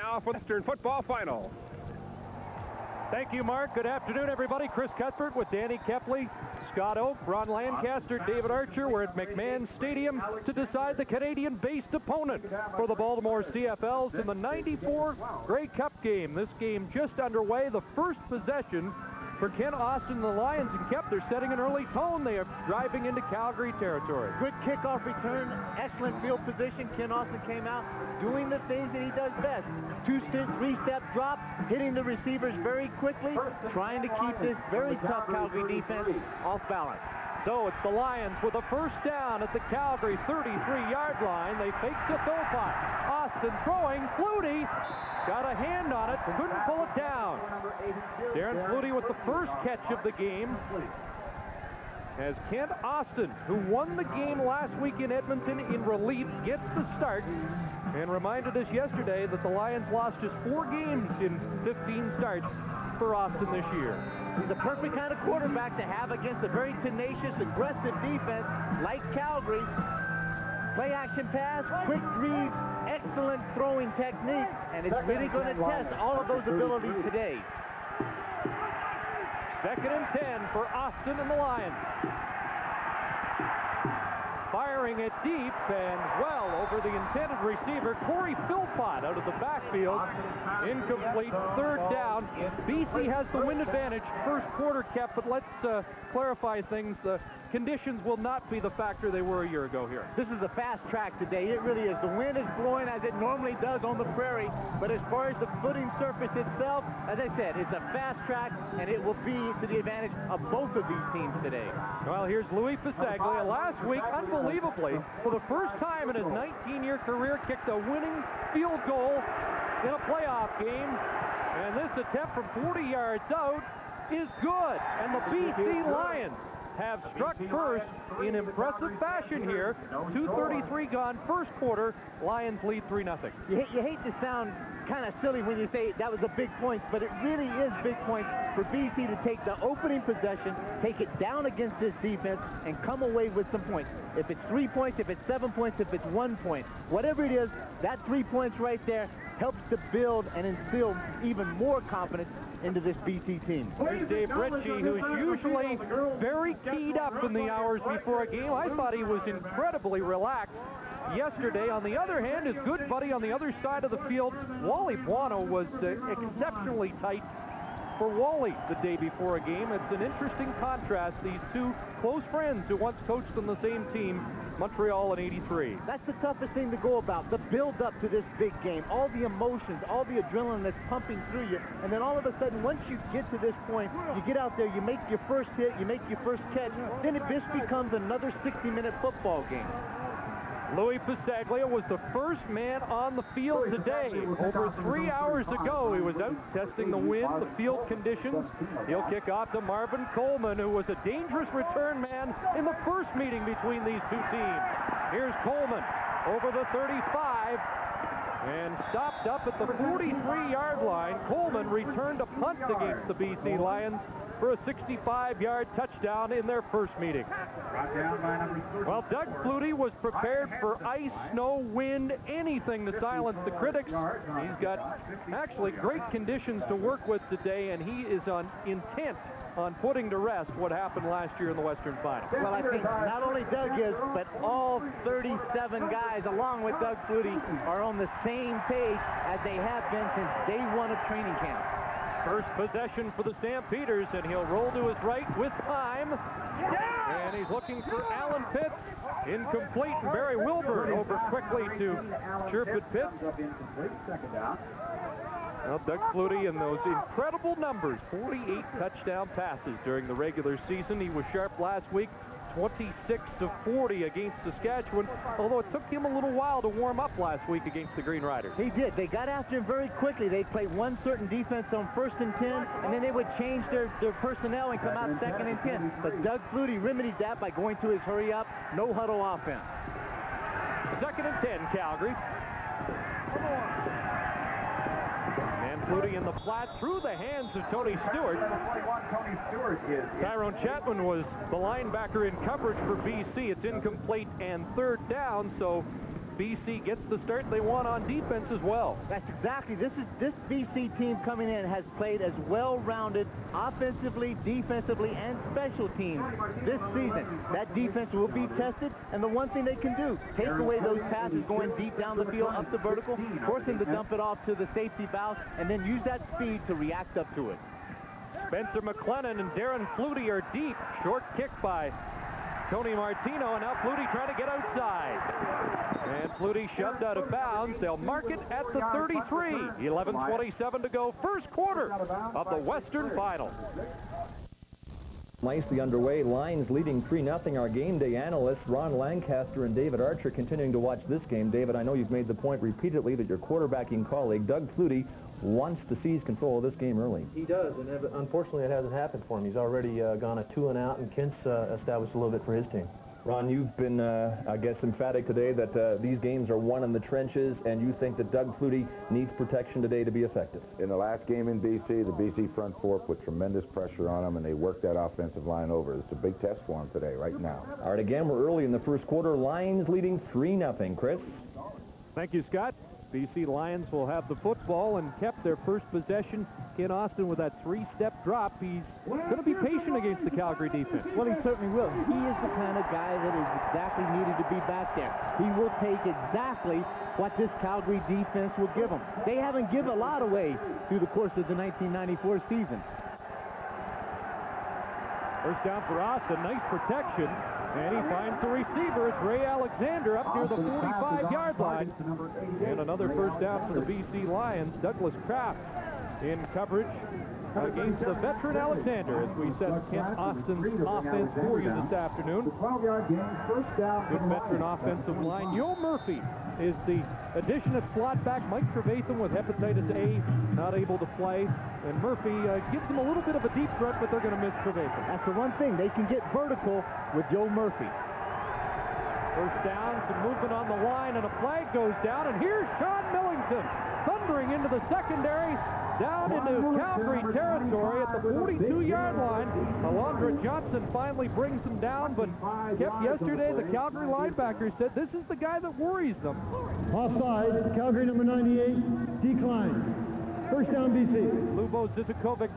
now for the Western Football Final. Thank you, Mark. Good afternoon, everybody. Chris Cuthbert with Danny Kepley, Scott Oak, Ron Lancaster, David Archer. We're at McMahon Stadium to decide the Canadian-based opponent for the Baltimore CFLs in the '94 Grey Cup game. This game just underway. The first possession for Ken Austin and the Lions, and they're setting an early tone. They are driving into Calgary territory. Good kickoff return, excellent field position. Ken Austin came out doing the things that he does best. Two-step, three-step drop, hitting the receivers very quickly, trying to keep this very tough Calgary defense off balance. So it's the Lions with a first down at the Calgary 33-yard line. They fake to Philpott. Austin throwing. Flutie got a hand on it, couldn't pull it down. Darren Flutie with the first catch of the game, as Ken Austin, who won the game last week in Edmonton in relief, gets the start and reminded us yesterday that the Lions lost just 4 games in 15 starts for Austin this year. He's the perfect kind of quarterback to have against a very tenacious, aggressive defense like Calgary. Play action pass, quick read, excellent throwing technique, and it's really going to test all of those abilities today. 2nd and 10 for Austin and the Lions. Firing it deep and well over the intended receiver, Corey Philpott out of the backfield. Incomplete, 3rd down. BC has the wind advantage. First quarter kept, but let's clarify things. The conditions will not be the factor they were a year ago here. This is a fast track today. It really is. The wind is blowing as it normally does on the prairie, but as far as the footing surface itself, as I said, it's a fast track, and it will be to the advantage of both of these teams today. Well, here's Louis Pisaglia. Last week, unbelievably, for the first time in his 19-year career, kicked a winning field goal in a playoff game, and this attempt from 40 yards out is good, and the BC Lions have struck first in impressive fashion here. 2:33 gone, first quarter. Lions lead 3-0. You hate to sound kind of silly when you say that was a big point, but it really is big points for BC to take the opening possession, take it down against this defense, and come away with some points. If it's 3 points, if it's 7 points, if it's 1 point, whatever it is, that 3 points right there helps to build and instill even more confidence into this BC team. Here's Dave Ritchie, who's usually very keyed up in the hours before a game. I thought he was incredibly relaxed yesterday. On the other hand, his good buddy on the other side of the field, Wally Buono, was exceptionally tight for Wally the day before a game. It's an interesting contrast, these two close friends who once coached on the same team, Montreal in '83. That's the toughest thing to go about, the build-up to this big game, all the emotions, all the adrenaline that's pumping through you, and then all of a sudden, once you get to this point, you get out there, you make your first hit, you make your first catch, then this becomes another 60-minute football game. Louis Pisaglia was the first man on the field today. Over 3 hours ago, he was out testing the wind, the field conditions. He'll kick off to Marvin Coleman, who was a dangerous return man in the first meeting between these two teams. Here's Coleman over the 35 and stopped up at the 43-yard line. Coleman returned a punt against the BC Lions for a 65-yard touchdown in their first meeting. Well, Doug Flutie was prepared for ice, snow, wind, anything to silence the critics. He's got actually great conditions to work with today, and he is intent on putting to rest what happened last year in the Western Final. Well, I think not only Doug is, but all 37 guys, along with Doug Flutie, are on the same page as they have been since day one of training camp. First possession for the Stampeders, and he'll roll to his right with time. And he's looking for Alan Pitts. Incomplete, and Barry Wilburn over quickly to Sherwood Pitts. Well, Doug Flutie and those incredible numbers, 48 touchdown passes during the regular season. He was sharp last week, 26-40 against Saskatchewan, although it took him a little while to warm up last week against the Green Riders. He did. They got after him very quickly. They'd play one certain defense on 1st and 10, and then they would change their personnel and come out 2nd and 10. But Doug Flutie remedied that by going to his hurry-up, no-huddle offense. 2nd and 10, Calgary. Flutie in the flat through the hands of Tony Stewart. Tyrone Chapman was the linebacker in coverage for BC. It's incomplete and 3rd down, so BC gets the start they want on defense as well. That's exactly. This BC team coming in has played as well-rounded offensively, defensively, and special teams this season. That defense will be tested, and the one thing they can do, take away those passes going deep down the field, up the vertical, force them to dump it off to the safety valve, and then use that speed to react up to it. Spencer McLennan and Darren Flutie are deep. Short kick by Tony Martino, and now Flutie trying to get outside. And Flutie shoved out of bounds. They'll mark it at the 33. 11:27 to go. First quarter of the Western Final. Nicely underway. Lions leading 3-0. Our game day analysts Ron Lancaster and David Archer continuing to watch this game. David, I know you've made the point repeatedly that your quarterbacking colleague, Doug Flutie, wants to seize control of this game early. He does, and unfortunately it hasn't happened for him. He's already gone a 2-and-out, and Kent's established a little bit for his team. Ron, you've been, I guess, emphatic today that these games are won in the trenches, and you think that Doug Flutie needs protection today to be effective. In the last game in BC, the BC front four put tremendous pressure on them, and they worked that offensive line over. It's a big test for them today, right now. All right, again, we're early in the first quarter. Lions leading 3-0. Chris? Thank you, Scott. BC Lions will have the football and kept their first possession. Ken Austin with that three-step drop. He's going to be patient against the Calgary defense. Well, he certainly will. He is the kind of guy that is exactly needed to be back there. He will take exactly what this Calgary defense will give him. They haven't given a lot away through the course of the 1994 season. First down for Austin. Nice protection. And he finds the receiver. It's Ray Alexander up near the 45-yard line. And another first down for the BC Lions. Douglas Kraft in coverage against the veteran Alexander, as we said Kent Austin's offense for you this afternoon. Good veteran offensive line. Yo Murphy is the addition of slot back. Mike Trevathan with hepatitis A, not able to play. And Murphy gives them a little bit of a deep threat, but they're going to miss Trevathan. That's the one thing. They can get vertical with Joe Murphy. First down, some movement on the line, and a flag goes down. And here's Sean Millington thundering into the secondary, down into Calgary territory at the 42-yard line. Alondra Johnson finally brings him down, but kept yesterday. The Calgary linebacker said this is the guy that worries them. Offside, Calgary number 98, decline. First down, BC. Lubo Zizikovic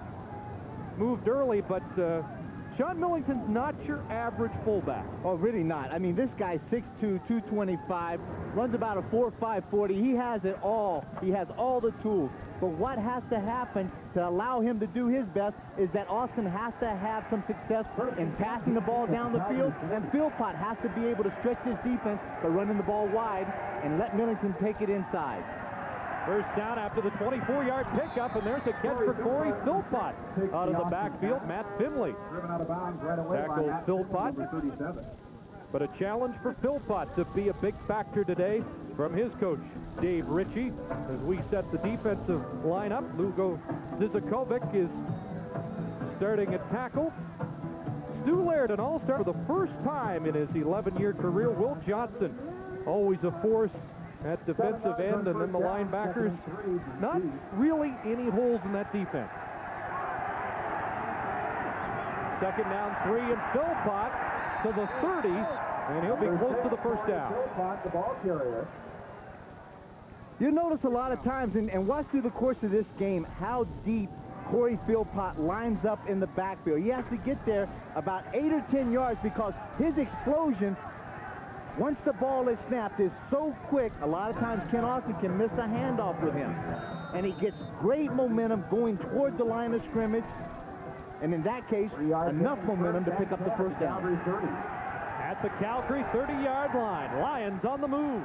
moved early, but Sean Millington's not your average fullback. Oh, really not. I mean, this guy's 6'2", 225, runs about a 4.5 40. He has it all. He has all the tools. But what has to happen to allow him to do his best is that Austin has to have some success in passing the ball down the field, and Philpott has to be able to stretch his defense by running the ball wide and let Millington take it inside. First down after the 24-yard pickup, and there's a catch for Corey Philpott out of the backfield. Matt Finley tackles Philpott. But a challenge for Philpott to be a big factor today from his coach, Dave Ritchie. As we set the defensive lineup, Lugo Zizikovic is starting at tackle. Stu Laird, an all-star for the first time in his 11-year career. Will Johnson, always a force at defensive end, and then the linebackers, not really any holes in that defense. Second down, 3, and Philpott to the 30, and he'll be close to the first down. You notice a lot of times, and watch through the course of this game, how deep Corey Philpott lines up in the backfield. He has to get there about 8 or 10 yards because his explosion, once the ball is snapped, is so quick, a lot of times Ken Austin can miss a handoff with him. And he gets great momentum going toward the line of scrimmage. And in that case, enough momentum to pick up the first down. At the Calgary 30-yard line, Lions on the move.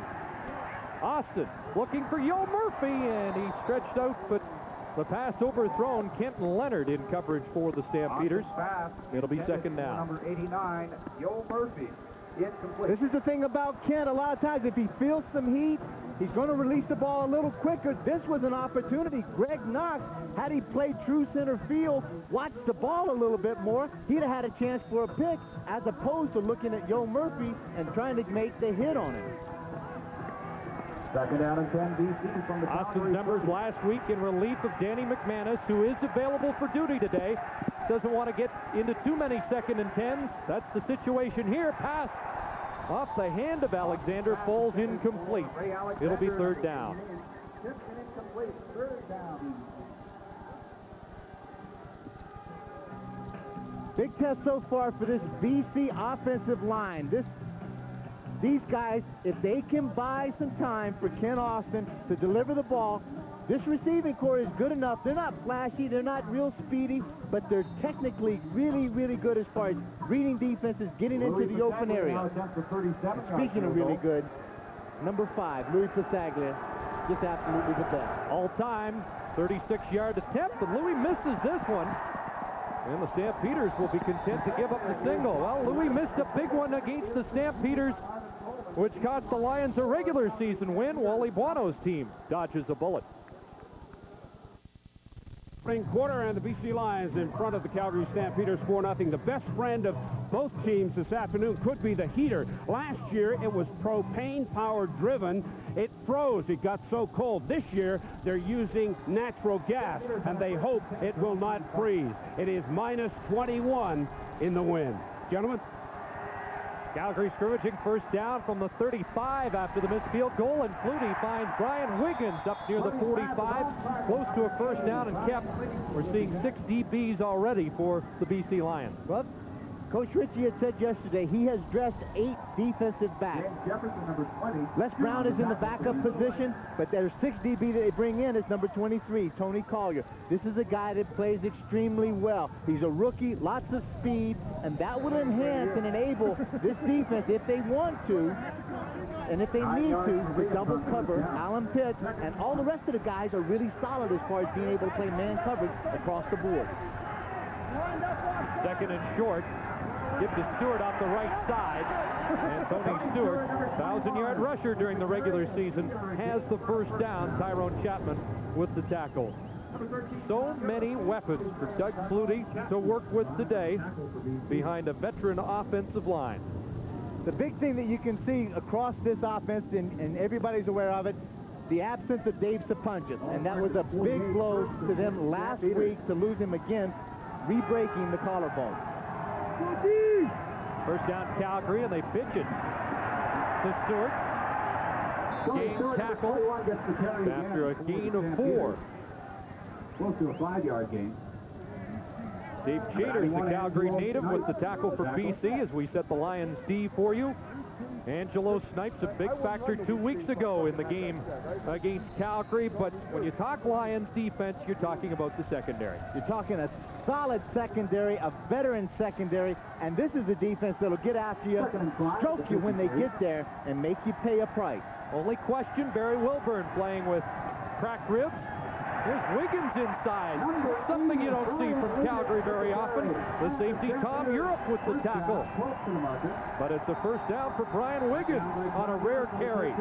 Austin looking for Yo Murphy, and he stretched out, but the pass overthrown. Kenton Leonard in coverage for the Stampeders. It'll be second down. Number 89, Yo Murphy. This is the thing about Kent. A lot of times, if he feels some heat, he's going to release the ball a little quicker. This was an opportunity. Greg Knox, had he played true center field, watched the ball a little bit more, he'd have had a chance for a pick, as opposed to looking at Yo Murphy and trying to make the hit on him. Second down and 10, BC from the Austin's numbers last week in relief of Danny McManus, who is available for duty today. Doesn't want to get into too many second and 10s. That's the situation here. Pass off the hand of Alexander, falls incomplete. It'll be third down. Big test so far for this BC offensive line. These guys, if they can buy some time for Ken Austin to deliver the ball, this receiving core is good enough. They're not flashy, they're not real speedy, but they're technically really, really good as far as reading defenses, getting into the open area. Speaking of really good, number 5, Louis Pasaglia, just absolutely the best. All-time 36-yard attempt, but Louis misses this one. And the Stampeders will be content to give up the single. Well, Louis missed a big one against the Stampeders, which cost the Lions a regular season win. Wally Buono's team dodges a bullet. Quarter, and the BC Lions in front of the Calgary Stampeders 4-0. The best friend of both teams this afternoon could be the heater. Last year it was propane power driven. It froze. It got so cold. This year they're using natural gas, and they hope it will not freeze. It is minus 21 in the wind. Gentlemen. Calgary scrimmaging first down from the 35 after the missed field goal, and Flutie finds Brian Wiggins up near the 45, close to a first down and kept. We're seeing 6 DBs already for the BC Lions. Well, Coach Ritchie had said yesterday he has dressed 8 defensive backs. Les Brown is in the backup position, but there's 6 DB that they bring in as number 23, Tony Collier. This is a guy that plays extremely well. He's a rookie, lots of speed, and that will enhance and enable this defense, if they want to, and if they need to, with double cover. Alan Pitts and all the rest of the guys are really solid as far as being able to play man coverage across the board. Second and short. Give to Stewart off the right side. And Tony Stewart, 1,000-yard rusher during the regular season, has the first down. Tyrone Chapman with the tackle. So many weapons for Doug Flutie to work with today behind a veteran offensive line. The big thing that you can see across this offense, and everybody's aware of it, the absence of Dave Sapunjas. And that was a big blow to them last week to lose him again, re-breaking the collarbone. First down Calgary, and they pitch it to Stewart. Gain tackle after a gain of 4. Close to a 5-yard gain. Dave Chater's the Calgary native with the tackle for BC as we set the Lions D for you. Angelo Snipes, a big factor 2 weeks ago in the game against Calgary, but when you talk Lions defense, you're talking about the secondary. You're talking a solid secondary, a veteran secondary, and this is a defense that'll get after you, stroke you when they get there, and make you pay a price. Only question, Barry Wilburn playing with cracked ribs. Here's Wiggins inside. Something you don't see from Calgary very often. The safety, Tom Europe, with the tackle. But it's a first down for Brian Wiggins on a rare carry.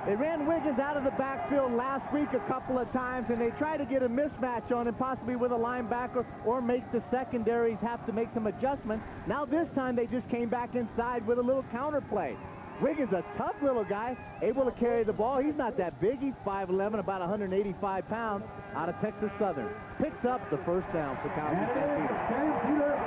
They ran Wiggins out of the backfield last week a couple of times, and they tried to get a mismatch on him, possibly with a linebacker, or make the secondaries have to make some adjustments. Now this time they just came back inside with a little counter play. Wiggins, a tough little guy, able to carry the ball. He's not that big. He's 5'11", about 185 pounds, out of Texas Southern. Picks up the first down for Calgary Stampeders.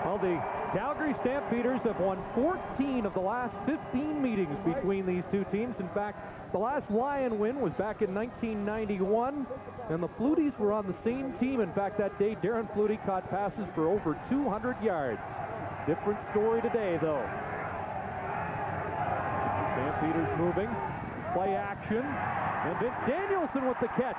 Well, the Calgary Stampeders have won 14 of the last 15 meetings between these two teams. In fact, the last Lion win was back in 1991, and the Fluties were on the same team. In fact, that day, Darren Flutie caught passes for over 200 yards. Different story today, though. Stampeders moving, play action, and Vince Danielson with the catch.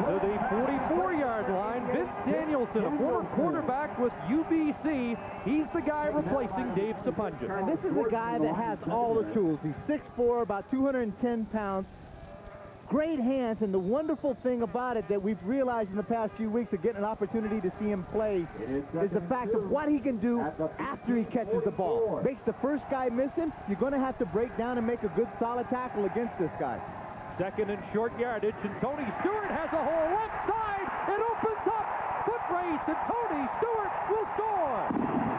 To the 44-yard line, Vince Danielson, a former quarterback with UBC. He's the guy replacing Dave Sapunjas. And this is a guy that has all the tools. He's 6'4", about 210 pounds. Great hands, and the wonderful thing about it that we've realized in the past few weeks of getting an opportunity to see him play is the fact of what he can do after he catches the ball. Makes the first guy miss him, you're going to have to break down and make a good solid tackle against this guy. Second and short yardage, and Tony Stewart has a hole left side. It opens up. Foot race, and Tony Stewart will score.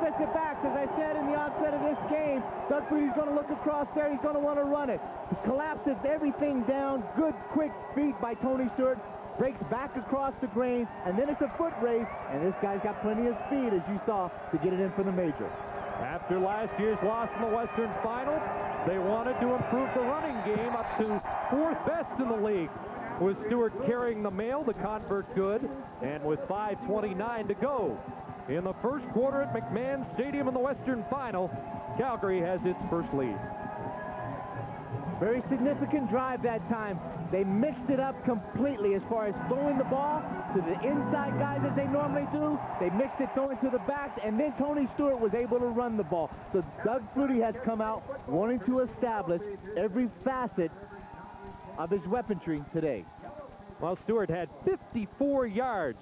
defensive backs. As I said in the onset of this game, Doug Flutie's going to look across there. He's going to want to run it. He collapses everything down. Good, quick feet by Tony Stewart. Breaks back across the grain, and then it's a foot race, and this guy's got plenty of speed, as you saw, to get it in for the major. After last year's loss in the Western Final, they wanted to improve the running game up to 4th best in the league. With Stewart carrying the mail, the convert good, and with 5:29 to go in the first quarter at McMahon Stadium in the Western Final, Calgary has its first lead. Very significant drive that time. They mixed it up completely as far as throwing the ball to the inside guys as they normally do. They mixed it throwing to the backs, and then Tony Stewart was able to run the ball. So Doug Flutie has come out wanting to establish every facet of his weaponry today. Well, Stewart had 54 yards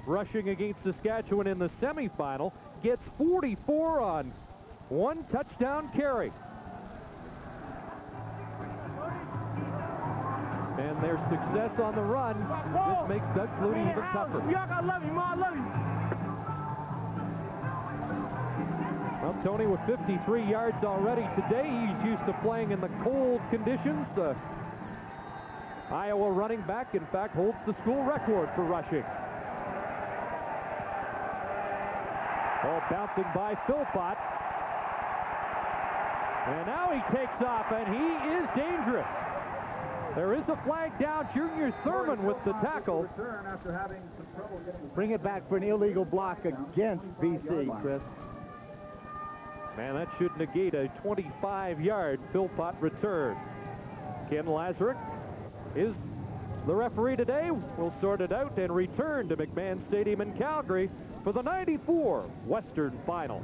rushing against Saskatchewan in the semifinal. Gets 44 on 1 touchdown carry. And their success on the run just makes Doug Flutie even tougher. I love you, Ma. I love you. Well, Tony with 53 yards already today. He's used to playing in the cold conditions. Iowa running back, in fact, holds the school record for rushing. Ball bouncing by Philpott. And now he takes off, and he is dangerous. There is a flag down. Junior Thurman with the tackle. Bring it back for an illegal block against BC, Chris. Man, that should negate a 25-yard Philpott return. Ken Lazarick is the referee today. We'll sort it out and return to McMahon Stadium in Calgary for the '94 Western Final.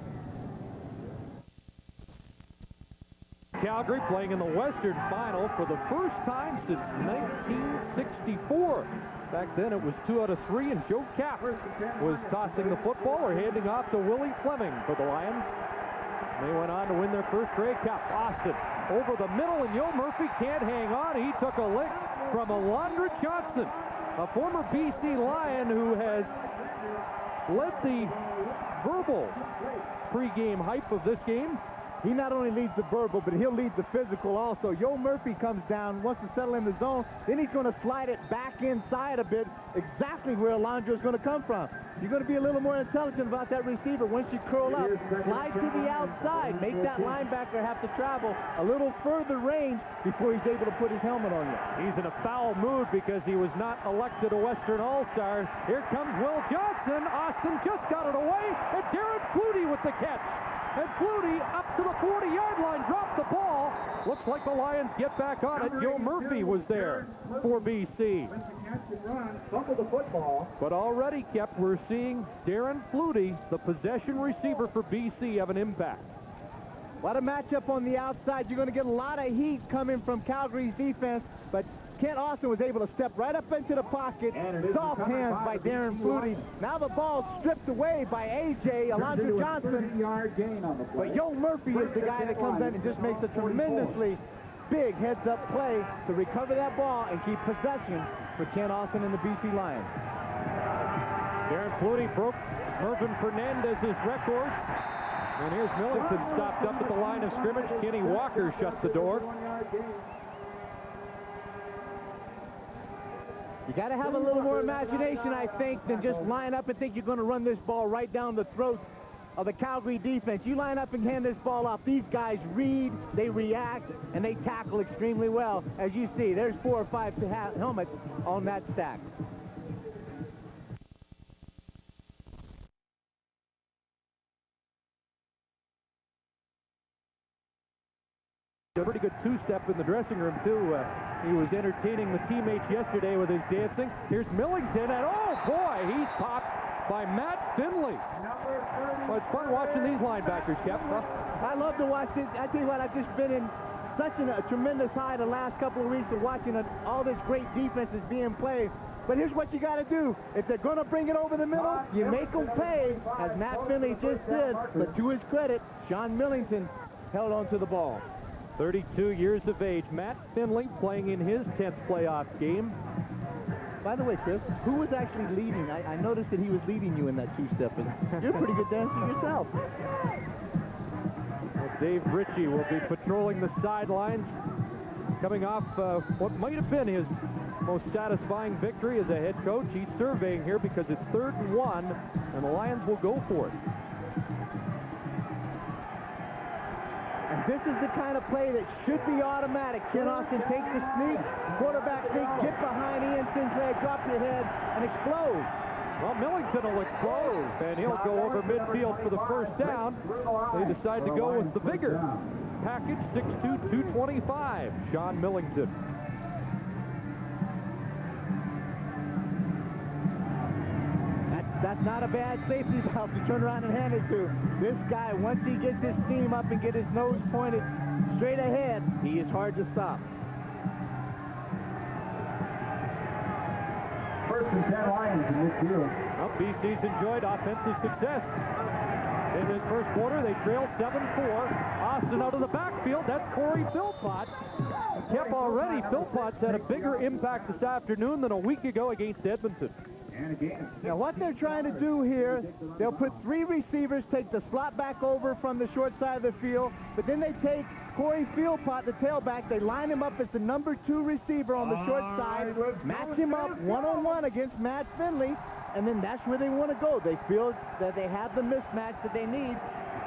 Calgary playing in the Western Final for the first time since 1964. Back then it was 2 out of 3, and Joe Kapp was tossing the football or handing off to Willie Fleming for the Lions. They went on to win their first Grey Cup. Austin over the middle, and Yo Murphy can't hang on. He took a lick from Alondra Johnson, a former BC Lion who has led the verbal pregame hype of this game. He not only leads the verbal, but he'll lead the physical also. Yo Murphy comes down, wants to settle in the zone, then he's going to slide it back inside a bit, exactly where Alondra is going to come from. You're going to be a little more intelligent about that receiver. Once you curl up, slide to the outside, make that linebacker have to travel a little further range before he's able to put his helmet on you. He's in a foul mood because he was not elected a Western All-Star. Here comes Will Johnson. Austin just got it away, and Darren Flutie with the catch. And Flutie up to the 40-yard line, dropped the ball. Looks like the Lions get back on it. Joe Murphy was there for BC. But already, Kep, we're seeing Darren Flutie, the possession receiver for BC, have an impact. What a matchup on the outside. You're going to get a lot of heat coming from Calgary's defense, but Kent Austin was able to step right up into the pocket. Soft hands by Darren Flutie. Now the ball stripped away by A.J. Alondra Johnson. But Yo Murphy is the guy that comes in and just makes a tremendously big heads-up play to recover that ball and keep possession for Kent Austin and the BC Lions. Darren Flutie broke Mervyn Fernandez's record. And here's Millington stopped up at the line of scrimmage. Kenny Walker shuts the door. You got to have a little more imagination, I think, than just line up and think you're going to run this ball right down the throat of the Calgary defense. You line up and hand this ball off. These guys read, they react, and they tackle extremely well. As you see, there's 4 or 5 helmets on that stack. A pretty good two-step in the dressing room, too. He was entertaining the teammates yesterday with his dancing. Here's Millington, and oh, boy, he's popped by Matt Finley. Well, it's fun watching these linebackers, Kep. I love to watch this. I tell you what, I've just been in such a tremendous high the last couple of weeks of watching all this great defenses being played. But here's what you got to do. If they're going to bring it over the middle, you make them pay, as Matt Finley just did. But to his credit, Sean Millington held on to the ball. 32 years of age. Matt Finley playing in his 10th playoff game. By the way, Chris, who was actually leading? I noticed that he was leading you in that two-step. You're a pretty good dancer yourself. Well, Dave Ritchie will be patrolling the sidelines, coming off what might have been his most satisfying victory as a head coach. He's surveying here because it's 3rd and 1, and the Lions will go for it. And this is the kind of play that should be automatic. Ken Austin takes the sneak, quarterback sneak, get behind Ian Sinclair, drop your head, and explode. Well, Millington will explode, and he'll go over midfield for the first down. They decide to go with the bigger package, 6'2", 225, Sean Millington. That's not a bad safety valve to turn around and hand it to. This guy, once he gets his steam up and get his nose pointed straight ahead, he is hard to stop. 1st and 10 Lions in midfield. Well, BC's enjoyed offensive success. In this first quarter, they trailed 7-4. Austin out of the backfield. That's Corey Philpott. Kemp already. Philpott's had a bigger impact this afternoon than a week ago against Edmonton. Now what they're trying to do here, they'll put 3 receivers, take the slot back over from the short side of the field, but then they take Corey Philpott, the tailback, they line him up as the number 2 receiver on the short side, match him up one-on-one against Matt Finley, and then that's where they want to go. They feel that they have the mismatch that they need.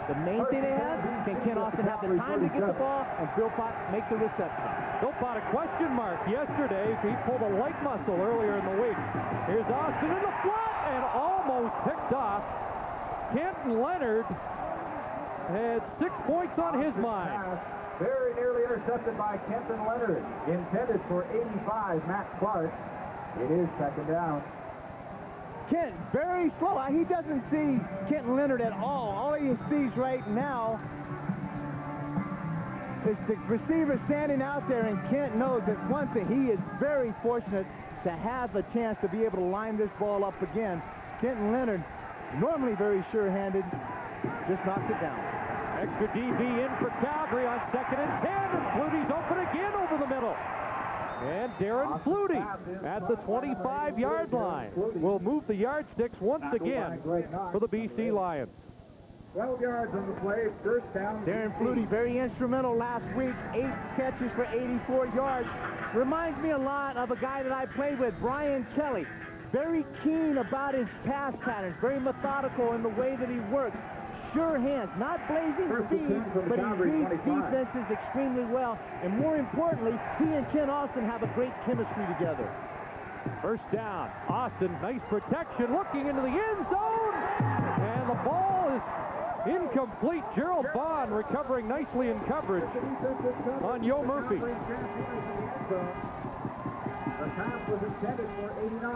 The main thing they have, can Ken Austin have the time to get the ball and Philpott make the reception? Philpott a question mark yesterday. He pulled a leg muscle earlier in the week. Here's Austin in the flat and almost picked off. Kenton Leonard had 6 points on his mind. Very nearly intercepted by Kenton Leonard. Intended for 85, Matt Clark. It is 2nd down. Kent, very slow. He doesn't see Kenton Leonard at all. All he sees right now is the receiver standing out there, and Kent knows that one thing, he is very fortunate to have a chance to be able to line this ball up again. Kenton Leonard, normally very sure-handed, just knocks it down. Extra DB in for Calgary on 2nd and 10, and Flutie's open again over the middle. And Darren Flutie at the 25-yard line will move the yardsticks once again for the BC Lions. 12 yards on the play, 1st down. Darren Flutie, very instrumental last week, 8 catches for 84 yards. Reminds me a lot of a guy that I played with, Brian Kelly. Very keen about his pass patterns, very methodical in the way that he works. Sure hands, not blazing speed, but he reads defenses extremely well. And more importantly, he and Ken Austin have a great chemistry together. First down, Austin, nice protection, looking into the end zone. And the ball is incomplete. Gerald Vaughn recovering nicely in coverage on Yo Murphy.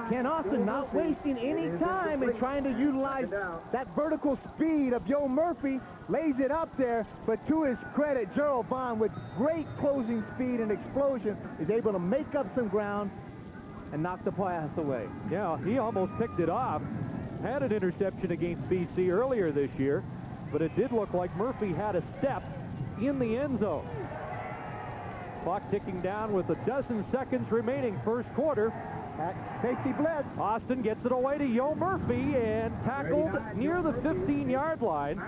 Ken Austin not wasting any time in trying to utilize that vertical speed of Yo Murphy, lays it up there, but to his credit, Gerald Vaughn, with great closing speed and explosion, is able to make up some ground and knock the pass away. Yeah, he almost picked it off. Had an interception against BC earlier this year, but it did look like Murphy had a step in the end zone. Clock ticking down with 12 seconds remaining, first quarter. Safety blitz. Austin gets it away to Yo Murphy and tackled near the 15-yard line.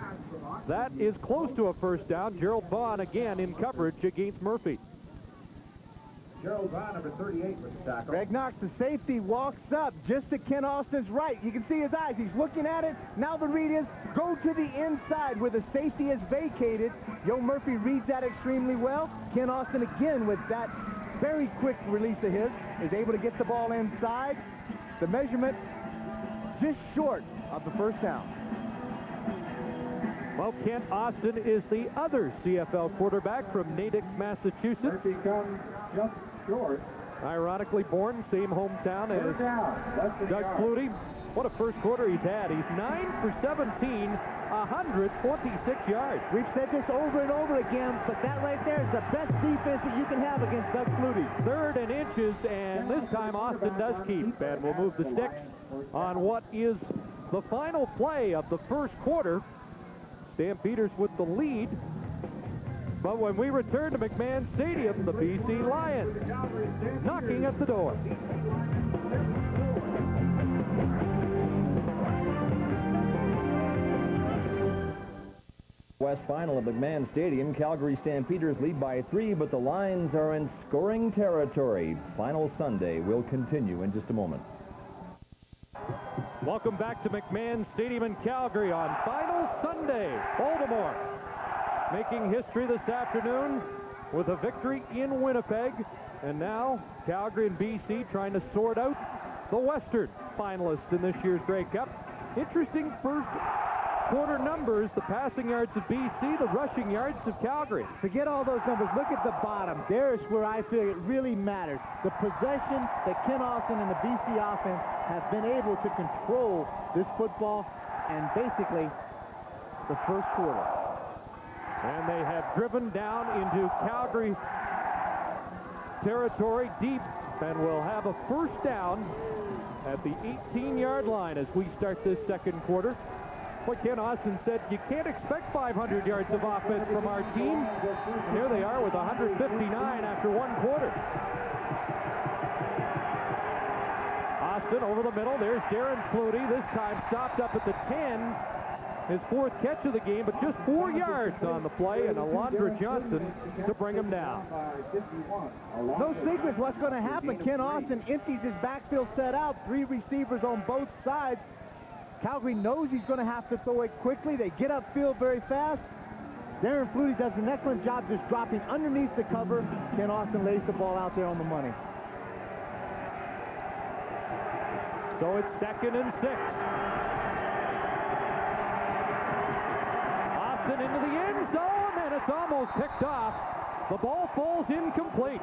That is close to a first down. Gerald Vaughn again in coverage against Murphy. Gerald Vaughn, number 38, with the tackle. Greg Knox, the safety, walks up just to Ken Austin's right. You can see his eyes. He's looking at it. Now the read is go to the inside where the safety is vacated. Yo Murphy reads that extremely well. Ken Austin again with that very quick release of his is able to get the ball inside. The measurement just short of the first down. Well, Kent Austin is the other CFL quarterback from Natick, Massachusetts. Murphy comes just short. Ironically born, same hometown as Doug Flutie. What a first quarter he's had. He's 9 for 17, 126 yards. We've said this over and over again, but that right there is the best defense that you can have against Doug Flutie. 3rd and inches, and this time Austin does keep, and will move the sticks on what is the final play of the first quarter. Stampeders with the lead. But when we return to McMahon Stadium, the BC Lions knocking at the door. West Final at McMahon Stadium. Calgary Stampeders lead by 3, but the Lions are in scoring territory. Final Sunday will continue in just a moment. Welcome back to McMahon Stadium in Calgary on Final Sunday. Baltimore making history this afternoon with a victory in Winnipeg. And now Calgary and BC trying to sort out the Western finalists in this year's Grey Cup. Interesting first quarter numbers, the passing yards of BC, the rushing yards of Calgary. Forget all those numbers. Look at the bottom. There's where I feel it really matters. The possession that Ken Austin and the BC offense have been able to control this football and basically the first quarter. And they have driven down into Calgary territory deep and will have a first down at the 18-yard line as we start this second quarter. What Ken Austin said, you can't expect 500 yards of offense from our team. Here they are with 159 after one quarter. Austin over the middle. There's Darren Flutie, this time stopped up at the 10. His fourth catch of the game, but just 4 yards on the play, and Alondra Johnson to bring him down. No secret what's going to happen. Ken Austin empties his backfield set out. 3 receivers on both sides. Calgary knows he's going to have to throw it quickly. They get upfield very fast. Darren Flutie does an excellent job just dropping underneath the cover. Ken Austin lays the ball out there on the money. So it's 2nd and 6. Austin into the end zone, and it's almost picked off. The ball falls incomplete.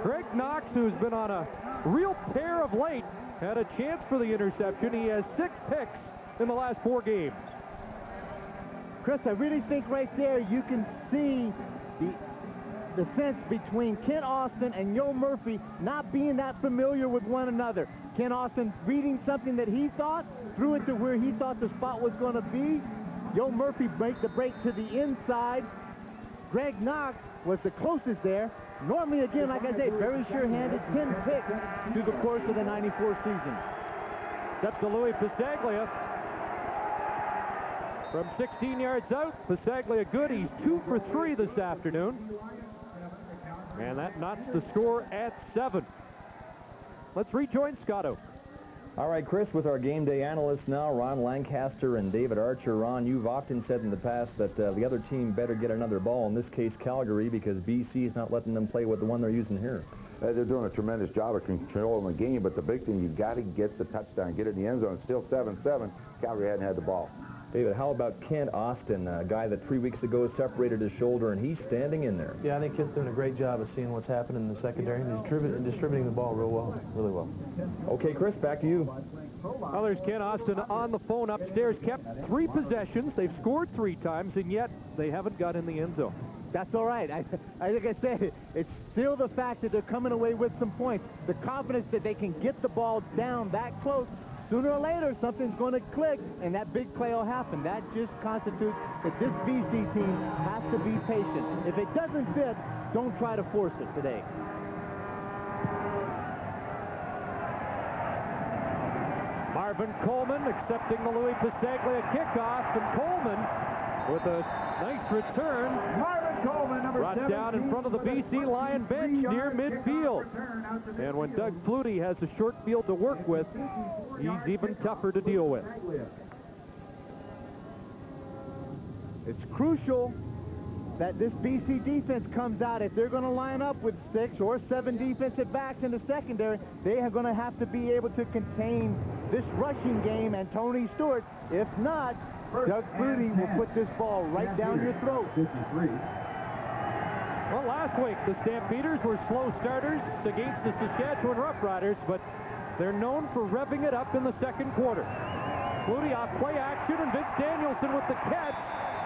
Greg Knox, who's been on a real tear of late, had a chance for the interception. He has 6 picks in the last 4 games. Chris, I really think right there you can see the sense between Ken Austin and Yo Murphy not being that familiar with one another. Ken Austin reading something that he thought, threw it to where he thought the spot was going to be. Yo Murphy breaks the break to the inside. Greg Knox was the closest there. Normally, again, like I say, very sure-handed, 10 picks through the course of the 94 season. Step to Louis Pasaglia. From 16 yards out, Pasaglia good. He's 2 for 3 this afternoon. And that knots the score at 7. Let's rejoin Scotto. All right, Chris, with our game day analysts now, Ron Lancaster and David Archer. Ron, you've often said in the past that the other team better get another ball, in this case Calgary, because BC is not letting them play with the one they're using here. They're doing a tremendous job of controlling the game, but the big thing, you've got to get the touchdown, get it in the end zone. It's still 7-7. Calgary hadn't had the ball. David, how about Kent Austin, a guy that 3 weeks ago separated his shoulder, and he's standing in there? Yeah, I think Kent's doing a great job of seeing what's happening in the secondary and distributing the ball real well, really well. Okay, Chris, back to you. Well, there's Ken Austin on the phone upstairs. Kept 3 possessions. They've scored 3 times, and yet they haven't got in the end zone. That's all right. Like I said, it's still the fact that they're coming away with some points. The confidence that they can get the ball down that close. Sooner or later, something's going to click, and that big play will happen. That just constitutes that this BC team has to be patient. If it doesn't fit, don't try to force it today. Marvin Coleman accepting the Louis Pasaglia kickoff, and Coleman with a nice return. Marvin Coleman, number brought down in front of the BC Lion bench near midfield. And when Doug Flutie has a short field to work with, he's even tougher to deal with. It's crucial that this BC defense comes out. If they're going to line up with 6 or 7 defensive backs in the secondary, they are going to have to be able to contain this rushing game and Tony Stewart. If not, Doug Flutie will put this ball right down your throat. 53. Well, last week, the Stampeders were slow starters against the Saskatchewan Roughriders, but they're known for revving it up in the second quarter. Flutie off play action, and Vince Danielson with the catch.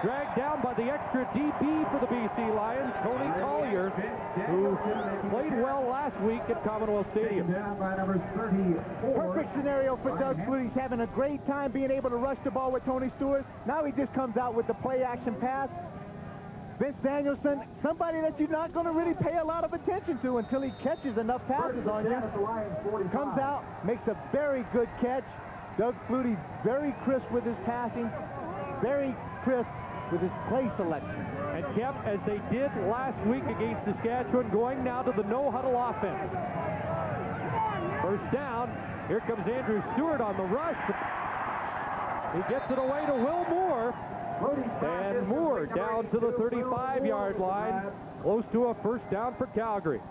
Dragged down by the extra DP for the BC Lions, Tony Collier, who played well last week at Commonwealth Stadium. Perfect scenario for Doug Flutie. He's having a great time being able to rush the ball with Tony Stewart. Now he just comes out with the play action pass. Vince Danielson, somebody that you're not going to really pay a lot of attention to until he catches enough passes on you. Comes out, makes a very good catch. Doug Flutie very crisp with his passing, very crisp with his play selection. And kept, as they did last week against Saskatchewan, going now to the no-huddle offense. First down. Here comes Andrew Stewart on the rush. He gets it away to Will Moore. And Moore down to the 35-yard line. Close to a first down for Calgary.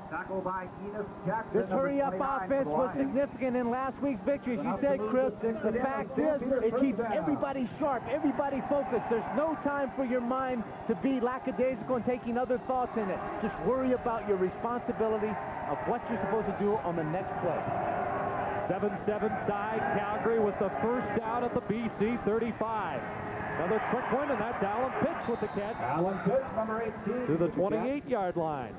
This hurry-up offense was significant in last week's victory. As you said, Chris, the fact is it keeps everybody sharp, everybody focused. There's no time for your mind to be lackadaisical and taking other thoughts in it. Just worry about your responsibility of what you're supposed to do on the next play. 7-7 side, Calgary with the first down at the BC 35. Another quick one, and that's Alan Pitts with the catch. Alan Pitts, number 18. To the 28-yard line.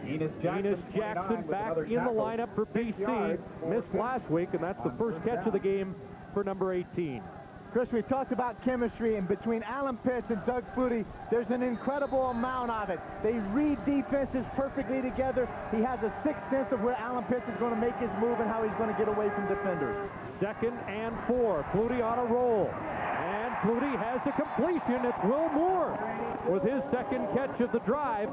Enos Jackson back in the lineup for BC. Missed last week, and that's the first catch of the game for number 18. Chris, we talked about chemistry, and between Alan Pitts and Doug Flutie, there's an incredible amount of it. They read defenses perfectly together. He has a sixth sense of where Alan Pitts is going to make his move and how he's going to get away from defenders. 2nd and 4. Flutie on a roll. And Flutie has a completion. It's Will Moore with his second catch of the drive.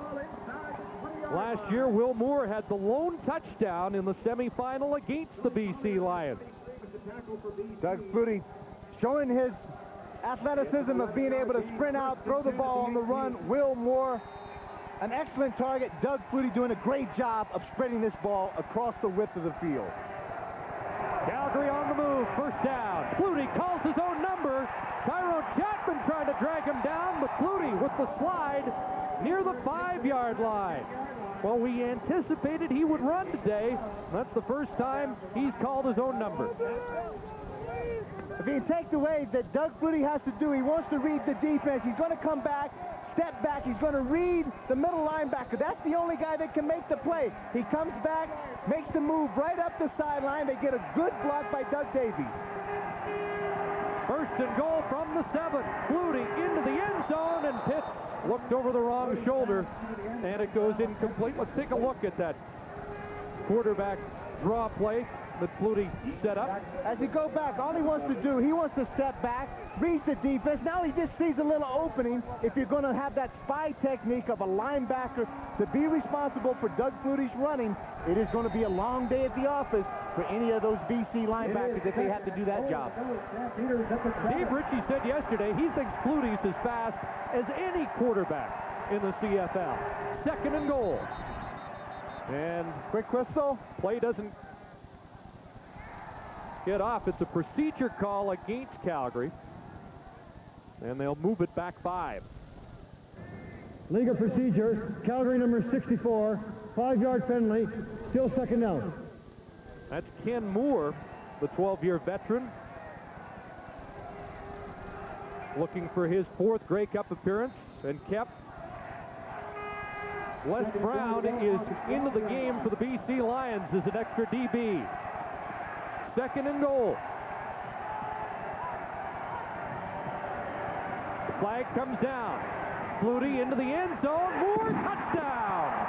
Last year, Will Moore had the lone touchdown in the semifinal against the BC Lions. Doug Flutie showing his athleticism of being able to sprint out, throw the ball on the run. Will Moore, an excellent target. Doug Flutie doing a great job of spreading this ball across the width of the field. Calgary on the move, first down. Flutie calls his own number. Tyrone Chapman trying to drag him down, but Flutie with the slide near the 5-yard line. Well, we anticipated he would run today. That's the first time he's called his own number. If he takes away that Doug Flutie has to do, he wants to read the defense. He's going to come back, step back. He's going to read the middle linebacker. That's the only guy that can make the play. He comes back, makes the move right up the sideline. They get a good block by Doug Davies. First and goal from the 7. Flutie into the end zone, and Pitts looked over the wrong shoulder, and it goes incomplete. Let's take a look at that quarterback draw play that Flutie set up. As he go back, all he wants to do, he wants to step back, reads the defense. Now he just sees a little opening. If you're going to have that spy technique of a linebacker to be responsible for Doug Flutie's running, it is going to be a long day at the office for any of those BC linebackers if they have to do that job. Dave Ritchie said yesterday he thinks Flutie's as fast as any quarterback in the CFL. 2nd and goal. And quick whistle. Play doesn't get off. It's a procedure call against Calgary. And they'll move it back 5. Legal procedure, Calgary number 64, 5-yard penalty, still 2nd down. That's Ken Moore, the 12-year veteran, looking for his 4th Grey Cup appearance, and kept. Wes Brown is into the game for the BC Lions as an extra DB. 2nd and goal. The flag comes down. Flutie into the end zone. Moore, touchdown!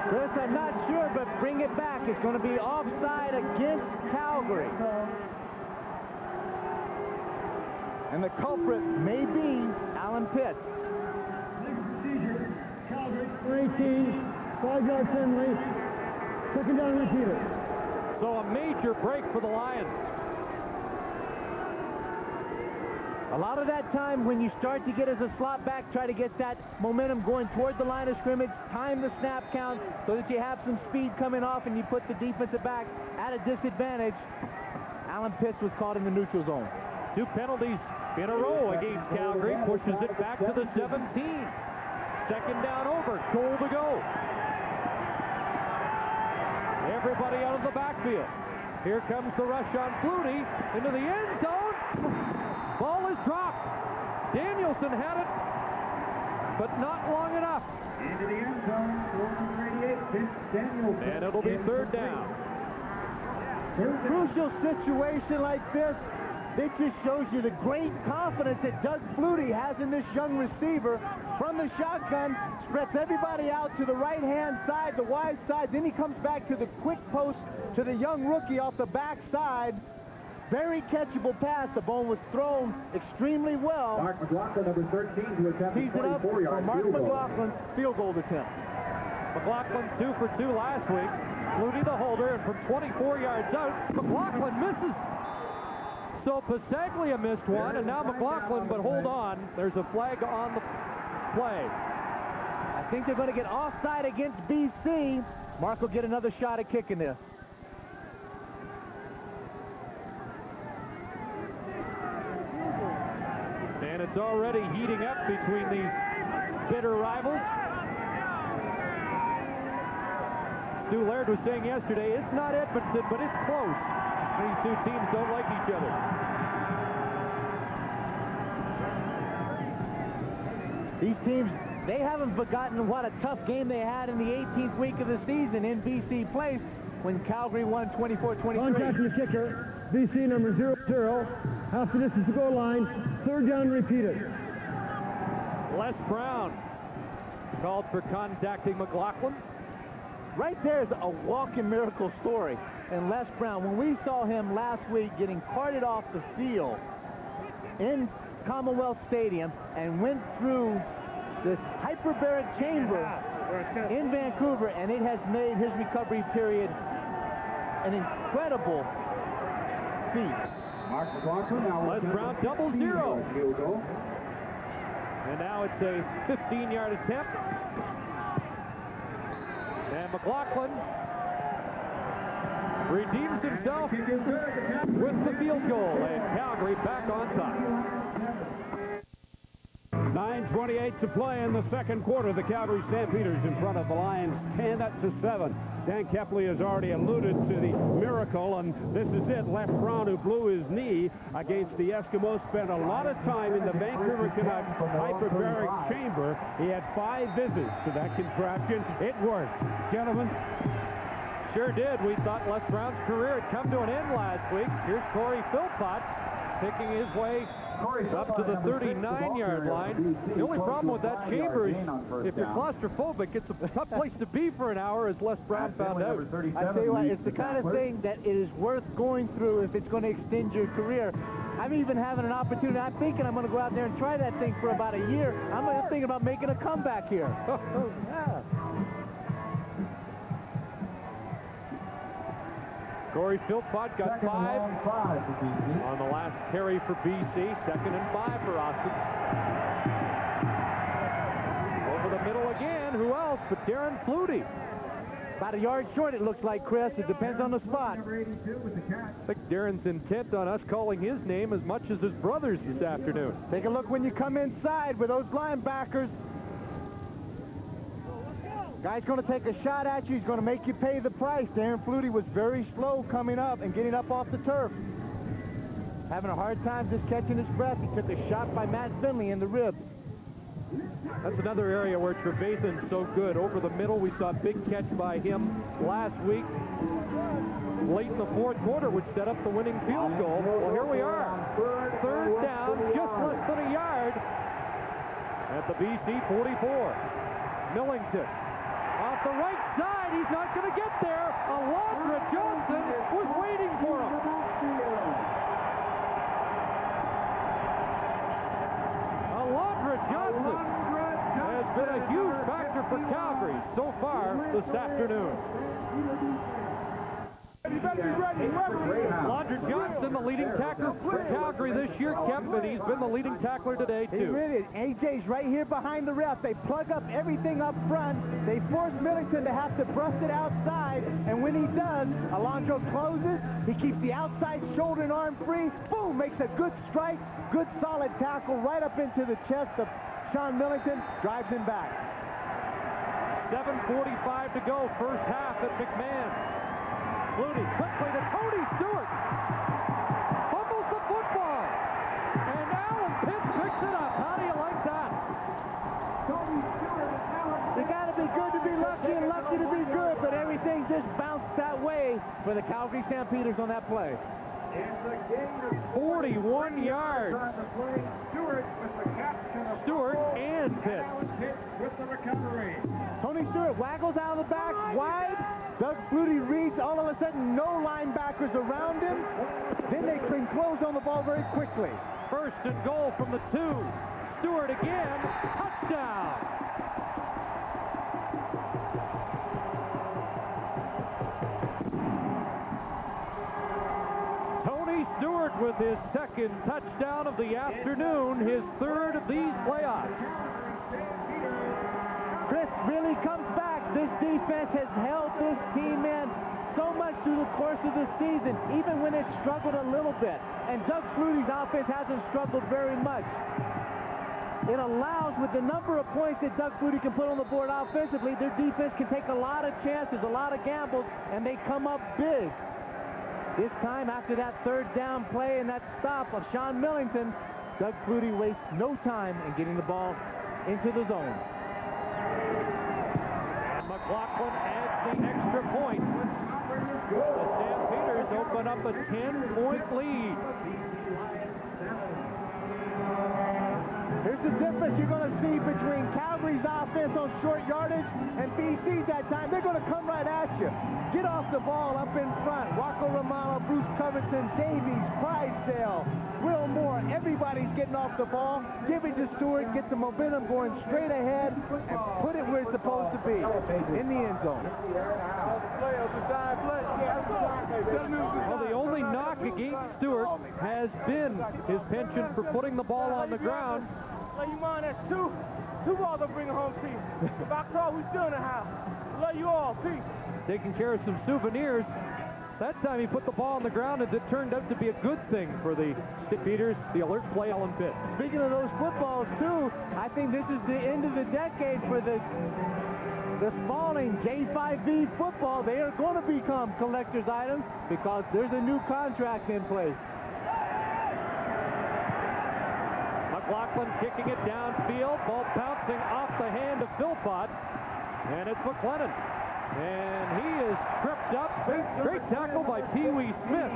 Chris, I'm not sure, but bring it back. It's going to be offside against Calgary. And the culprit may be Alan Pitts. Calgary 18, 5-yard penalty, 2nd down repeater. So a major break for the Lions. A lot of that time when you start to get as a slot back, try to get that momentum going toward the line of scrimmage, time the snap count so that you have some speed coming off and you put the defensive back at a disadvantage. Alan Pitts was caught in the neutral zone. 2 penalties in a row against Calgary, pushes it back to the 17. 2nd down over, goal to go. Everybody out of the backfield. Here comes the rush on Flutie into the end zone. Ball is dropped. Danielson had it, but not long enough. Into the end zone, 438, Danielson. And it'll be 3rd down. crucial situation like this, it just shows you the great confidence that Doug Flutie has in this young receiver. From the shotgun, spreads everybody out to the right-hand side, the wide side. Then he comes back to the quick post to the young rookie off the backside. Very catchable pass. The ball was thrown extremely well. Mark McLaughlin, number 13, to attempt Tees a it up for 24-yard Mark field goal. McLaughlin, field goal attempt. McLaughlin 2 for 2 last week. Flutie the holder, and from 24 yards out, McLaughlin misses. So Pasaglia missed one, and now McLaughlin, but hold on. There's a flag on the play. I think they're going to get offside against BC. Mark will get another shot at kicking this. And it's already heating up between these bitter rivals. Stu Laird was saying yesterday, it's not Edmonton, but it's close. These two teams don't like each other. These teams, they haven't forgotten what a tough game they had in the 18th week of the season in BC Place when Calgary won 24-23. Contacting the kicker, BC number 00. Half the distance to goal line. Third down repeated. Les Brown called for contacting McLaughlin. Right there is a walking miracle story. And Les Brown, when we saw him last week getting carted off the field in Commonwealth Stadium and went through this hyperbaric chamber in Vancouver, and it has made his recovery period an incredible feat. Mark McLaughlin now. Les Brown double zero. Field goal. And now it's a 15-yard attempt. And McLaughlin redeems himself with the field goal, and Calgary back on top. 9:28 to play in the second quarter. The Calgary Stampeders in front of the Lions 10-7. Dan Kepley has already alluded to the miracle, and this is it. Les Brown, who blew his knee against the Eskimos, spent a lot of time in the Vancouver Canucks hyperbaric chamber. He had 5 visits to that contraption. It worked. Gentlemen. Sure did. We thought Les Brown's career had come to an end last week. Here's Corey Philpott picking his way up to the 39-yard line. The only problem with that chamber is if you're claustrophobic, it's a tough place to be for an hour, as Les Brown found out. I tell you what, it's the kind of thing that it is worth going through if it's going to extend your career. I'm even having an opportunity. I'm thinking I'm going to go out there and try that thing for about a year. I'm thinking about making a comeback here. Yeah. Corey Philpott got 5 on the last carry for BC. 2nd and 5 for Austin. Over the middle again. Who else but Darren Flutie? About a yard short, it looks like, Chris. It depends on the spot. I think Darren's intent on us calling his name as much as his brother's this afternoon. Take a look when you come inside with those linebackers. Guy's going to take a shot at you. He's going to make you pay the price. Darren Flutie was very slow coming up and getting up off the turf. Having a hard time just catching his breath. He took a shot by Matt Finley in the ribs. That's another area where Trevathan's so good. Over the middle, we saw a big catch by him last week, late in the 4th quarter, which set up the winning field goal. Well, here we are. 3rd down, just less than a yard at the BC 44. Millington off the right side. He's not going to get there. Alondra Johnson was waiting for him. Alondra Johnson has been a huge factor for Calgary so far this afternoon. Alondra Johnson, the leading tackler for Calgary this year, kept, but he's been the leading tackler today, too. He really is. AJ's right here behind the ref. They plug up everything up front. They force Millington to have to brush it outside, and when he does, Alondra closes. He keeps the outside shoulder and arm free. Boom! Makes a good strike. Good solid tackle right up into the chest of Sean Millington. Drives him back. 7:45 to go, first half at McMahon. Flutie quickly to Cody Stewart. Fumbles the football. And Alan Pitts picks it up. How do you like that? You got to be good to be lucky and lucky to be good, but every everything just bounced that way for the Calgary Stampeders on that play. 41 yards. Stewart and Pitt. With the recovery. Tony Stewart waggles out of the back, wide. Doug Flutie reads, all of a sudden, no linebackers around him. Then they can close on the ball very quickly. First and goal from the 2. Stewart again. Touchdown. Tony Stewart with his second touchdown of the afternoon, his third of these playoffs. Chris really comes back. This defense has held this team in so much through the course of the season, even when it struggled a little bit. And Doug Flutie's offense hasn't struggled very much. It allows, with the number of points that Doug Flutie can put on the board offensively, their defense can take a lot of chances, a lot of gambles, and they come up big. This time, after that third down play and that stop of Sean Millington, Doug Flutie wastes no time in getting the ball into the zone. And McLaughlin adds the extra point. The Stampeders open up a 10-point lead. Here's the difference you're going to see between Calgary's offense on short yardage and BC's that time. They're going to come right at you. Get off the ball up in front. Rocco Romano, Bruce Covington, Davies, Clydesdale, Will Moore. Everybody's getting off the ball. Give it to Stewart. Get the momentum going straight ahead and put it where it's supposed to be, in the end zone. Well, the only knock against Stewart has been his penchant for putting the ball on the ground. Love you, man. That's two balls I'll bring home to you. If I call, we still in the house. Love you all. Peace. Taking care of some souvenirs. That time he put the ball on the ground, and it turned out to be a good thing for the Stampeders. The alert play, Ellen Pitt. Speaking of those footballs, too, I think this is the end of the decade for the falling J5V football. They are going to become collector's items because there's a new contract in place. McLaughlin kicking it downfield. Ball bouncing off the hand of Philpott. And it's McLennan. And he is tripped up. Great tackle by Pee Wee Smith.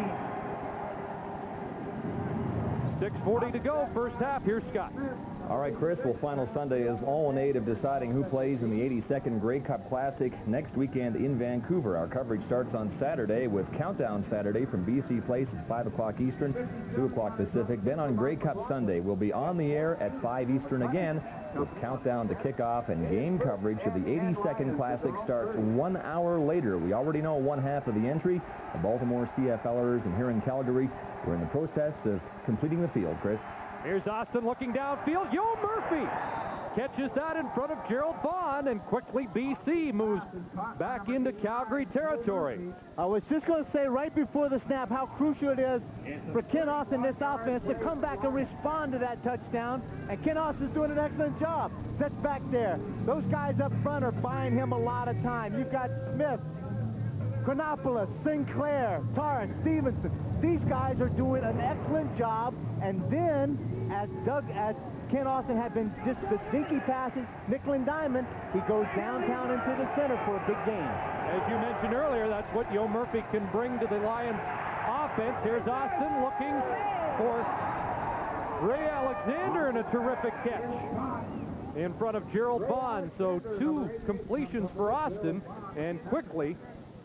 6:40 to go, first half. Here's Scott. All right, Chris, well, final Sunday is all in aid of deciding who plays in the 82nd Grey Cup Classic next weekend in Vancouver. Our coverage starts on Saturday with Countdown Saturday from BC Place at 5 o'clock Eastern, 2 o'clock Pacific. Then on Grey Cup Sunday, we'll be on the air at 5 Eastern again with Countdown to Kickoff, and game coverage of the 82nd Classic starts 1 hour later. We already know one half of the entry, the Baltimore CFLers, and here in Calgary, we're in the process of completing the field, Chris. Here's Austin looking downfield. Yo Murphy catches that in front of Gerald Vaughn, and quickly BC moves back into Calgary territory. I was just going to say right before the snap how crucial it is for Ken Austin, this offense, to come back and respond to that touchdown. And Ken Austin's doing an excellent job. That's back there. Those guys up front are buying him a lot of time. You've got Smith, Chronopoulos, Sinclair, Torres, Stevenson. These guys are doing an excellent job. And then, as Ken Austin had been just the dinky passes, nickel and diamond, he goes downtown into the center for a big gain. As you mentioned earlier, that's what Yo Murphy can bring to the Lions offense. Here's Austin looking for Ray Alexander, and a terrific catch in front of Gerald Vaughn. So 2 completions for Austin, and quickly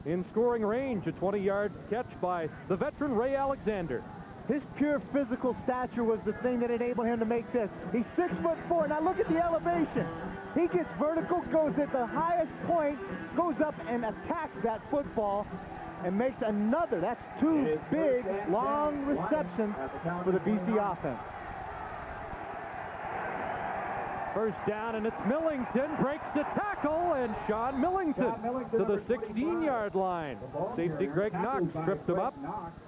in scoring range, a 20-yard catch by the veteran Ray Alexander. His pure physical stature was the thing that enabled him to make this. He's 6'4". Now look at the elevation. He gets vertical, goes at the highest point, goes up and attacks that football and makes another. That's 2 big, long receptions for the BC offense. First down, and it's Millington, breaks the tackle, and Sean Millington to the 16-yard line. Safety Greg Knox tripped him up.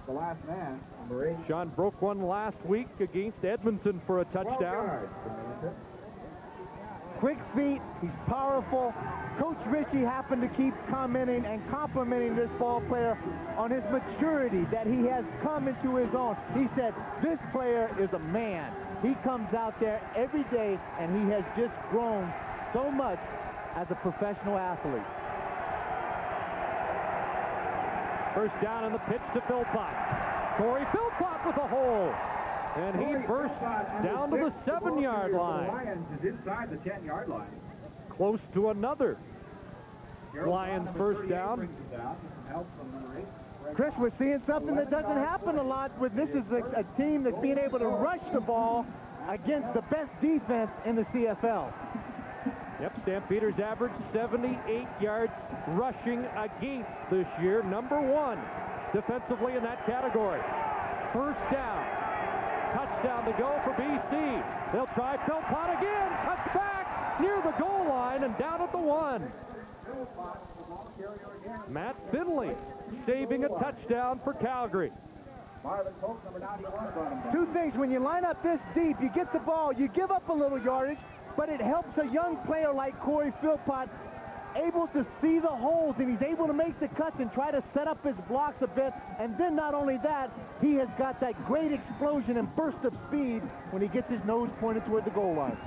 The last man, number 8. Sean broke one last week against Edmonton for a touchdown. Quick feet, he's powerful. Coach Ritchie happened to keep commenting and complimenting this ball player on his maturity, that he has come into his own. He said, this player is a man. He comes out there every day, and he has just grown so much as a professional athlete. First down in the pitch to Philpott. Corey Philpott with a hole. And he bursts down to the 7-yard line. Lions is inside the 10-yard line. Close to another Lions first down. Chris, we're seeing something that doesn't happen a lot with this is a team that's being able to rush the ball against the best defense in the CFL. Yep, Stampeders average 78 yards rushing against this year. Number 1 defensively in that category. First down. Touchdown to go for BC. They'll try Philpott again. Cuts back near the goal line and down at the 1. Matt Finley saving a touchdown for Calgary. Two things. When you line up this deep, you get the ball, you give up a little yardage, but it helps a young player like Corey Philpott able to see the holes, and he's able to make the cuts and try to set up his blocks a bit. And then not only that, he has got that great explosion and burst of speed when he gets his nose pointed toward the goal line.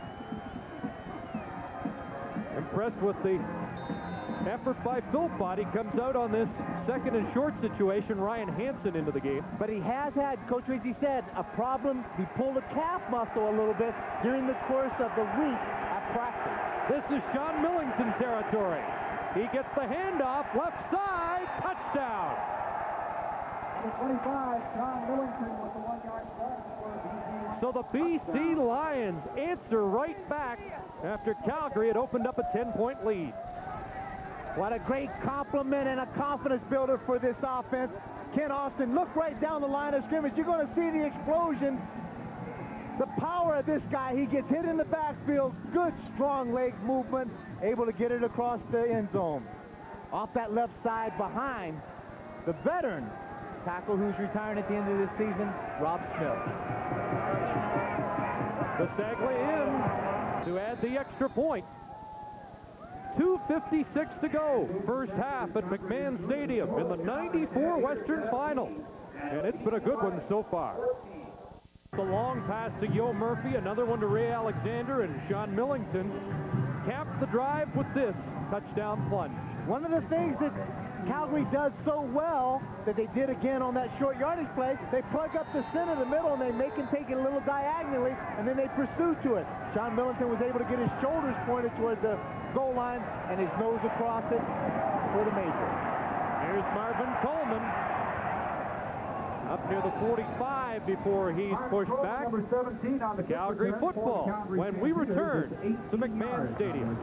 Impressed with the effort by Philpott. He comes out on this second and short situation. Ryan Hansen into the game. But he has had, Coach Rizzi said, a problem. He pulled a calf muscle a little bit during the course of the week at practice. This is Sean Millington territory. He gets the handoff, left side, touchdown. Number 25, Sean Millington with the 1-yard catch. So the BC Lions answer right back after Calgary had opened up a 10-point lead. What a great compliment and a confidence builder for this offense. Ken Austin, look right down the line of scrimmage. You're going to see the explosion. The power of this guy. He gets hit in the backfield. Good, strong leg movement. Able to get it across the end zone. Off that left side behind the veteran tackle who's retiring at the end of this season, Rob Smith. Bisaglia in to add the extra point. 2:56 to go, first half at McMahon Stadium in the '94 Western Final. And it's been a good one so far. The long pass to Yo Murphy, another one to Ray Alexander, and Sean Millington capped the drive with this touchdown plunge. One of the things that Calgary does so well that they did again on that short yardage play, they plug up the center, the middle, and they make him take it a little diagonally, and then they pursue to it. Sean Millington was able to get his shoulders pointed toward the goal line and his nose across it for the major. Here's Marvin Coleman up near the 45 before he's pushed back. Number 17 on the Calgary football when we return to McMahon Stadium.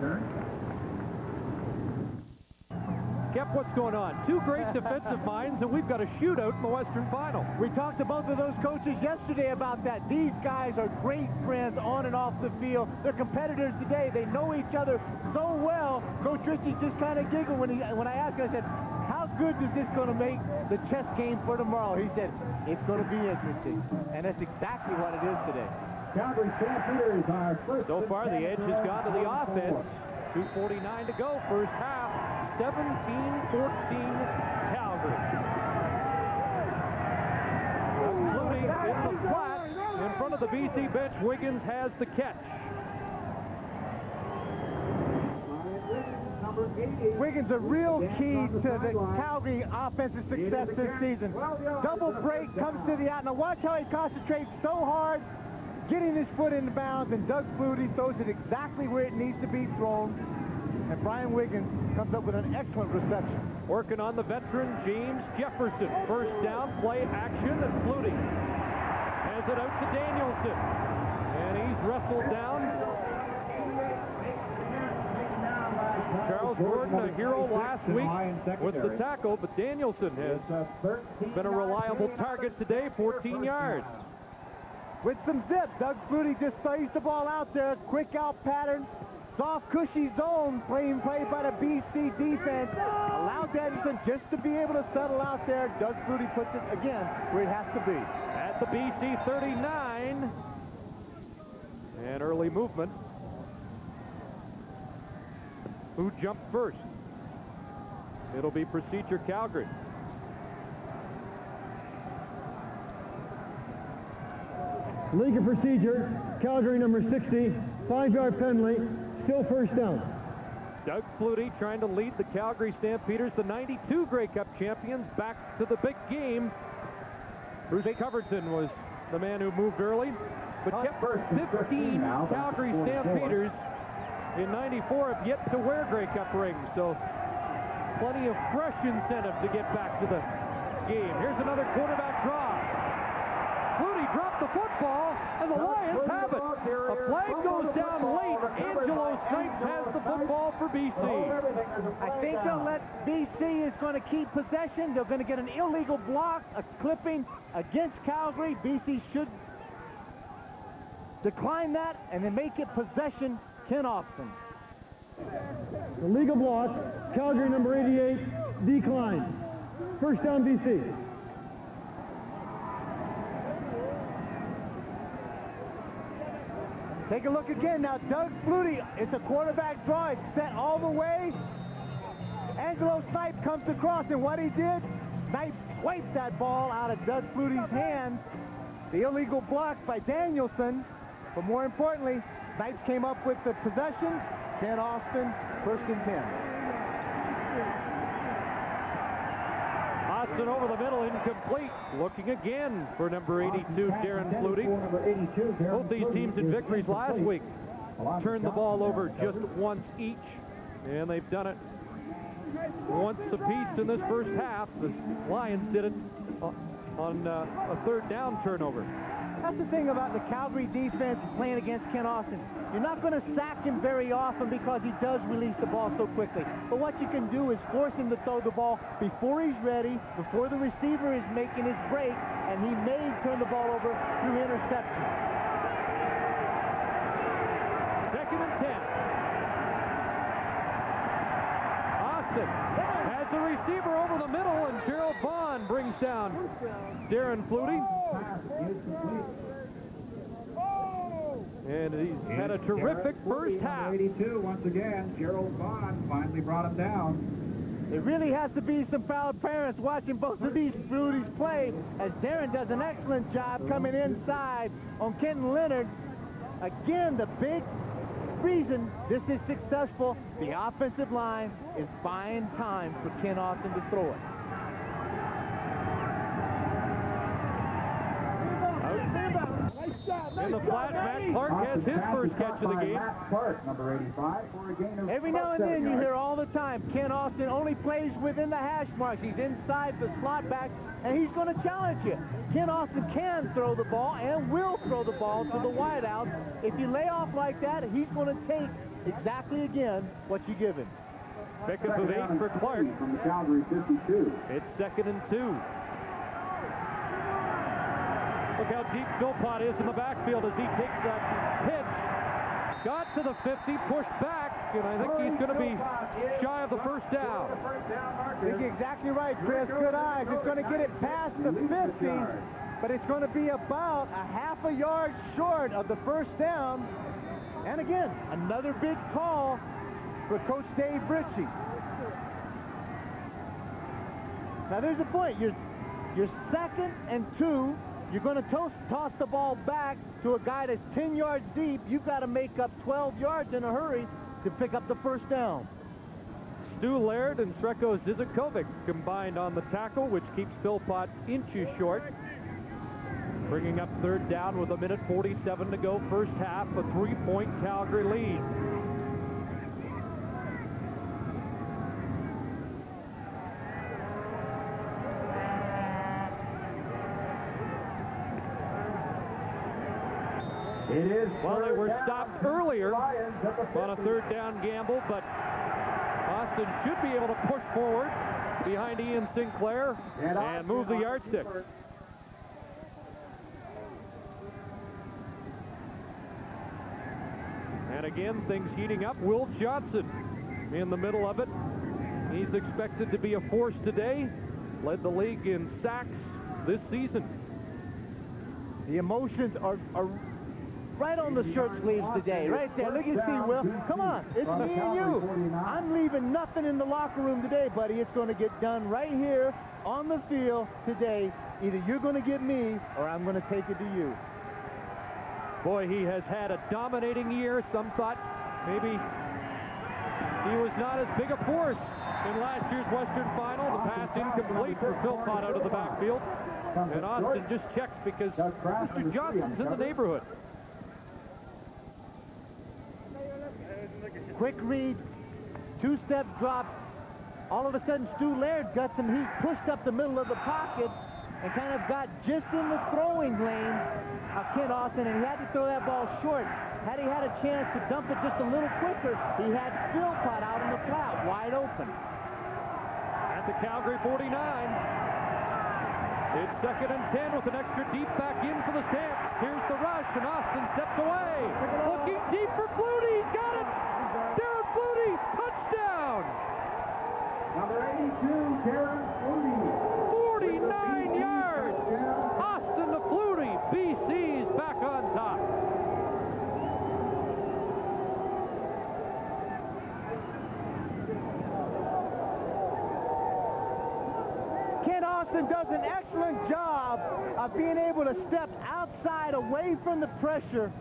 Kev, what's going on? Two great defensive minds, and we've got a shootout in the Western Final. We talked to both of those coaches yesterday about that. These guys are great friends on and off the field. They're competitors today. They know each other so well. Coach Rizzi just kind of giggled when I asked him, I said, how good is this going to make the chess game for tomorrow? He said, it's going to be interesting. And that's exactly what it is today. Calgary Stampeders are first. So far, the edge has gone to the offense. 2:49 to go, first half. 17-14 Calgary. Flutie in the flat in front of the BC bench. Wiggins has the catch. Wiggins a real key to the Calgary offensive success this season. Double break, comes to the out. Now watch how he concentrates so hard, getting his foot in the bounds, and Doug Flutie throws it exactly where it needs to be thrown. And Brian Wiggins comes up with an excellent reception. Working on the veteran James Jefferson. First down, play action, and Flutie has it out to Danielson. And he's wrestled down. Charles Gordon, a hero last week with the tackle, but Danielson has been a reliable target today, 14 yards. With some zip, Doug Flutie just plays the ball out there, quick out pattern. Soft, cushy zone played by the BC defense. Allowed Danielson just to be able to settle out there. Doug Flutie puts it again where it has to be. At the BC 39. And early movement. Who jumped first? It'll be procedure Calgary. League of procedure, Calgary number 60, 5-yard penalty, still first down. Doug Flutie trying to lead the Calgary Stampeders, the '92 Grey Cup champions, back to the big game. Bruce Coverton was the man who moved early, but kept 15 Calgary Stampeders in '94 have yet to wear Grey Cup rings, so plenty of fresh incentive to get back to the game. Here's another quarterback draw. Flutie dropped the football, and the Lions have it. A flag goes down late. Angelo Snipes has the football for BC. I think they'll let BC is going to keep possession. They're going to get an illegal block, a clipping against Calgary. BC should decline that and then make it possession Ken Austin. The legal block, Calgary number 88, declined. First down, BC. Take a look again now. Doug Flutie, it's a quarterback draw. It's set all the way. Angelo Snipes comes across, and what he did, Snipes swiped that ball out of Doug Flutie's hands. The illegal block by Danielson, but more importantly, Snipes came up with the possession. Ken Austin, first and 10. Austin over the middle, incomplete. Looking again for number 82, Darren Flutie. Both these teams in victories last week turned the ball over just once each, and they've done it once apiece in this first half. The Lions did it on a third down turnover. That's the thing about the Calgary defense playing against Ken Austin. You're not going to sack him very often because he does release the ball so quickly. But what you can do is force him to throw the ball before he's ready, before the receiver is making his break, and he may turn the ball over through interception. Second and 10. Austin has the receiver over the middle, and Gerald Vaughn brings down Darren Flutie. And he's had a terrific first half. 82 once again. Gerald Vaughn finally brought him down. It really has to be some proud parents watching both of these Fluties play, as Darren does an excellent job coming inside on Kenton Leonard. Again, the big reason this is successful, the offensive line is buying time for Ken Austin to throw it. In the flat, Matt Clark has his first catch of the game. Matt Clark, number 85, for a gain of Every now and then you hear all the time, Ken Austin only plays within the hash marks. He's inside the slot back, and he's going to challenge you. Ken Austin can throw the ball and will throw the ball to the wideouts. If you lay off like that, he's going to take exactly again what you give him. Pickup of 8 for Clark. From the Calgary 52. It's 2nd and 2. Look how deep Philpott is in the backfield as he takes that pitch. Got to the 50, pushed back, and I think he's going to be shy of the first down. I think you're exactly right, Chris. Good eyes. It's going to get it past the 50, but it's going to be about a half a yard short of the first down. And again, another big call for Coach Dave Ritchie. Now there's a point. You're 2nd and 2. You're going to toss the ball back to a guy that's 10 yards deep. You've got to make up 12 yards in a hurry to pick up the first down. Stu Laird and Sreko Zizikovic combined on the tackle, which keeps Philpott inches short. Bringing up third down with 1:47 to go, first half, a 3-point Calgary lead. It is. Well, they were stopped earlier on a third down gamble, but Austin should be able to push forward behind Ian Sinclair and move the yardstick. And again, things heating up. Will Johnson in the middle of it. He's expected to be a force today. Led the league in sacks this season. The emotions are right on the shirt sleeves today, right there. Look at see, Will. Come on, it's me and you. I'm leaving nothing in the locker room today, buddy. It's going to get done right here on the field today. Either you're going to get me or I'm going to take it to you. Boy, he has had a dominating year. Some thought maybe He was not as big a force in last year's Western Final. The pass incomplete for Philpott out of the backfield. And Austin just checks because Mr. Johnson's in the neighborhood. Quick read, two-step drop. All of a sudden, Stu Laird got some heat, pushed up the middle of the pocket, and kind of got just in the throwing lane of Kent Austin, and he had to throw that ball short. Had he had a chance to dump it just a little quicker, he had Philpott out in the flat, wide open. At the Calgary 49. It's 2nd and 10 with an extra deep back in for the Stamps. Here's the rush, and Austin steps away. Looking deep for Flutie. He's got it. Darren Flutie, touchdown. Number 82, Darren Flutie. 49 yards. Austin to Flutie. BC's back on top. Kent Austin does an excellent job of being able to step outside away from the pressure.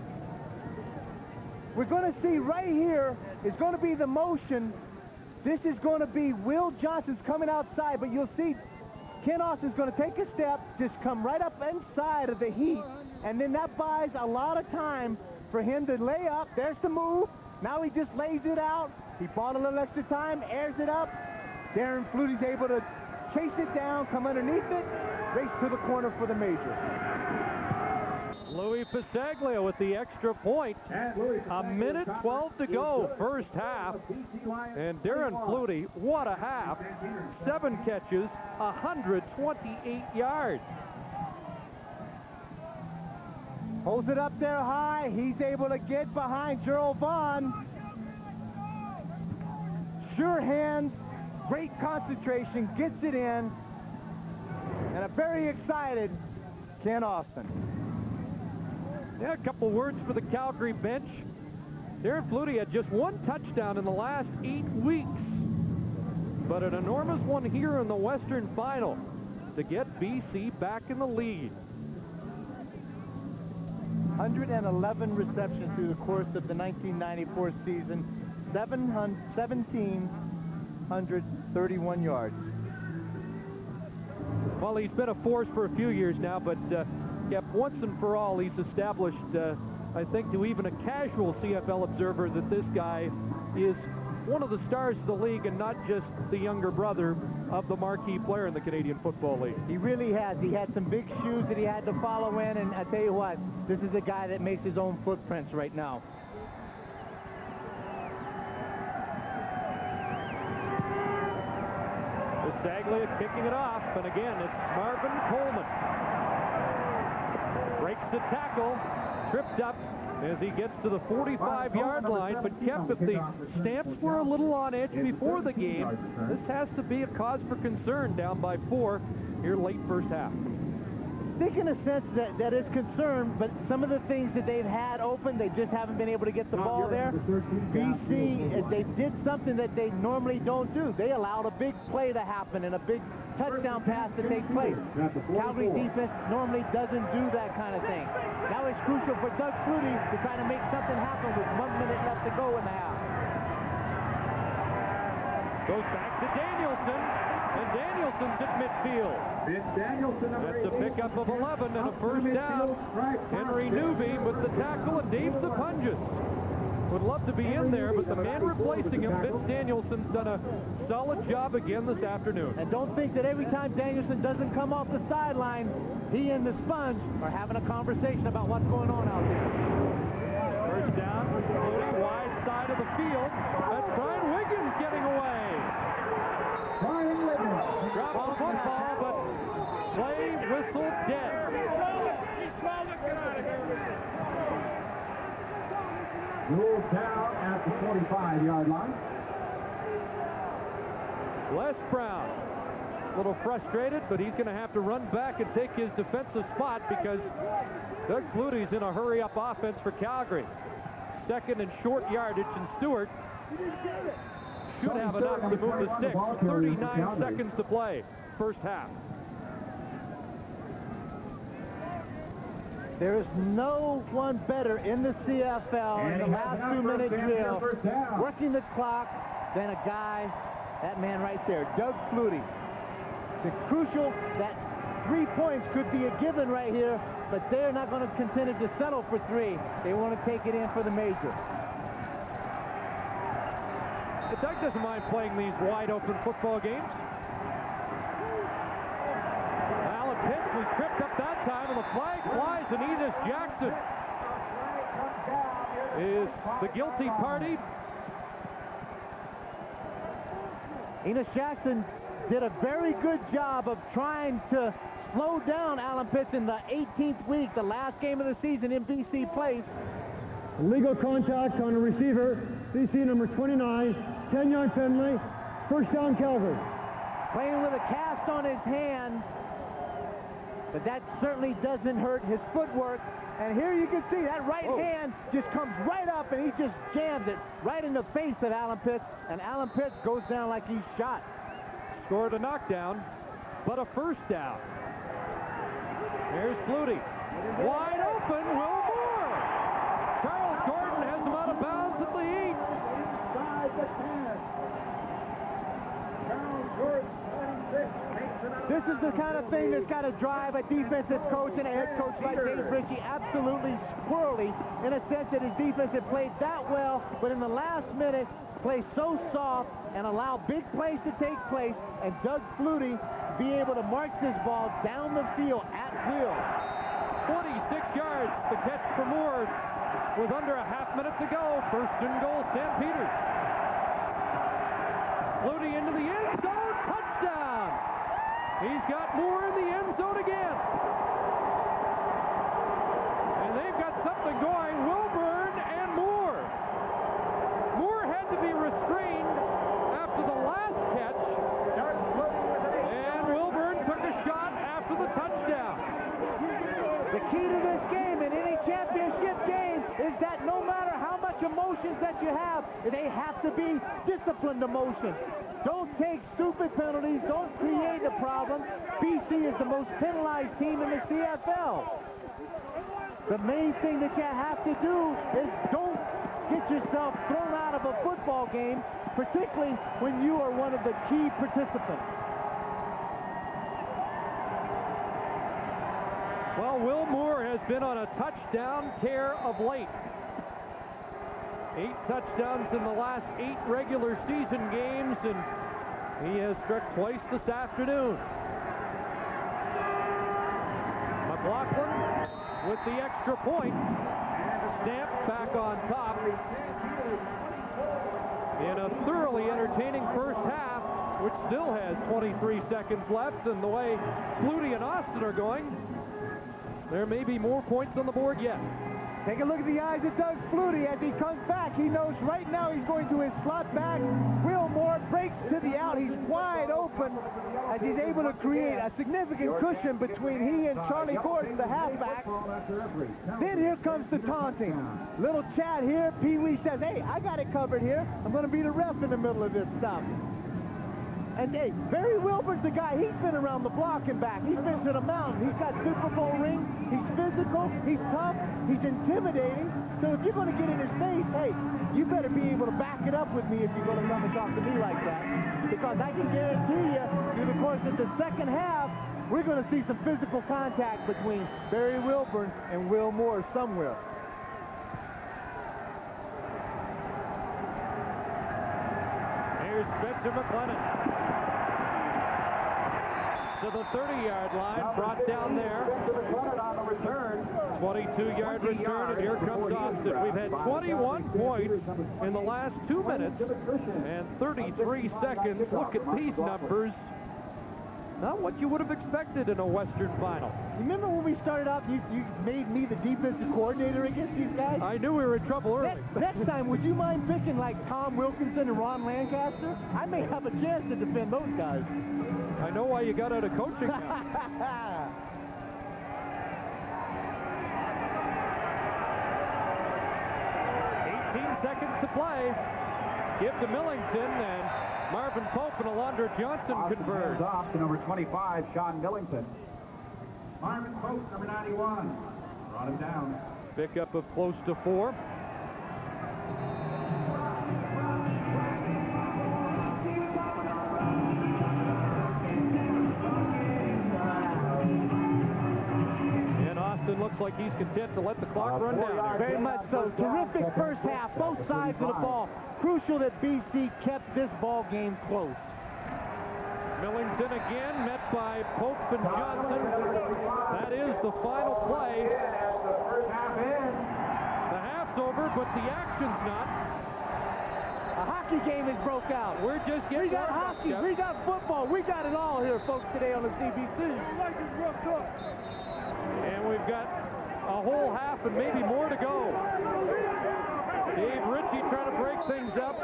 We're going to see right here is going to be the motion. This is going to be Will Johnson's coming outside, but you'll see Kent Austin's going to take a step, just come right up inside of the heat, and then that buys a lot of time for him to lay up. There's the move. Now he just lays it out. He bought a little extra time, airs it up. Darren Flutie's able to chase it down, come underneath it, race to the corner for the major. Louis Pasaglia with the extra point. A minute 12 to go, first half. And Darren Flutie, what a half. 7 catches, 128 yards. Holds it up there high. He's able to get behind Gerald Vaughn. Sure hands, great concentration, gets it in. And a very excited Kent Austin. Yeah, a couple words for the Calgary bench. Darren Flutie had just 1 touchdown in the last 8 weeks, but an enormous one here in the Western Final to get BC back in the lead. 111 receptions through the course of the 1994 season, 1,731 yards. Well, he's been a force for a few years now, but once and for all, he's established, I think, to even a casual CFL observer that this guy is one of the stars of the league and not just the younger brother of the marquee player in the Canadian Football League. He really has. He had some big shoes that he had to follow in, and I tell you what, this is a guy that makes his own footprints right now. Pasaglia kicking it off, and again, it's Marvin Coleman. Breaks the tackle, tripped up as he gets to the 45-yard line, but kept if the Stamps were a little on edge before the game. This has to be a cause for concern, down by 4 here late first half. I think in a sense that is concerned, but some of the things that they've had open, they just haven't been able to get the ball there. BC, they did something that they normally don't do. They allowed a big play to happen and a big touchdown pass to take place. Calgary defense normally doesn't do that kind of thing. Now it's crucial for Doug Flutie to try to make something happen with 1 minute left to go in the half. Goes back to Danielson, and Danielson's at midfield. That's a pickup of 11 and a first down. Henry Newby with the tackle, and Dave Zapunjas would love to be in there, but the man replacing him, Vince Danielson's done a solid job again this afternoon. And don't think that every time Danielson doesn't come off the sideline, he and the Sponge are having a conversation about what's going on out there. First down, Flutie, wide side of the field. That's Brian Wiggins getting away. Dropped the football, but play whistle dead. Ruled down at the 45-yard line. Les Brown, a little frustrated, but he's going to have to run back and take his defensive spot because Doug Flutie's in a hurry-up offense for Calgary. 2nd and short yardage, and Stewart should have enough to move the sticks. 39 seconds to play, first half. There is no one better in the CFL in the last 2-minute drill, working the clock, than a guy, that man right there, Doug Flutie. It's crucial that 3 points could be a given right here, but they're not going to continue to settle for 3. They want to take it in for the major. But Doug doesn't mind playing these wide-open football games. Alan Pitts was tripped up that time, and the flag flies, and Enos Jackson is the guilty party. Enos Jackson did a very good job of trying to slow down Alan Pitts in the 18th week, the last game of the season in BC Place. Illegal contact on the receiver, BC number 29, 10-yard penalty, first down Calgary. Playing with a cast on his hand, but that certainly doesn't hurt his footwork. And here you can see that right hand just comes right up, and he just jams it right in the face of Alan Pitts, and Alan Pitts goes down like he's shot. Scored a knockdown, but a first down. Here's Flutie. Wide open, Will Moore. Charles Gordon has him out of bounds at the 8. Inside the 10. Charles Gordon, 26, makes it up. This is the kind of thing that's got to drive a defensive coach and a head coach like Dave Ritchie absolutely squirrely, in a sense that his defense had played that well, but in the last minute, play so soft and allow big plays to take place, and Doug Flutie be able to march this ball down the field at will. 46 yards, the catch for Moore was under a half minute to go. First and goal, Stampeders. Flutie into the end zone, touchdown! He's got Moore in the end zone again. And they've got something going, Wilburn and Moore. Moore had to be restrained after the last catch, and Wilburn took a shot after the touchdown. The key to this game, in any championship game, is that no matter how much emotions that you have, they have to be disciplined emotions. Don't take stupid penalties. Don't create a problem. BC is the most penalized team in the CFL. The main thing that you have to do is don't get yourself thrown out of a football game, particularly when you are one of the key participants. Well, Will Moore has been on a touchdown tear of late. 8 touchdowns in the last 8 regular season games, and he has struck twice this afternoon. McLaughlin with the extra point. Stamp back on top. In a thoroughly entertaining first half, which still has 23 seconds left, and the way Flutie and Austin are going, there may be more points on the board yet. Take a look at the eyes of Doug Flutie as he comes back. He knows right now he's going to his slot back. Will Moore breaks to the out. He's wide open as he's able to create a significant cushion between he and Charlie Gordon, the halfback. Then here comes the taunting. Little chat here. Pee Wee says, hey, I got it covered here. I'm going to be the ref in the middle of this stuff. And hey, Barry Wilburn's the guy. He's been around the block and back. He's been to the mountain. He's got Super Bowl rings. He's physical. He's tough. He's intimidating. So if you're going to get in his face, hey, you better be able to back it up with me if you're going to come and talk to me like that. Because I can guarantee you, through the course of the second half, we're going to see some physical contact between Barry Wilburn and Will Moore somewhere. Here's Spencer McLennan to the 30-yard line, brought down there. 22-yard return, and here comes Austin. We've had 21 points in the last 2 minutes and 33 seconds. Look at these numbers. Not what you would have expected in a Western final. Remember when we started out, you made me the defensive coordinator against these guys? I knew we were in trouble early. Next time, would you mind picking like Tom Wilkinson and Ron Lancaster? I may have a chance to defend those guys. I know why you got out of coaching now. 18 seconds to play. Give to Millington, and Marvin Pope and Alondra Johnson converge. Off to number 25, Sean Millington. Marvin Pope, number 91. Brought him down. Pickup of close to 4. looks like he's content to let the clock run down. Very much so. Terrific first half, both sides of the ball. Crucial that BC kept this ball game close. Millington again, met by Pope and Johnson. That is the final play. The half's over, but the action's not. A hockey game has broke out. We're just getting... We got hockey, we got football, we got it all here, folks, today on the CBC. And we've got a whole half and maybe more to go. Dave Ritchie trying to break things up.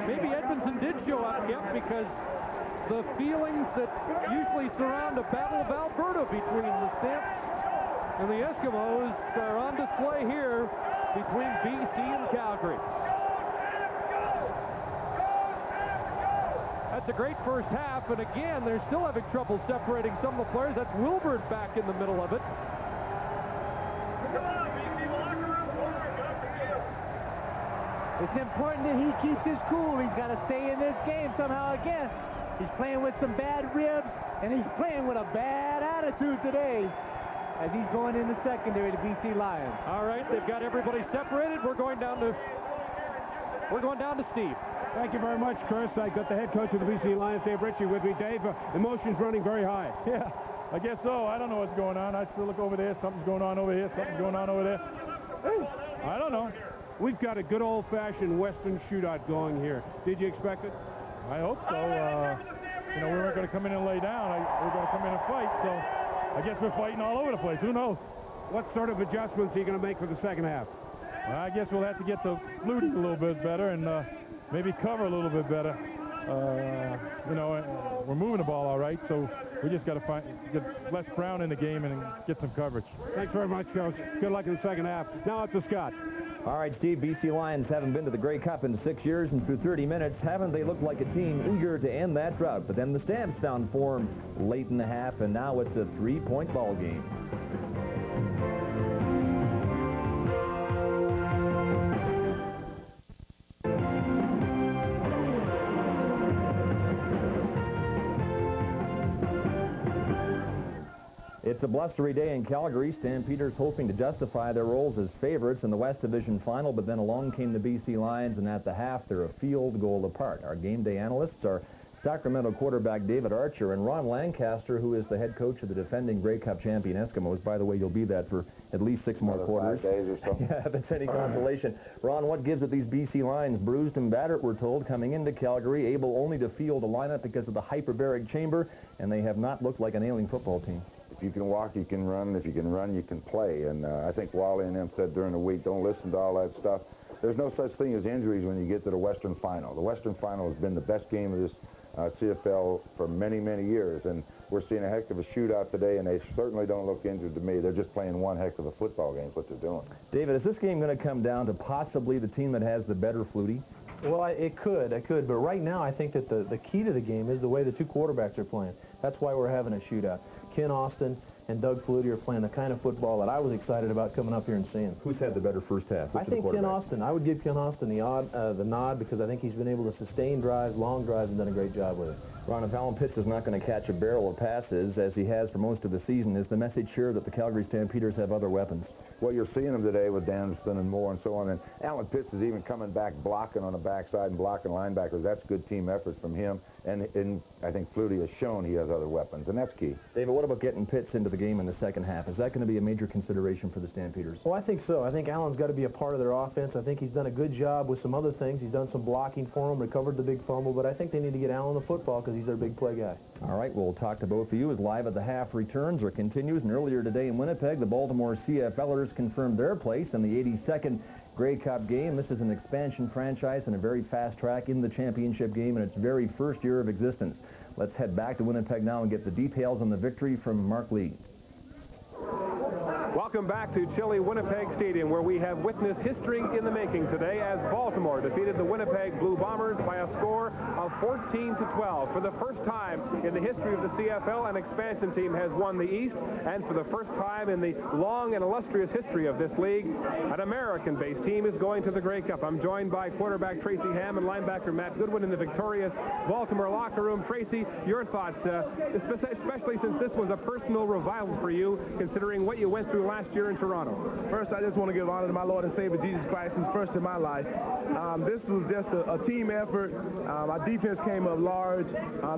Maybe Edmonton did show up, Kemp, because the feelings that usually surround a Battle of Alberta between the Stamps and the Eskimos are on display here between BC and Calgary. That's a great first half, and again, they're still having trouble separating some of the players. That's Wilbur back in the middle of it. It's important that he keeps his cool. He's got to stay in this game somehow again. He's playing with some bad ribs, and he's playing with a bad attitude today as he's going in the secondary to BC Lions. All right, they've got everybody separated. We're going down to Steve. Thank you very much, Chris. I got the head coach of the BC Lions, Dave Ritchie, with me. Dave, emotions running very high. Yeah, I guess so. I don't know what's going on. I still look over there. Something's going on over here. Something's going on over there. I don't know. We've got a good old-fashioned Western shootout going here. Did you expect it? I hope so. You know, we weren't going to come in and lay down. We're going to come in and fight. So I guess we're fighting all over the place. Who knows? What sort of adjustments are you going to make for the second half? Well, I guess we'll have to get the Flutie a little bit better and maybe cover a little bit better. You know, we're moving the ball all right, so we just got to get less Brown in the game and get some coverage. Thanks very much, Coach. Good luck in the second half. Now it's to Scott. All right, Steve, BC Lions haven't been to the Grey Cup in 6 years, and through 30 minutes, haven't they looked like a team eager to end that drought? But then the Stamps found form late in the half, and now it's a 3-point ball game. It's a blustery day in Calgary. Stampeders hoping to justify their roles as favorites in the West Division Final, but then along came the BC Lions, and at the half, they're a field goal apart. Our game day analysts are Sacramento quarterback David Archer and Ron Lancaster, who is the head coach of the defending Grey Cup champion Eskimos. By the way, you'll be that for at least 6 more quarters. 5 days or so. Yeah, if it's any consolation. Ron, what gives it these BC Lions? Bruised and battered, we're told, coming into Calgary, able only to field a lineup because of the hyperbaric chamber, and they have not looked like an ailing football team. If you can walk, you can run. If you can run, you can play. And I think Wally and them said during the week, don't listen to all that stuff. There's no such thing as injuries when you get to the Western Final. The Western Final has been the best game of this CFL for many, many years. And we're seeing a heck of a shootout today, and they certainly don't look injured to me. They're just playing one heck of a football game, is what they're doing. David, is this game going to come down to possibly the team that has the better Flutie? Well, it could. But right now, I think that the key to the game is the way the two quarterbacks are playing. That's why we're having a shootout. Ken Austin and Doug Flutie are playing the kind of football that I was excited about coming up here and seeing. Who's had the better first half? I think Ken Austin. I would give Ken Austin the nod because I think he's been able to sustain drives, long drives, and done a great job with it. Ron, if Alan Pitts is not going to catch a barrel of passes, as he has for most of the season, is the message here that the Calgary Stampeders have other weapons? Well, you're seeing them today with Danston and Moore and so on. And Alan Pitts is even coming back, blocking on the backside and blocking linebackers. That's good team effort from him. And I think Flutie has shown he has other weapons, and that's key. David, what about getting Pitts into the game in the second half? Is that going to be a major consideration for the Stampeders? Well, I think so. I think Alan's got to be a part of their offense. I think he's done a good job with some other things. He's done some blocking for them, recovered the big fumble, but I think they need to get Alan the football because he's their big play guy. All right, we'll talk to both of you as Live at the Half returns or continues. And earlier today in Winnipeg, the Baltimore CFLers confirmed their place in the 82nd Grey Cup game. This is an expansion franchise and a very fast track in the championship game in its very first year of existence. Let's head back to Winnipeg now and get the details on the victory from Mark Lee. Welcome back to chilly Winnipeg Stadium, where we have witnessed history in the making today as Baltimore defeated the Winnipeg Blue Bombers by a score of 14-12. For the first time in the history of the CFL, an expansion team has won the East, and for the first time in the long and illustrious history of this league, an American-based team is going to the Grey Cup. I'm joined by quarterback Tracy Ham and linebacker Matt Goodwin in the victorious Baltimore locker room. Tracy, your thoughts, especially since this was a personal revival for you, considering what you went through last year in Toronto. First, I just want to give honor to my Lord and Savior Jesus Christ, who's first in my life. This was just a team effort. Our defense came up large.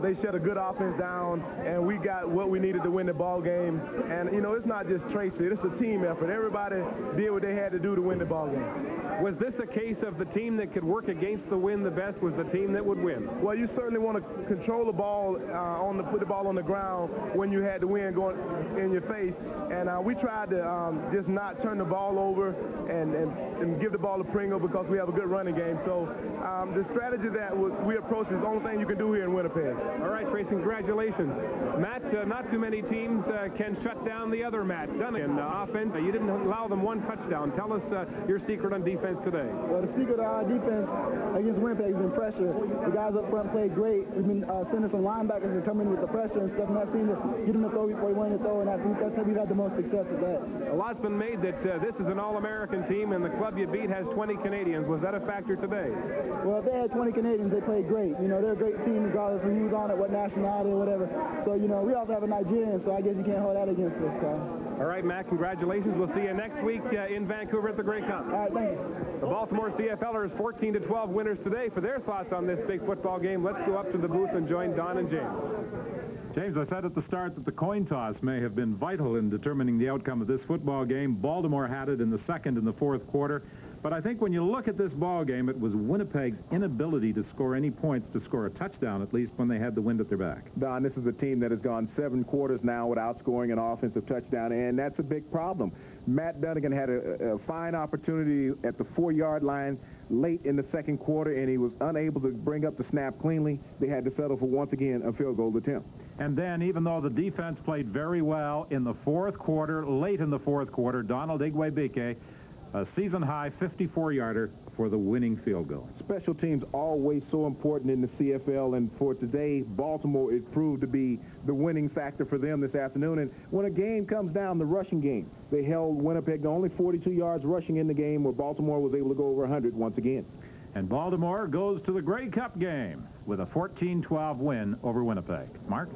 They shut a good offense down, and we got what we needed to win the ball game. And, you know, it's not just Tracy. It's a team effort. Everybody did what they had to do to win the ball game. Was this a case of the team that could work against the wind the best was the team that would win? Well, you certainly want to control the ball, put the ball on the ground when you had the wind going in your face. And we tried to just not turn the ball over and give the ball to Pringle because we have a good running game. So the strategy that we approached is the only thing you can do here in Winnipeg. All right, Tracy, congratulations. Matt, not too many teams can shut down the other Matt Dunnigan offense. You didn't allow them one touchdown. Tell us your secret on defense today. Well, the secret of our defense against Winnipeg has been pressure. The guys up front played great. We've been sending some linebackers to come in with the pressure and stuff, and that seemed to get him to throw before he went to throw, and that's how we've had the most success with that. A lot's been made that this is an all-American team, and the club you beat has 20 Canadians. Was that a factor today? Well, if they had 20 Canadians, they played great. You know, they're a great team regardless of who's on it, what nationality or whatever. So, you know, we also have a Nigerian, so I guess you can't hold that against us. All right, Matt, congratulations. We'll see you next week in Vancouver at the Grey Cup. All right, thank you. The Baltimore CFLers 14-12 winners today. For their thoughts on this big football game, let's go up to the booth and join Don and James. James, I said at the start that the coin toss may have been vital in determining the outcome of this football game. Baltimore had it in the second and the fourth quarter. But I think when you look at this ball game, it was Winnipeg's inability to score any points, to score a touchdown, at least when they had the wind at their back. Don, this is a team that has gone 7 quarters now without scoring an offensive touchdown, and that's a big problem. Matt Dunnigan had a fine opportunity at the 4-yard line late in the second quarter, and he was unable to bring up the snap cleanly. They had to settle for, once again, a field goal attempt. And then, even though the defense played very well in the fourth quarter, late in the fourth quarter, Donald Igwe-Bike, a season-high 54-yarder for the winning field goal. Special teams always so important in the CFL, and for today, Baltimore, it proved to be the winning factor for them this afternoon. And when a game comes down, the rushing game, they held Winnipeg to only 42 yards rushing in the game, where Baltimore was able to go over 100 once again. And Baltimore goes to the Grey Cup game with a 14-12 win over Winnipeg. Mark?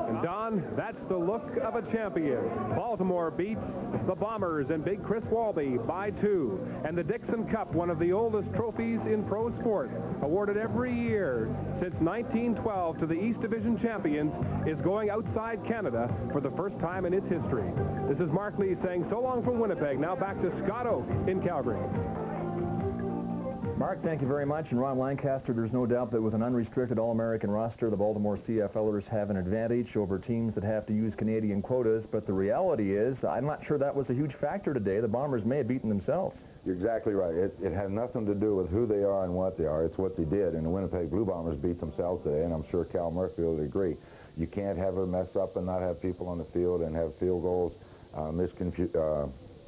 And Don, that's the look of a champion. Baltimore beats the Bombers and Big Chris Walby by 2. And the Dixon Cup, one of the oldest trophies in pro sport, awarded every year since 1912 to the East Division champions, is going outside Canada for the first time in its history. This is Mark Lee saying so long from Winnipeg. Now back to Scott Oak in Calgary. Mark, thank you very much. And Ron Lancaster, there's no doubt that with an unrestricted All-American roster, the Baltimore CFLers have an advantage over teams that have to use Canadian quotas. But the reality is, I'm not sure that was a huge factor today. The Bombers may have beaten themselves. You're exactly right. It had nothing to do with who they are and what they are. It's what they did. And the Winnipeg Blue Bombers beat themselves today, and I'm sure Cal Murphy will agree. You can't have a mess up and not have people on the field and have field goals,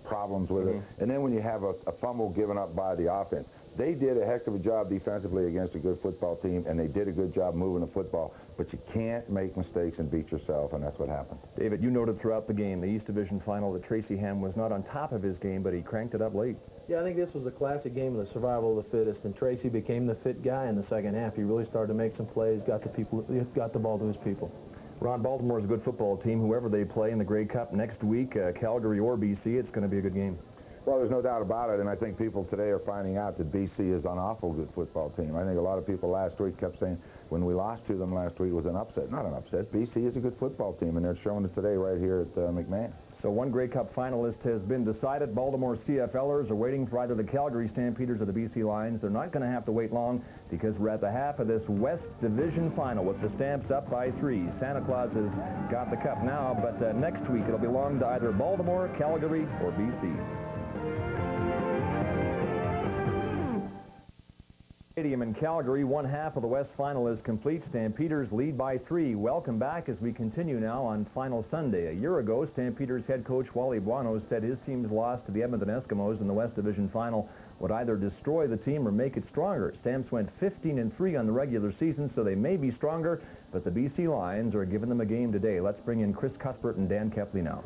problems with it. And then when you have a fumble given up by the offense, they did a heck of a job defensively against a good football team, and they did a good job moving the football. But you can't make mistakes and beat yourself, and that's what happened. David, you noted throughout the game, the East Division final, that Tracy Ham was not on top of his game, but he cranked it up late. Yeah, I think this was a classic game of the survival of the fittest, and Tracy became the fit guy in the second half. He really started to make some plays, got the ball to his people. Ron, Baltimore's a good football team. Whoever they play in the Grey Cup next week, Calgary or BC, it's going to be a good game. Well, there's no doubt about it, and I think people today are finding out that BC is an awful good football team. I think a lot of people last week kept saying when we lost to them last week was an upset. Not an upset. BC is a good football team, and they're showing it today right here at McMahon. So one Grey Cup finalist has been decided. Baltimore CFLers are waiting for either the Calgary Stampeders or the BC Lions. They're not going to have to wait long because we're at the half of this West Division final with the Stamps up by 3. Santa Claus has got the cup now, but next week it'll belong to either Baltimore, Calgary, or BC. Stadium in Calgary. One half of the West Final is complete. Stampeders lead by 3. Welcome back as we continue now on Final Sunday. A year ago, Stampeders head coach Wally Buono said his team's loss to the Edmonton Eskimos in the West Division Final would either destroy the team or make it stronger. Stamps went 15-3 on the regular season, so they may be stronger, but the BC Lions are giving them a game today. Let's bring in Chris Cuthbert and Dan Kepley now.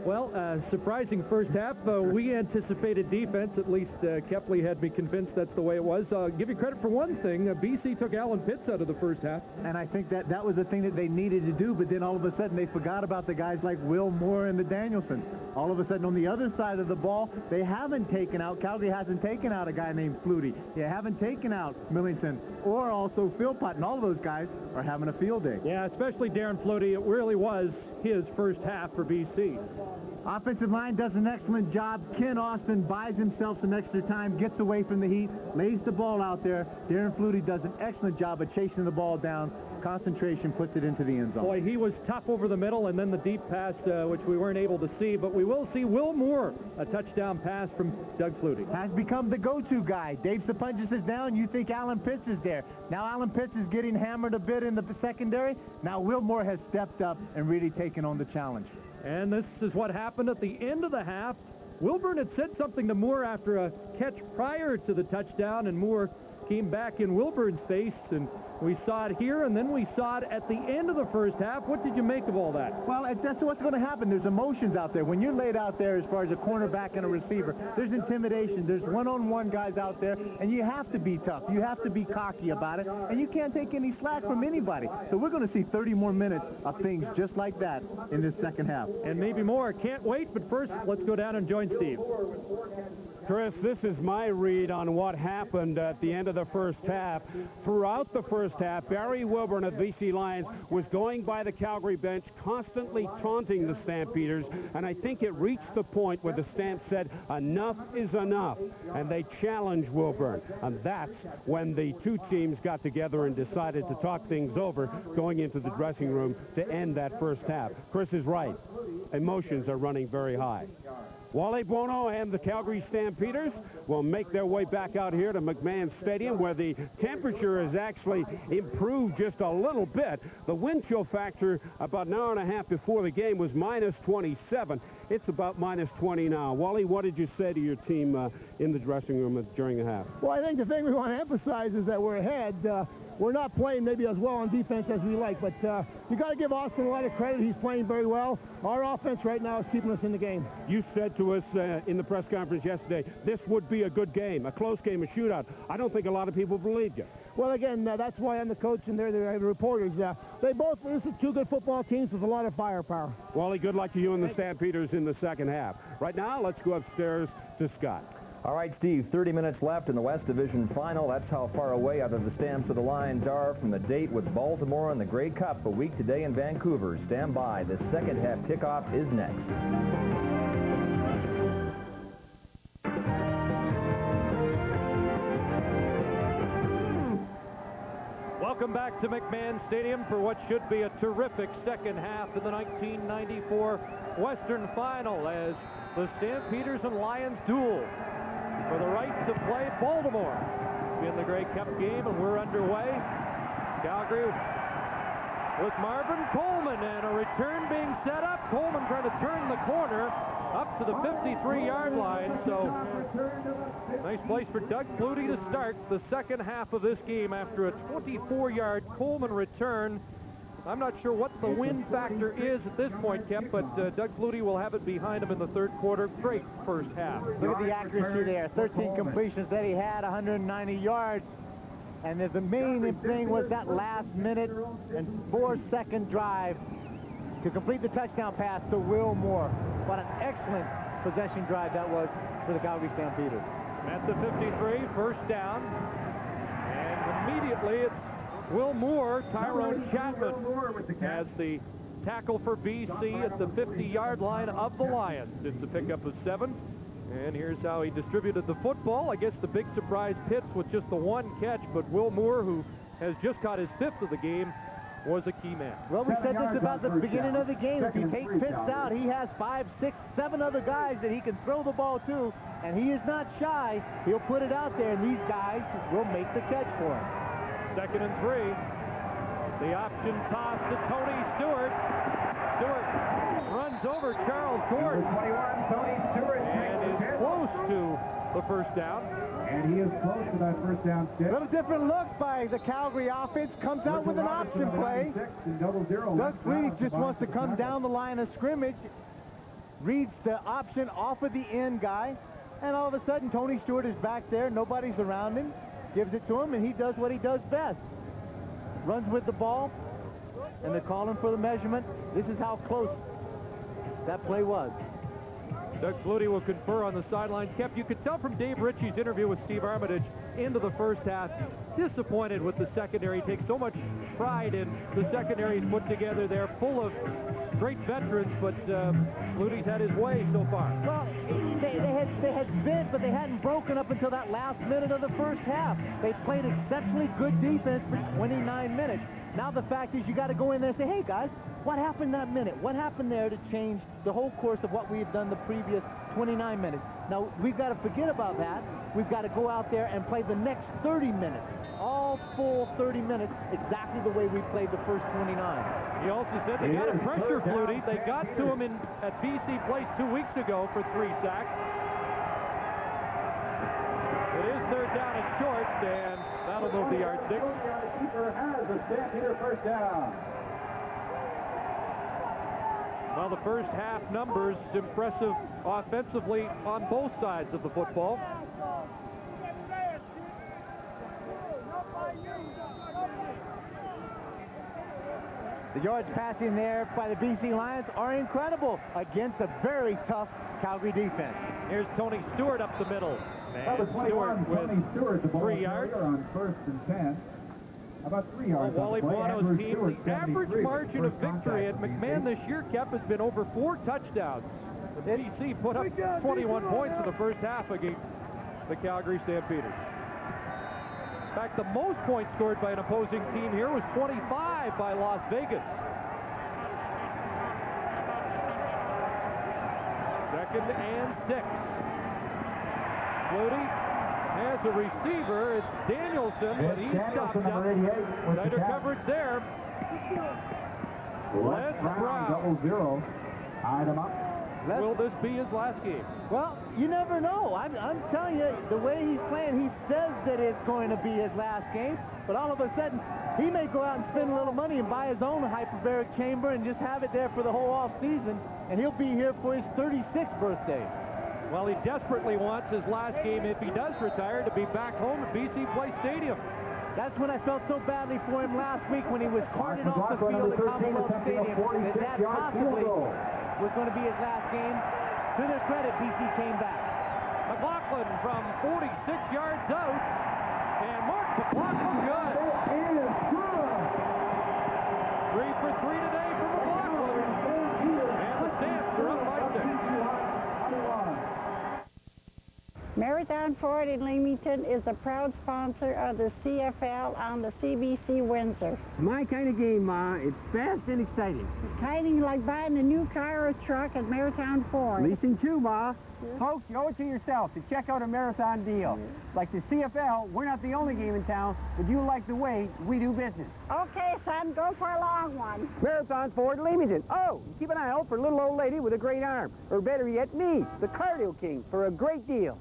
Well, surprising first half. We anticipated defense. At least Kepley had me convinced that's the way it was. Give you credit for one thing. BC took Alan Pitts out of the first half. And I think that was the thing that they needed to do, but then all of a sudden they forgot about the guys like Will Moore and the Danielsons. All of a sudden on the other side of the ball, they haven't taken out, Calgary hasn't taken out a guy named Flutie. They haven't taken out Millington or also Philpott, and all of those guys are having a field day. Yeah, especially Darren Flutie. It really was his first half for BC. Offensive line does an excellent job. Ken Austin buys himself some extra time, gets away from the heat, lays the ball out there. Darren Flutie does an excellent job of chasing the ball down. Concentration puts it into the end zone. Boy, he was tough over the middle, and then the deep pass, which we weren't able to see, but we will see Will Moore, a touchdown pass from Doug Flutie. Has become the go-to guy. Dave Sapunjas is down. You think Alan Pitts is there. Now Alan Pitts is getting hammered a bit in the secondary. Now Will Moore has stepped up and really taken on the challenge. And this is what happened at the end of the half. Wilburn had said something to Moore after a catch prior to the touchdown, and Moore came back in Wilburn's face, and we saw it here, and then we saw it at the end of the first half. What did you make of all that? Well, that's what's going to happen. There's emotions out there. When you're laid out there as far as a cornerback and a receiver, there's intimidation. There's one-on-one guys out there, and you have to be tough. You have to be cocky about it, and you can't take any slack from anybody. So we're going to see 30 more minutes of things just like that in this second half. And maybe more. Can't wait, but first, let's go down and join Steve. Chris, this is my read on what happened at the end of the first half. Throughout the first half, Barry Wilburn of BC Lions was going by the Calgary bench, constantly taunting the Stampeders, and I think it reached the point where the Stamps said, enough is enough, and they challenged Wilburn. And that's when the two teams got together and decided to talk things over going into the dressing room to end that first half. Chris is right. Emotions are running very high. Wally Buono and the Calgary Stampeders will make their way back out here to McMahon Stadium, where the temperature has actually improved just a little bit. The wind chill factor about an hour and a half before the game was minus 27. It's about minus 20 now. Wally, what did you say to your team in the dressing room during the half? Well, I think the thing we want to emphasize is that we're ahead. We're not playing maybe as well on defense as we like, but you got to give Austin a lot of credit. He's playing very well. Our offense right now is keeping us in the game. You said to us in the press conference yesterday, this would be a good game, a close game, a shootout. I don't think a lot of people believed you. Well, again, that's why I'm the coach and they're the reporters. This is two good football teams with a lot of firepower. Wally, good luck to you and the Stampeders in the second half. Right now, let's go upstairs to Scott. All right, Steve, 30 minutes left in the West Division Final. That's how far away either the Stamps or the Lions are from the date with Baltimore in the Grey Cup a week today in Vancouver. Stand by. The second half kickoff is next. Welcome back to McMahon Stadium for what should be a terrific second half of the 1994 Western Final as the Stampeders and Lions duel for the right to play Baltimore in the Grey Cup game, and we're underway. Calgary with Marvin Coleman, and a return being set up. Coleman trying to turn the corner up to the 53-yard line, so nice place for Doug Flutie to start the second half of this game after a 24-yard Coleman return. I'm not sure what the win factor is at this point, Kemp, but Doug Flutie will have it behind him in the third quarter. Great first half. Look at the accuracy there. 13 completions that he had, 190 yards. And the main thing was that last minute and 4-second drive to complete the touchdown pass to Will Moore. What an excellent possession drive that was for the Calgary Stampeders. At the 53, first down. And immediately it's Will Moore, Tyrone Chapman has the tackle for BC at the 50-yard line of the Lions. It's a pickup of 7. And here's how he distributed the football. I guess the big surprise, Pitts with just the one catch, but Will Moore, who has just caught his 5th of the game, was a key man. Well, we said this about the beginning of the game. If he takes Pitts out, he has 5, 6, 7 other guys that he can throw the ball to, and he is not shy. He'll put it out there, and these guys will make the catch for him. 2nd and 3. The option toss to Tony Stewart. Stewart runs over Charles Gordon. 21, Tony Stewart. And is close to the first down. And he is close to that first down stick. A little different look by the Calgary offense. Comes out with an option play. Doug Flutie just wants to come down the line of scrimmage. Reads the option off of the end guy. And all of a sudden, Tony Stewart is back there. Nobody's around him. Gives it to him, and he does what he does best. Runs with the ball, and they're calling for the measurement. This is how close that play was. Doug Flutie will confer on the sidelines. Kev, you could tell from Dave Ritchie's interview with Steve Armitage into the first half, disappointed with the secondary. He takes so much pride in the secondary he's put together. They're full of great veterans, but Flutie's had his way so far. Well, they had bent, but they hadn't broken up until that last minute of the first half. They played exceptionally good defense for 29 minutes. Now the fact is you got to go in there and say, hey, guys, what happened that minute? What happened there to change the whole course of what we have done the previous 29 minutes? Now, we've got to forget about that. We've got to go out there and play the next 30 minutes, all full 30 minutes, exactly the way we played the first 29. He also said they got to pressure Flutie. They got to him at BC Place 2 weeks ago for 3 sacks. It is 3rd down and short, and that'll move the yardstick. The keeper has a Stampeder first down. Well, the first half numbers impressive offensively on both sides of the football. The yards passing there by the BC Lions are incredible against a very tough Calgary defense. Here's Tony Stewart up the middle. Number 21, Tony Stewart, the ball 3 yards. on 1st and 10. About 3 yards. Wally Bono's team, Stewart, the average 73, margin of victory at McMahon this year, Kep, has been over 4 touchdowns. The BC put up 21 points in the first half against the Calgary Stampeders. In fact, the most points scored by an opposing team here was 25 by Las Vegas. 2nd and 6. Flutie has a receiver. It's Danielson, but he's stopped up. Tighter coverage there. Les Brown. 0-0. Tied him up. Will this be his last game? Well, you never know. I'm telling you, the way he's playing, he says that it's going to be his last game, but all of a sudden, he may go out and spend a little money and buy his own hyperbaric chamber and just have it there for the whole off season, and he'll be here for his 36th birthday. Well, he desperately wants his last game, if he does retire, to be back home at BC Place Stadium. That's when I felt so badly for him last week when he was carted off the field at Commonwealth Stadium, that possibly was going to be his last game. To their credit, BC came back. McLaughlin from 46 yards out, and Mark McLaughlin good. It is good. 3 for 3 today for McLaughlin. And the Stamps are up by 6. Marathon Ford in Leamington is a proud sponsor of the CFL on the CBC Windsor. My kind of game, Ma. It's fast and exciting. Exciting like buying a new car or truck at Marathon Ford. Leasing too, Ma. Folks, you owe it to yourself to check out a marathon deal. Like the CFL, we're not the only game in town, but you like the way we do business. Okay, son, go for a long one. Marathon Ford Leamington. Oh, keep an eye out for a little old lady with a great arm. Or better yet, me, the Cardio King, for a great deal.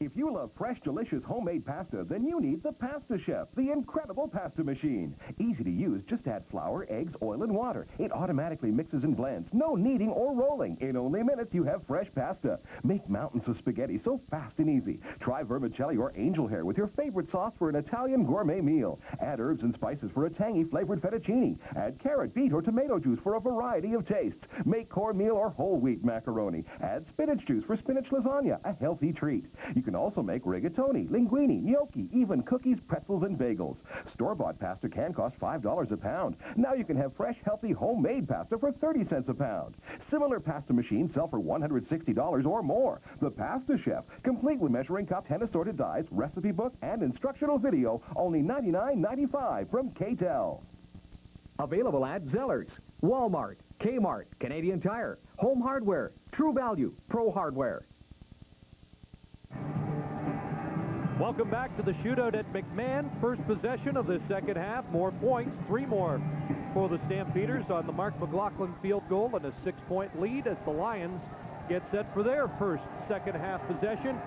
If you love fresh, delicious homemade pasta, then you need the Pasta Chef, the incredible pasta machine. Easy to use, just add flour, eggs, oil, and water. It automatically mixes and blends. No kneading or rolling. In only minutes, you have fresh pasta. Make mountains of spaghetti so fast and easy. Try vermicelli or angel hair with your favorite sauce for an Italian gourmet meal. Add herbs and spices for a tangy flavored fettuccine. Add carrot, beet, or tomato juice for a variety of tastes. Make cornmeal or whole wheat macaroni. Add spinach juice for spinach lasagna, a healthy treat. You can also make rigatoni, linguine, gnocchi, even cookies, pretzels, and bagels. Store-bought pasta can cost $5 a pound. Now you can have fresh, healthy, homemade pasta for 30 cents a pound. Similar pasta machines sell for $160 or more. The Pasta Chef, complete with measuring cup, 10 assorted dyes, recipe book, and instructional video, only $99.95 from K-Tel. Available at Zellers, Walmart, Kmart, Canadian Tire, Home Hardware, True Value, Pro Hardware. Welcome back to the shootout at McMahon. First possession of the second half. More points, 3 more for the Stampeders on the Mark McLaughlin field goal, and a 6-point lead as the Lions get set for their first second half possession.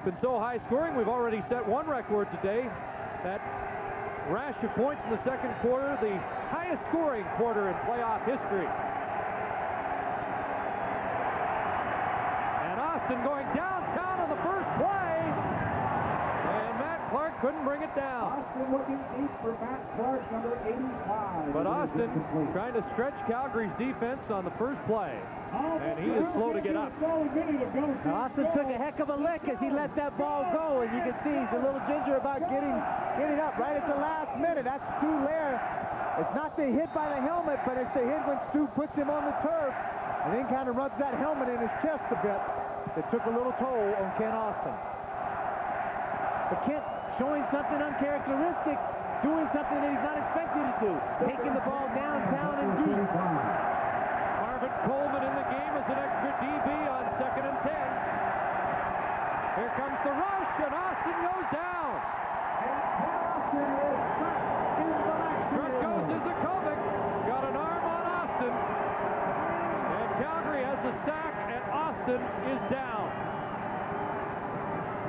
Been so high scoring, we've already set one record today. That rash of points in the second quarter, the highest scoring quarter in playoff history. And Austin going downtown on the first play. Clark couldn't bring it down. Austin looking deep for Matt Clark, number 85. But Austin trying to stretch Calgary's defense on the first play. And he is slow to get up. Austin took a heck of a lick as he let that ball go. And you can see he's a little ginger about getting up right at the last minute. That's Stu Lair. It's not the hit by the helmet, but it's the hit when Stu puts him on the turf and then kind of rubs that helmet in his chest a bit. It took a little toll on Ken Austin. But Kent showing something uncharacteristic, doing something that he's not expected to do, taking the ball downtown and deep. Marvin Coleman in the game as an extra DB on 2nd and 10. Here comes the rush, and Austin goes down. Struck goes to Zakovic. Got an arm on Austin. And Calgary has a sack, and Austin is down.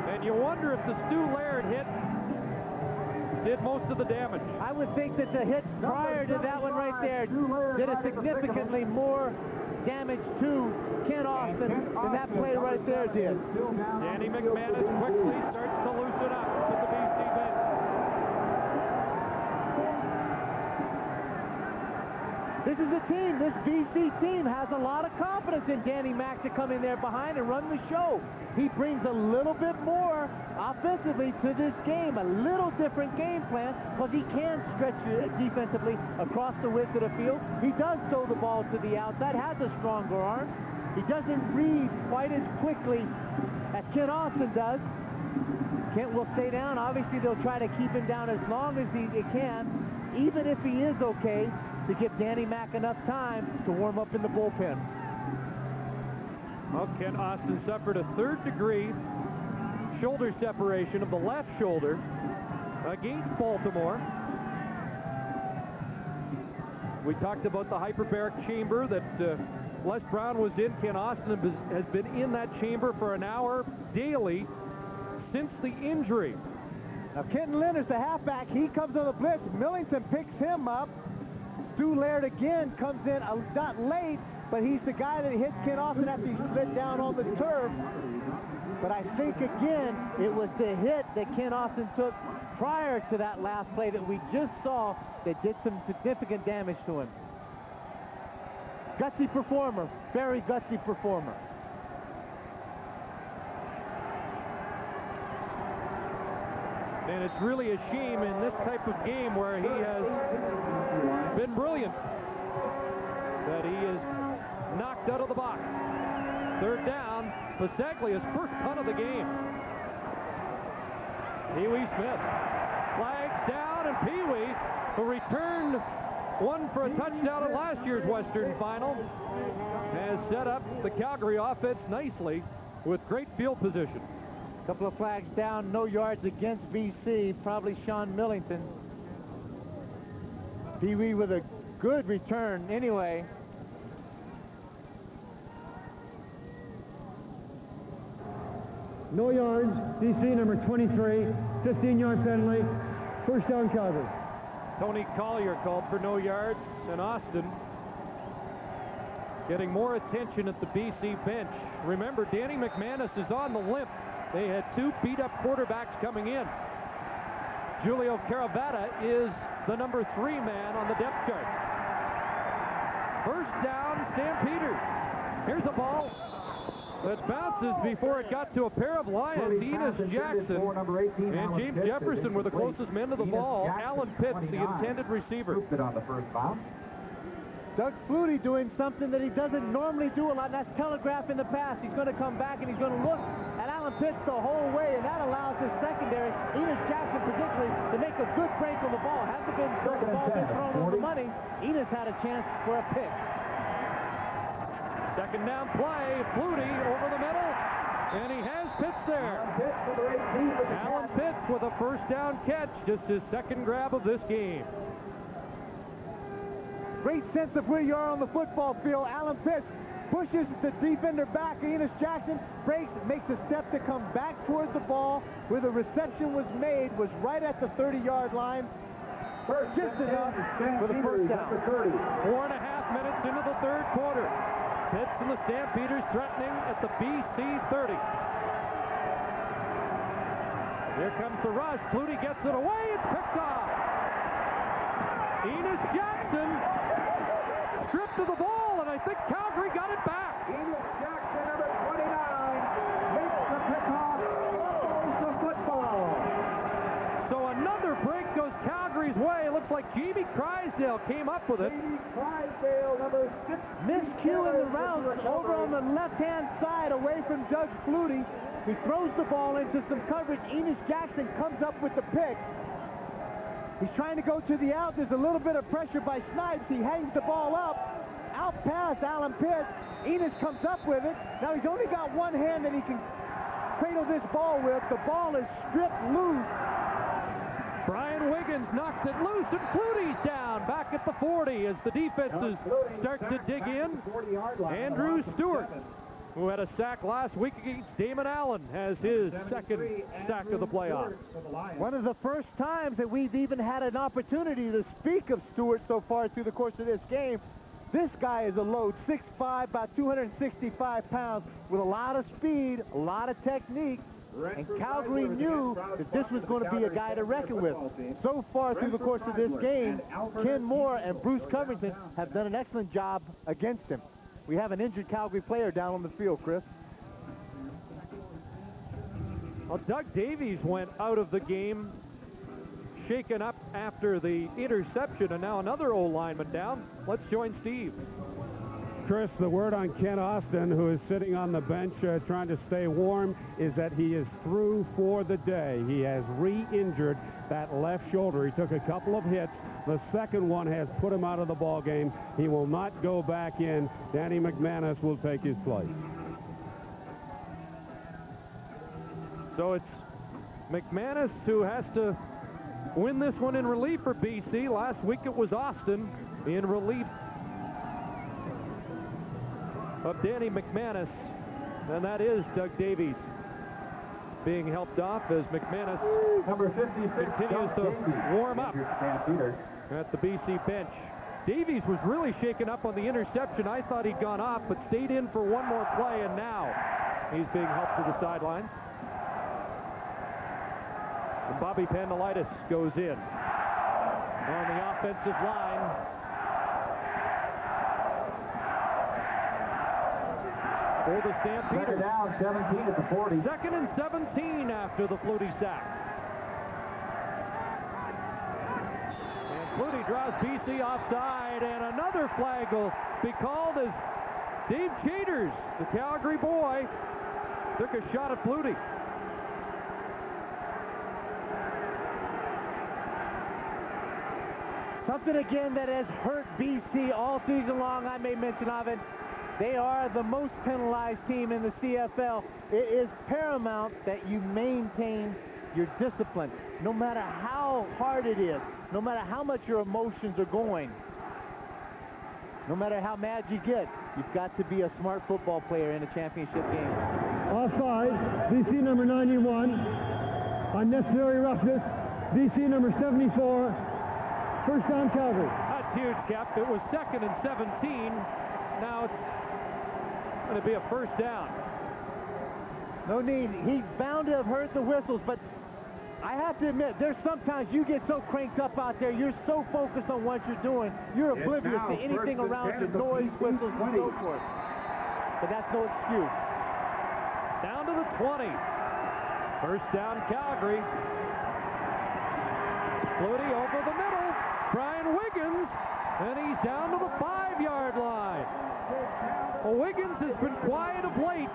And you wonder if the Stu Laird hit did most of the damage. I would think that the hit prior to that one right there did a significantly more damage to Ken Austin than that play right there did. Danny McManus quickly starts to loosen up with the BC bench. This is a team, this BC team has a lot of confidence in Danny Mack to come in there behind and run the show. He brings a little bit more offensively to this game, a little different game plan, because he can stretch defensively across the width of the field. He does throw the ball to the outside, has a stronger arm. He doesn't read quite as quickly as Ken Austin does. Kent will stay down. Obviously, they'll try to keep him down as long as they can, even if he is okay, to give Danny Mack enough time to warm up in the bullpen. Well, Ken Austin suffered a third-degree shoulder separation of the left shoulder against Baltimore. We talked about the hyperbaric chamber that Les Brown was in. Ken Austin has been in that chamber for an hour daily since the injury. Now, Kenton Leonard's the halfback. He comes on the blitz. Millington picks him up. Stu Laird again comes in, not late, but he's the guy that hit Ken Austin after he slid down on the turf. But I think, again, it was the hit that Ken Austin took prior to that last play that we just saw that did some significant damage to him. Gutsy performer, very gutsy performer. And it's really a shame in this type of game where he has been brilliant that he is knocked out of the box. Third down, Pasaglia's first punt of the game. Pee-wee Smith. Flags down, and Pee-wee, who returned one for a touchdown at last year's Western Final, has set up the Calgary offense nicely with great field position. Couple of flags down, no yards against BC, probably Sean Millington. Pee-wee with a good return anyway. No yards, DC number 23, 15-yard penalty, first down Calgary. Tony Collier called for no yards, and Austin getting more attention at the BC bench. Remember, Danny McManus is on the limp. They had two beat-up quarterbacks coming in. Julio Caravetta is the number 3 man on the depth chart. First down, Stampeders. Here's a ball that bounces before it got to a pair of Lions. Enos Jackson and James Jefferson were the closest men to the ball. Alan Pitts, the intended receiver. On the first bounce. Doug Flutie doing something that he doesn't normally do a lot, and that's telegraph in the pass. He's going to come back and he's going to look at Alan Pitts the whole way, and that allows his secondary, Enos Jackson particularly, to make a good break on the ball. Hasn't been the ball been thrown on the money, play. Enos had a chance for a pick. Second down play, Flutie over the middle, and he has Pitts there. Alan Pitts with a first down catch, just his second grab of this game. Great sense of where you are on the football field. Alan Pitts pushes the defender back. Enos Jackson breaks, makes a step to come back towards the ball. Where the reception was made was right at the 30-yard line. Just enough for the first down. 4.5 minutes into the third quarter. Pitts and the Stampeders threatening at the BC 30. Here comes the rush. Flutie gets it away. It's picked off. Enos Jackson stripped of the ball, and I think Calgary got it back. Enos Jackson, number 29, makes the pickoff. Goes the football. So another break goes Calgary's way. It looks like Jamie Crysdale came up with it. Jamie Crysdale, number 6. Miscue in the route over on the left-hand side away from Doug Flutie. He throws the ball into some coverage. Enos Jackson comes up with the pick. He's trying to go to the out. There's a little bit of pressure by Snipes. He hangs the ball up. Out past Alan Pitts. Enos comes up with it. Now he's only got one hand that he can cradle this ball with. The ball is stripped loose. Brian Wiggins knocks it loose, and Flutie's down back at the 40 as the defenses start to dig in. Andrew Stewart, who had a sack last week against Damon Allen, has his second sack of the playoffs. One of the first times that we've even had an opportunity to speak of Stewart so far through the course of this game. This guy is a load, 6'5", about 265 pounds, with a lot of speed, a lot of technique. And Calgary knew that this was going to be a guy to reckon with. So far through the course of this game, Ken Moore and Bruce Covington have done an excellent job against him. We have an injured Calgary player down on the field, Chris. Well, Doug Davies went out of the game, shaken up after the interception, and now another O-lineman down. Let's join Steve. Chris, the word on Ken Austin, who is sitting on the bench trying to stay warm, is that he is through for the day. He has re-injured that left shoulder. He took a couple of hits. The second one has put him out of the ball game. He will not go back in. Danny McManus will take his place. So it's McManus who has to win this one in relief for BC. Last week it was Austin in relief of Danny McManus, and that is Doug Davies being helped off as McManus number 56 continues to warm up at the BC bench. Davies was really shaken up on the interception. I thought he'd gone off, but stayed in for one more play, and now he's being helped to the sidelines. And Bobby Pandelitis goes in on the offensive line. For the Stampeders. Down 17 at the 40. Second and 17 after the Flutie sack. And Flutie draws BC offside, and another flag will be called as Dave Chaters, the Calgary boy, took a shot at Flutie. Something again that has hurt BC all season long. I made mention of it. They are the most penalized team in the CFL. It is paramount that you maintain your discipline, no matter how hard it is, no matter how much your emotions are going, no matter how mad you get. You've got to be a smart football player in a championship game. Offside, BC number 91. Unnecessary roughness, BC number 74. First down, Calgary. That's huge, Cap. It was second and 17. Now it's going to be a first down. No need. He's bound to have heard the whistles, but I have to admit, there's sometimes you get so cranked up out there, you're so focused on what you're doing, you're oblivious to anything around you, noise, whistles, and so forth. But that's no excuse. Down to the 20. First down, Calgary. Flutie over the middle. Brian Wiggins, and he's down to the 5-yard line. Well, Wiggins has been quiet of late,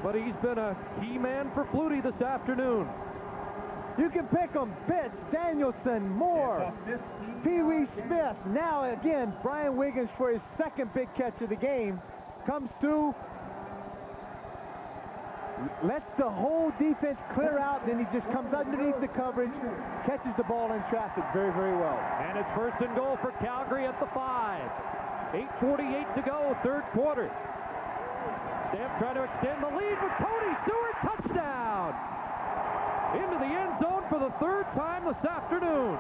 but he's been a key man for Flutie this afternoon. You can pick them. Bitts, Danielson, Moore, Pee Wee Smith. Now again, Brian Wiggins for his second big catch of the game. Comes through, lets the whole defense clear out, then he just comes underneath the coverage, catches the ball in traffic very, very well. And it's first and goal for Calgary at the 5. 8:48 to go, third quarter. Stamp trying to extend the lead with Tony Stewart, touchdown! Into the end zone for the third time this afternoon.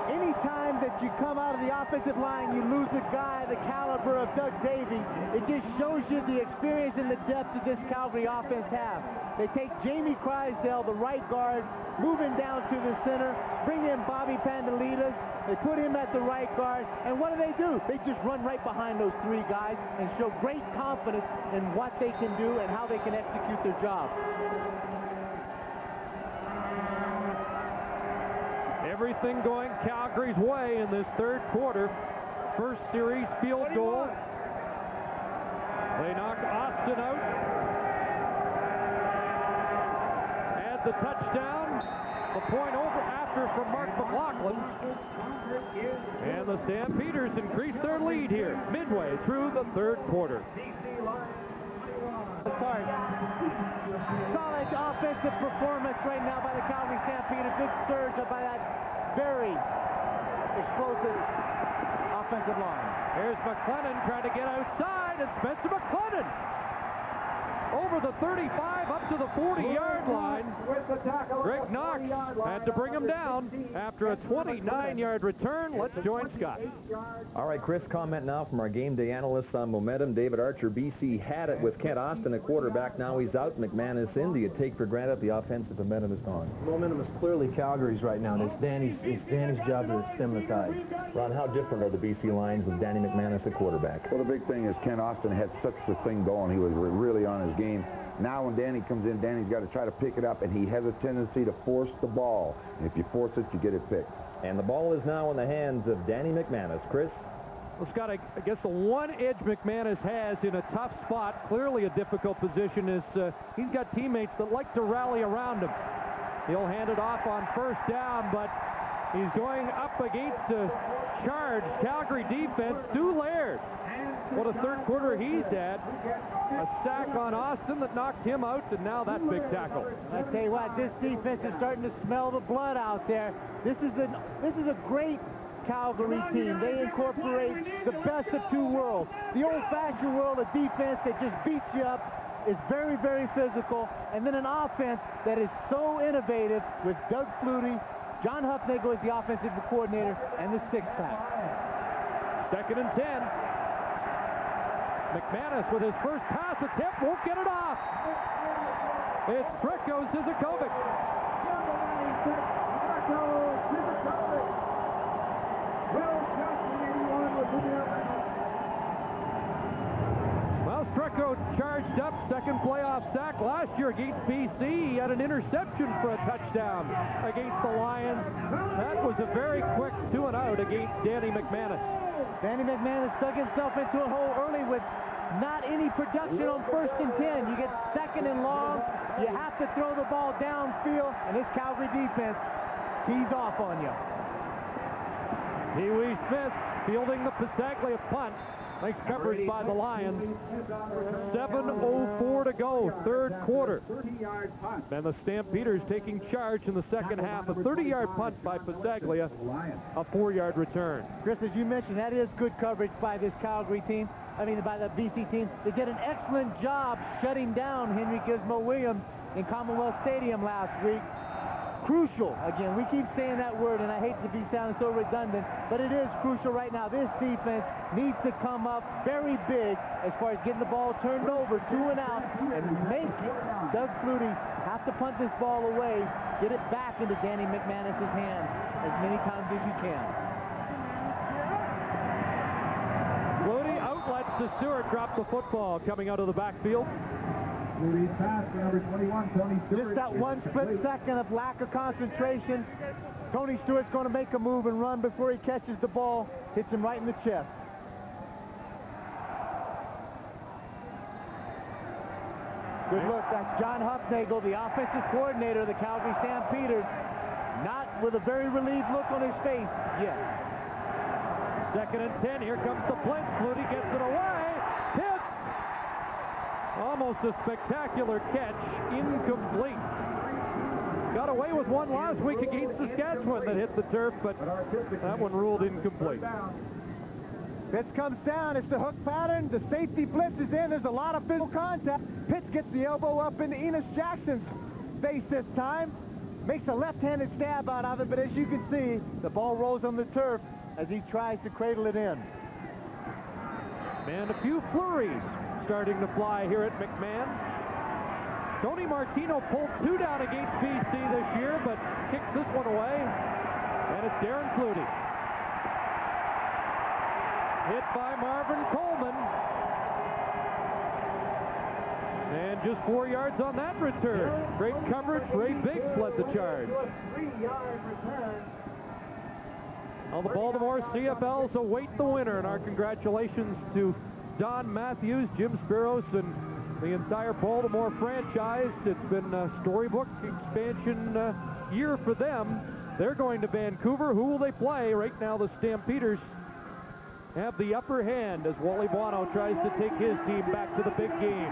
Anytime that you come out of the offensive line, you lose a guy the caliber of Doug Davie. It just shows you the experience and the depth that this Calgary offense have. They take Jamie Crysdale, the right guard, move him down to the center, bring in Bobby Pandelitas. They put him at the right guard, and what do? They just run right behind those three guys and show great confidence in what they can do and how they can execute their job. Everything going Calgary's way in this third quarter. First series field goal. They knock Austin out. Add the touchdown. The point over after from Mark McLaughlin. And the Stampeders increase their lead here midway through the third quarter. Solid offensive performance right now by the Calgary Stampeders. Good surge by that very explosive offensive line. Here's McLennan trying to get outside, and Spencer McLennan over the 35 up to the 40-yard line. Greg Knox had to bring him down after a 29-yard return. Let's join Scott. All right, Chris, comment now from our game day analysts on momentum. David Archer, BC had it with Kent Austin at quarterback. Now he's out. McManus in. Do you take for granted the offensive momentum is gone? Momentum is clearly Calgary's right now, and it's Danny's job to stem the tide. Ron, how different are the BC Lions with Danny McManus at quarterback? Well, the big thing is Kent Austin had such a thing going. He was really on his game. Now when Danny comes in, Danny's got to try to pick it up, and he has a tendency to force the ball. And if you force it, you get it picked. And the ball is now in the hands of Danny McManus. Chris? Well, Scott, I guess the one edge McManus has in a tough spot, clearly a difficult position, is he's got teammates that like to rally around him. He'll hand it off on first down, but he's going up against a charged Calgary defense. Stu Laird. What a third quarter he's had. A sack on Austin that knocked him out, and now that big tackle. I tell you what, this defense is starting to smell the blood out there. This is a great Calgary team. They incorporate the best of two worlds. The old-fashioned world of defense that just beats you up is very, very physical, and then an offense that is so innovative with Doug Flutie, John Huffnagel is the offensive coordinator, and the six-pack. 2nd and 10. McManus with his first pass attempt won't get it off. It's Tricko Zizakovic. Well, Tricko charged up, second playoff sack last year against BC. He had an interception for a touchdown against the Lions. That was a very quick 2-and-out against Danny McManus. Danny McManus dug himself into a hole early with not any production on 1st and 10. You get 2nd and long. You have to throw the ball downfield, and this Calgary defense tees off on you. Pee Wee Smith fielding the Pasaglia punt. Nice coverage by the Lions. 7:04 to go, third quarter. And the Stampeders taking charge in the second half. A 30-yard punt by Pasaglia, a 4-yard return. Chris, as you mentioned, that is good coverage by this Calgary team. I mean, by the BC team. They did an excellent job shutting down Henry Gizmo Williams in Commonwealth Stadium last week. Crucial. Again, we keep saying that word, and I hate to be sounding so redundant, but it is crucial right now. This defense needs to come up very big as far as getting the ball turned over, 2-and-out, and make Doug Flutie have to punt this ball away, get it back into Danny McManus' hands as many times as you can. Flutie outlets to Stewart, dropped the football coming out of the backfield. Pass for number 21, Tony Stewart. Just that one split second of lack of concentration. Tony Stewart's going to make a move and run before he catches the ball. Hits him right in the chest. Good look. That's John Hufnagel, the offensive coordinator of the Calgary Stampeders. Not with a very relieved look on his face yet. 2nd and 10. Here comes the blitz. Flutie gets it away. Hits. Almost a spectacular catch. Incomplete. Got away with one last week against Saskatchewan that hit the turf, but that one ruled incomplete. Pitts comes down. It's the hook pattern. The safety blitz is in. There's a lot of physical contact. Pitts gets the elbow up into Enos Jackson's face this time. Makes a left-handed stab out of it, but as you can see, the ball rolls on the turf as he tries to cradle it in. And a few flurries starting to fly here at McMahon. Tony Martino pulled 2 down against BC this year, but kicks this one away. And it's Darren Flutie. Hit by Marvin Coleman. And just 4 yards on that return. Great coverage. Ray Biggs led the charge. 3-yard return. Well, the Baltimore CFLs await the winner, and our congratulations to Don Matthews, Jim Spiros, and the entire Baltimore franchise. It's been a storybook expansion year for them. They're going to Vancouver. Who will they play? Right now, the Stampeders have the upper hand as Wally Buono tries to take his team back to the big game.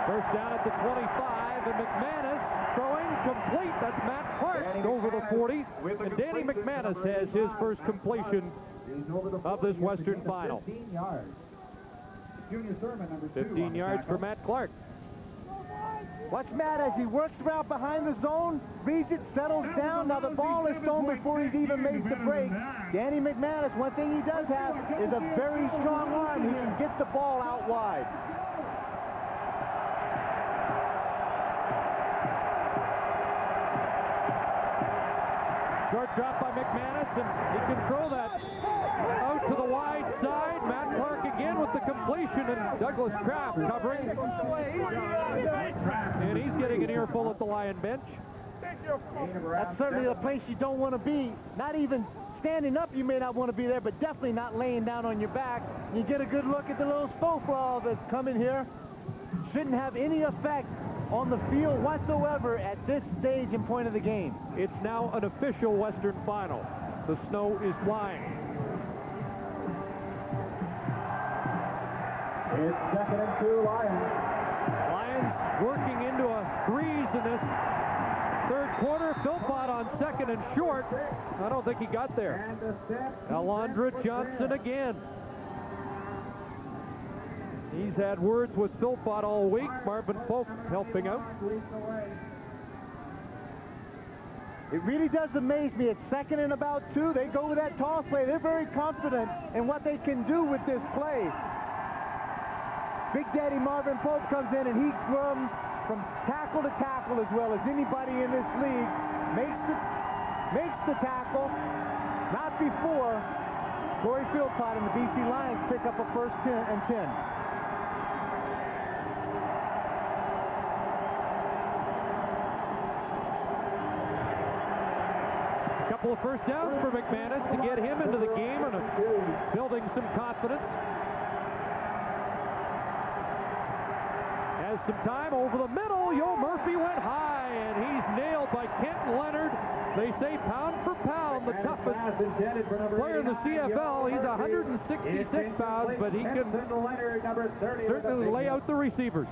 First down at the 25, and McManus throwing complete. That's Matt Clark over the 40. And Danny McManus has his first completion of this Western Final. 15 yards. Junior Thurman, number 2. 15 yards for Matt Clark. Watch Matt as he works around behind the zone, reads it, settles down. Now the ball is thrown before he's even made the break. Danny McManus, one thing he does have is a very strong arm. He can get the ball out wide. Short drop by McManus, and he can throw that out to the wide side. Matt Clark again with the completion, and Douglas Kraft covering. And he's getting an earful at the Lion bench. That's certainly the place you don't want to be. Not even standing up, you may not want to be there, but definitely not laying down on your back. You get a good look at the little snowfall that's coming here. Shouldn't have any effect on the field whatsoever at this stage and point of the game. It's now an official Western Final. The snow is flying. It's 2nd and 2, Lions. Lions working into a breeze in this third quarter. Philpott on 2nd and short. I don't think he got there. Alondra Johnson again. He's had words with Philpott all week. Marvin Pope helping out. It really does amaze me. It's 2nd and about 2. They go with that toss play. They're very confident in what they can do with this play. Big Daddy Marvin Pope comes in, and he runs from tackle to tackle as well as anybody in this league. Makes the tackle. Not before Corey Philpott and the BC Lions pick up a first 10 and 10. Couple of first downs for McManus to get him into the game and building some confidence. Has some time over the middle. Yo Murphy went high, and he's nailed by Kenton Leonard. They say pound for pound, the toughest player in the CFL. He's 166 pounds, but he can certainly lay out the receivers.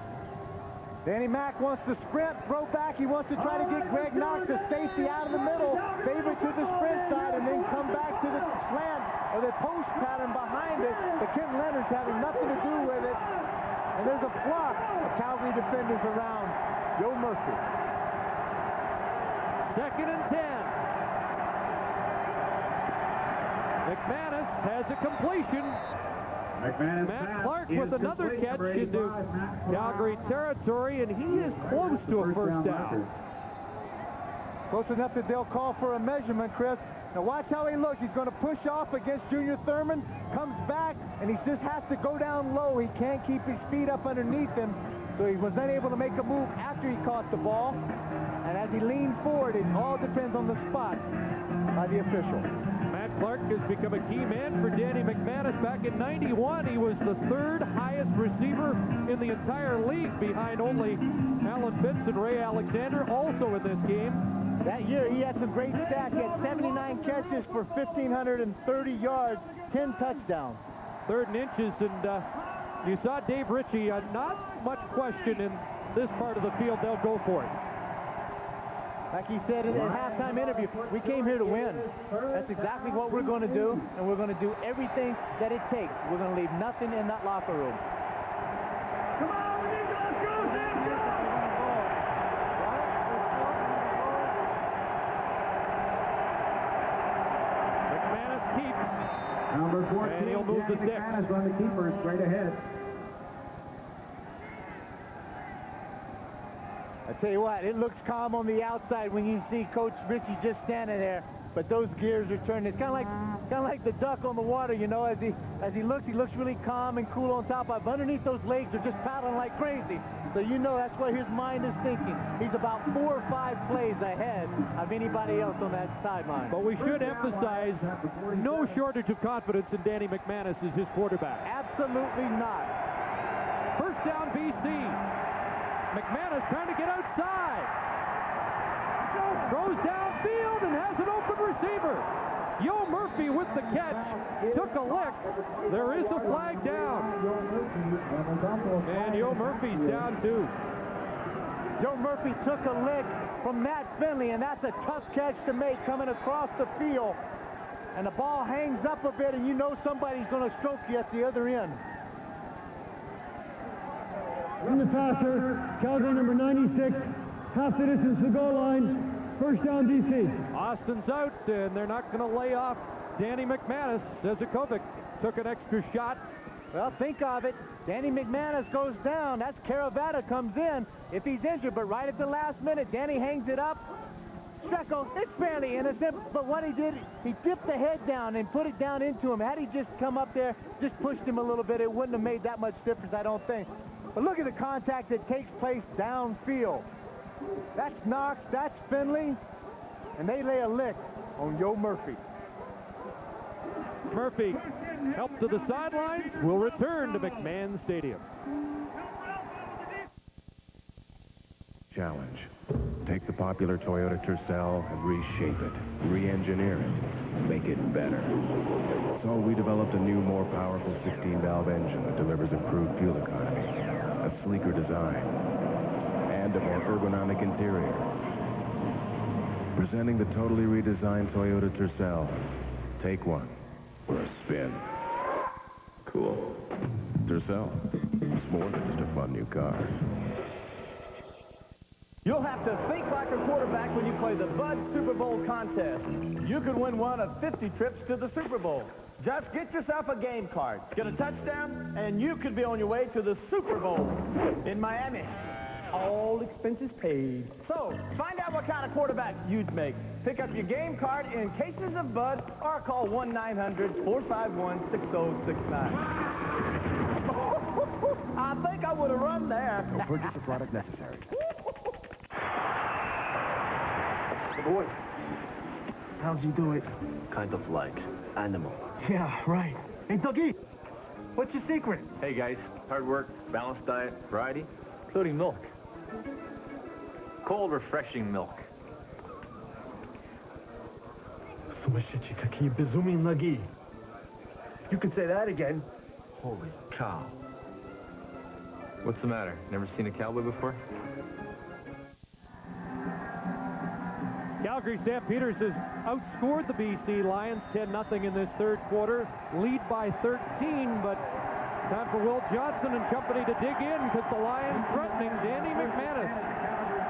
Danny Mack wants to sprint, throw back. He wants to try to get Greg Knox, the safety, out of the middle, favor to the sprint side, and then come back to the slant or the post pattern behind it. But Kenton Leonard's having nothing to do with it. And there's a flock of Calgary defenders around Joe Murphy. 2nd and 10. McManus has a completion. Matt Clark with another catch into Calgary territory, and he is close to a first down. Close enough that they'll call for a measurement, Chris. Now watch how he looks. He's going to push off against Junior Thurman, comes back, and he just has to go down low. He can't keep his feet up underneath him, so he was unable to make a move after he caught the ball. And as he leaned forward, it all depends on the spot by the official. Matt Clark has become a key man for Danny McManus. Back in '91, he was the third highest receiver in the entire league, behind only Alan Pitts and Ray Alexander, also in this game. That year, he had some great stats. He had 79 catches for 1,530 yards, 10 touchdowns. Third and inches, and you saw Dave Ritchie, not much question in this part of the field. They'll go for it. Like he said in his halftime interview, we came here to win. That's exactly what we're going to do, and we're going to do everything that it takes. We're going to leave nothing in that locker room. Come on, we need to let's go, let's go! McManus keeps. Number 14, and he'll move the sticks. McManus on the keeper, straight ahead. I tell you what, it looks calm on the outside when you see Coach Ritchie just standing there, but those gears are turning. It's kind of like the duck on the water, you know. As he looks really calm and cool on top of. Underneath those legs are just paddling like crazy. So you know that's what his mind is thinking. He's about 4 or 5 plays ahead of anybody else on that sideline. But we should emphasize no shortage of confidence in Danny McManus as his quarterback. Absolutely not. First down, BC. McManus trying to get outside. Throws downfield and has an open receiver. Yo Murphy with the catch. Took a lick. There is a flag down. And Yo Murphy's down too. Yo Murphy took a lick from Matt Finley, and that's a tough catch to make coming across the field. And the ball hangs up a bit, and you know somebody's going to stroke you at the other end. In the passer, Calgary number 96, half the distance to the goal line, first down DC. Austin's out, and they're not going to lay off Danny McManus. Zezukovic took an extra shot. Well, think of it. Danny McManus goes down. That's Caravetta comes in if he's injured, but right at the last minute, Danny hangs it up. Strecko, it's fairly innocent, but what he did, he dipped the head down and put it down into him. Had he just come up there, just pushed him a little bit, it wouldn't have made that much difference, I don't think. But look at the contact that takes place downfield. That's Knox, that's Finley, and they lay a lick on Yo Murphy. Murphy, help to the sidelines, will return to McMahon Stadium. Challenge. Take the popular Toyota Tercel and reshape it, re-engineer it, make it better. So we developed a new, more powerful 16-valve engine that delivers improved fuel economy, a sleeker design, and a more ergonomic interior. Presenting the totally redesigned Toyota Tercel. Take one for a spin. Cool. Tercel. It's more than just a fun new car. You'll have to think like a quarterback when you play the Bud Super Bowl contest. You could win one of 50 trips to the Super Bowl. Just get yourself a game card, get a touchdown, and you could be on your way to the Super Bowl in Miami. All expenses paid. So, find out what kind of quarterback you'd make. Pick up your game card in cases of Bud or call 1-900-451-6069. I think I would have run there. No purchase of product necessary. Boy, how's he do it? Kind of like animal. Yeah, right. Hey, Dougie, what's your secret? Hey, guys. Hard work, balanced diet, variety, including milk. Cold, refreshing milk. Sumashchi, какие безумные ноги. You could say that again. Holy cow. What's the matter? Never seen a cowboy before? Calgary Stampeders has outscored the BC Lions 10-0 in this third quarter. Lead by 13, but time for Will Johnson and company to dig in because the Lions threatening Danny McManus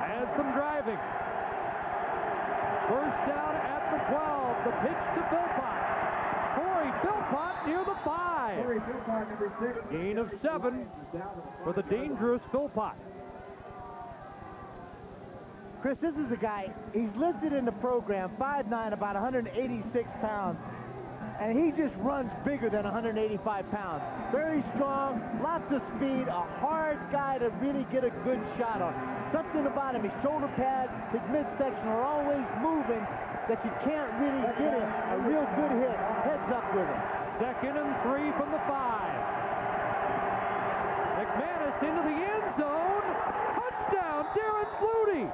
has some driving. First down at the 12. The pitch to Philpott. Corey Philpott near the 5. Corey Philpott, number 6. Gain of 7 for the dangerous Philpott. Chris, this is a guy, he's listed in the program, 5'9", about 186 pounds. and he just runs bigger than 185 pounds. Very strong, lots of speed, a hard guy to really get a good shot on. Something about him, his shoulder pads, his midsection are always moving that you can't really get him a real good hit. Heads up with him. 2nd and 3 from the 5. McManus into the end zone. Touchdown, Darren Flutie.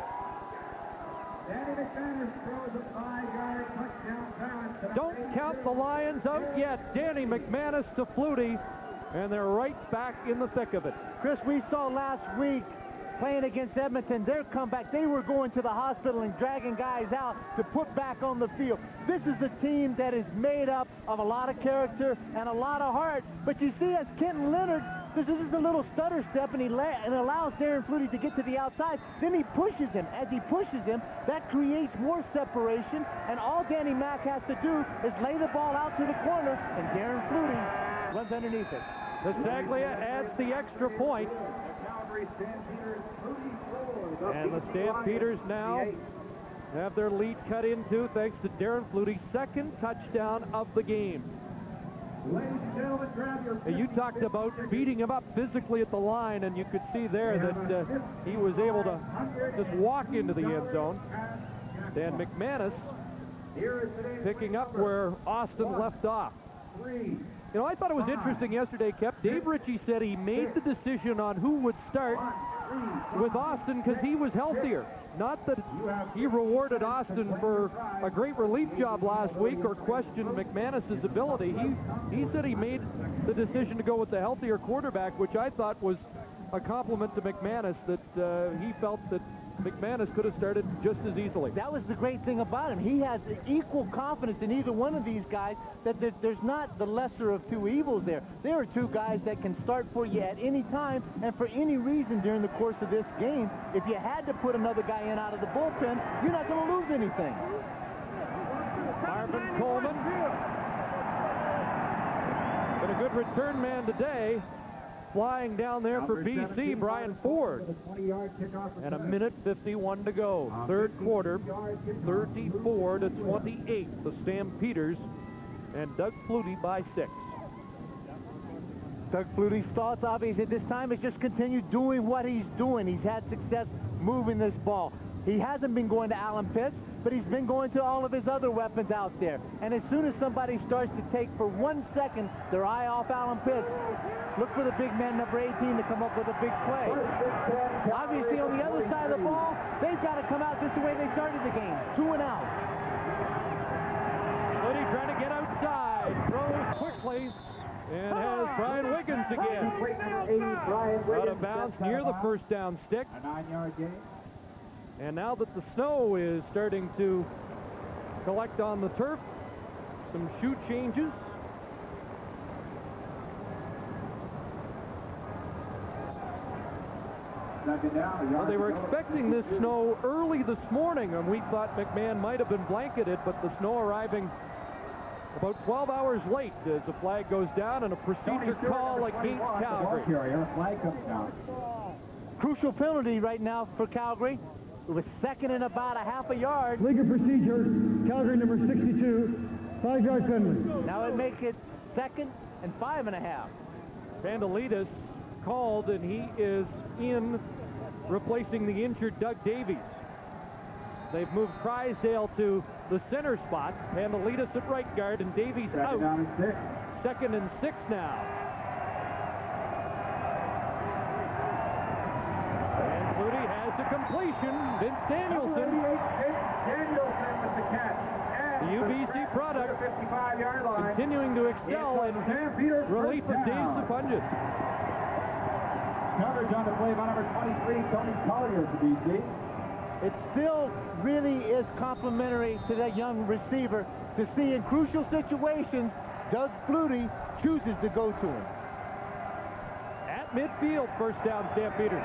Danny McManus throws a 5-yard touchdown pass. Don't count the Lions out yet. Danny McManus to Flutie, and they're right back in the thick of it. Chris, we saw last week playing against Edmonton, their comeback, they were going to the hospital and dragging guys out to put back on the field. This is a team that is made up of a lot of character and a lot of heart. But you see, as Kenton Leonard, this is just a little stutter step, and he allows Darren Flutie to get to the outside. Then he pushes him. As he pushes him, that creates more separation, and all Danny Mac has to do is lay the ball out to the corner, and Darren Flutie runs underneath it. Bisaglia adds the extra point. And the Stampeders now have their lead cut in two thanks to Darren Flutie's 2nd touchdown of the game. You talked about beating him up physically at the line, and you could see there that he was able to just walk into the end zone. Dan McManus picking up where Austin left off. You know, I thought it was interesting yesterday, Kep. Dave Ritchie said he made the decision on who would start with Austin because he was healthier. Not that he rewarded Austin for a great relief job last week or questioned McManus' ability. He said he made the decision to go with the healthier quarterback, which I thought was a compliment to McManus, that he felt that McManus could have started just as easily. That was the great thing about him. He has equal confidence in either one of these guys, that there's not the lesser of two evils there. There are two guys that can start for you at any time and for any reason during the course of this game. If you had to put another guy in out of the bullpen, you're not going to lose anything. Marvin Coleman. Been a good return man today. Flying down there for BC, Brian Ford. And 1:51 to go. 3rd quarter, 34-28. The Stampeders and Doug Flutie by 6. Doug Flutie's thoughts, obviously, at this time is just continue doing what he's doing. He's had success moving this ball. He hasn't been going to Alan Pitts, but he's been going to all of his other weapons out there. And as soon as somebody starts to take for 1 second their eye off Alan Pitts, look for the big man, number 18, to come up with a big play. Obviously, on the other side of the ball, they've got to come out just the way they started the game, 2 and out. Flutie trying to get outside, throws quickly, and has Brian Wiggins again. Out of bounds near the first down stick. A 9-yard gain. And now that the snow is starting to collect on the turf, some shoe changes. Well, they were expecting this snow early this morning, and we thought McMahon might have been blanketed, but the snow arriving about 12 hours late as the flag goes down and a procedure call against Calgary. Flag comes down. Crucial penalty right now for Calgary. It was 2nd and about a half a yard. Legal procedure, Calgary number 62, 5-yard penalty. Now it makes it 2nd and 5.5. Vandalitas called, and he is in, replacing the injured Doug Davies. They've moved Crysdale to the center spot. Vandalitas at right guard, and Davies out. 2nd and 6 now. And Flutie has the completion. Vince Danielson. Danielson with the catch. The UBC product 55-yard line. Continuing to excel in relief of Dave Sapunjas. Coverage on the play by number 23, Tony Collier to BC. It still really is complimentary to that young receiver to see in crucial situations Doug Flutie chooses to go to him. At midfield, first down, Stampeders.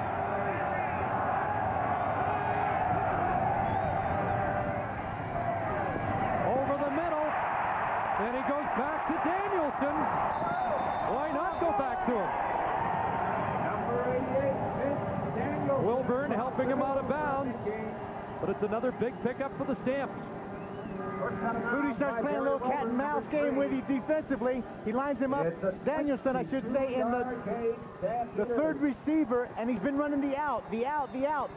Over the middle, and he goes back to Danielson. Why not go back to him? Number 88, Vince Danielson. Wilburn helping him out of bounds, but it's another big pickup for the Stamps. Flutie starts playing a little cat and mouse game with you defensively. He lines him up, Danielson, I should say, in the third receiver, and he's been running the out.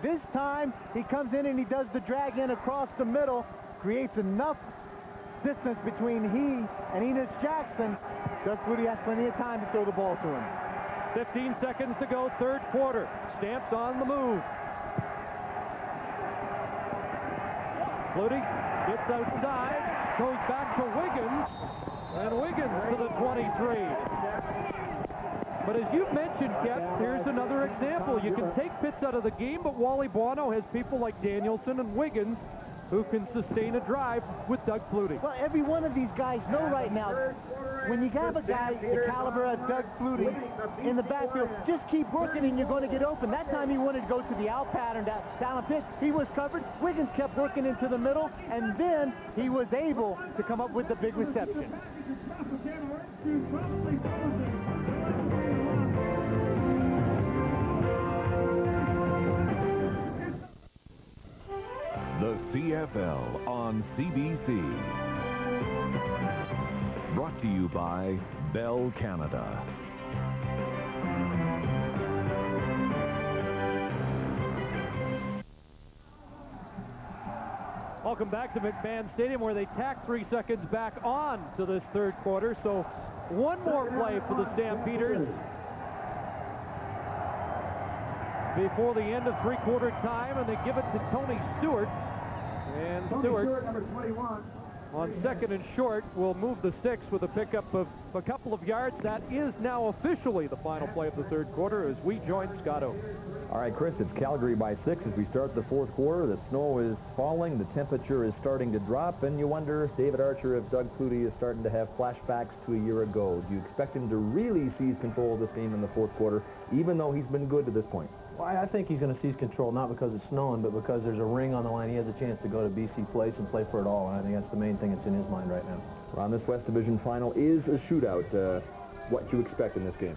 This time, he comes in and he does the drag in across the middle, creates enough distance between he and Enos Jackson. Doug Flutie has plenty of time to throw the ball to him. 15 seconds to go, third quarter. Stamps on the move. Flutie gets outside, goes back to Wiggins, and Wiggins to the 23. But as you've mentioned, Kev, here's another example. You can take Pitts out of the game, but Wally Buono has people like Danielson and Wiggins who can sustain a drive with Doug Flutie. Well, every one of these guys know right now, when you have a guy the caliber of Doug Flutie in the backfield, just keep working and you're going to get open. That time he wanted to go to the out pattern down pitch. He was covered. Wiggins kept working into the middle, and then he was able to come up with the big reception. The CFL on CBC. Brought to you by Bell Canada. Welcome back to McMahon Stadium, where they tack 3 seconds back on to this third quarter. So one more play for the Stampeders before the end of three-quarter time, and they give it to Tony Stewart. And Stewart, number 21. on second and short, will move the sticks with a pickup of a couple of yards. That is now officially the final play of the third quarter as we join Scotto. All right, Chris, it's Calgary by 6 as we start the fourth quarter. The snow is falling, the temperature is starting to drop, and you wonder, David Archer, if Doug Flutie is starting to have flashbacks to a year ago. Do you expect him to really seize control of this game in the fourth quarter, even though he's been good to this point? Well, I think he's going to seize control, not because it's snowing, but because there's a ring on the line. He has a chance to go to BC Place and play for it all, and I think that's the main thing that's in his mind right now. Ron, this West Division final is a shootout. What you expect in this game?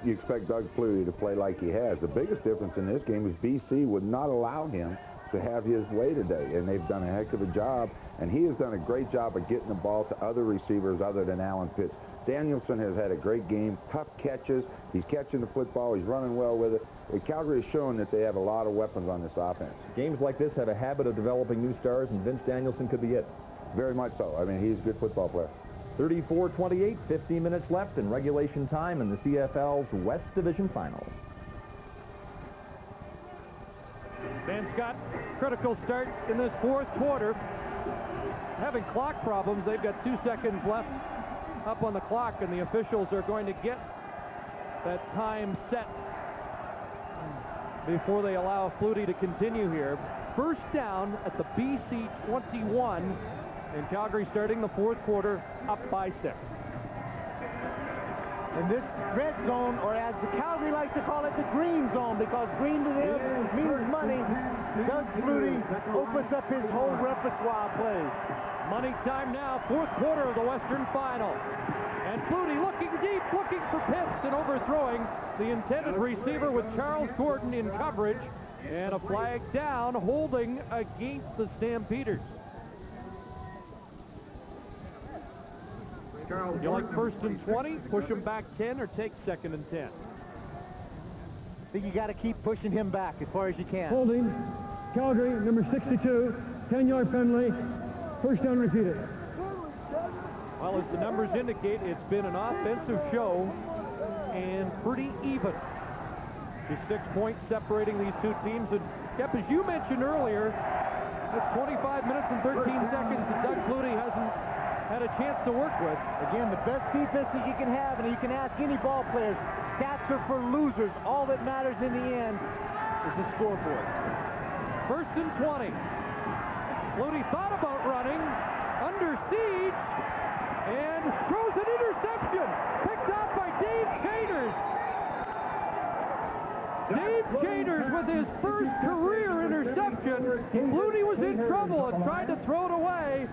You expect Doug Flutie to play like he has. The biggest difference in this game is BC would not allow him to have his way today, and they've done a heck of a job, and he has done a great job of getting the ball to other receivers other than Alan Pitts. Danielson has had a great game, tough catches. He's catching the football. He's running well with it. Calgary has shown that they have a lot of weapons on this offense. Games like this have a habit of developing new stars, and Vince Danielson could be it. Very much so. I mean, he's a good football player. 34-28, 15 minutes left in regulation time in the CFL's West Division Final. Van Scott, critical start in this fourth quarter. Having clock problems, they've got 2 seconds left up on the clock, and the officials are going to get that time set before they allow Flutie to continue here. First down at the BC 21, and Calgary starting the fourth quarter up by 6. In this red zone, or as the Calgary likes to call it, the green zone, because green to them means money, Doug Flutie opens up his whole repertoire of plays. Money time now, fourth quarter of the Western Final. And Flutie looking deep, looking for Pitts, and overthrowing the intended receiver with Charles Gordon in coverage. And a flag down, holding against the Stampeders. You like first and 20, push him back 10, or take second and 10? I think you got to keep pushing him back as far as you can. Holding, Calgary, number 62, 10-yard penalty, first down repeated. Well, as the numbers indicate, it's been an offensive show and pretty even. Just 6 points separating these two teams. And Kep, as you mentioned earlier, it's 25 minutes and 13 seconds that Doug Flutie hasn't had a chance to work with. Again, the best defense that you can have, and you can ask any ball players, stats are for losers. All that matters in the end is the scoreboard. First and 20. Flutie thought about running, under siege, and throws an interception. Picked off by Dave Chaters. Dave Chaters with his first career interception. Flutie was in trouble and tried to throw it away.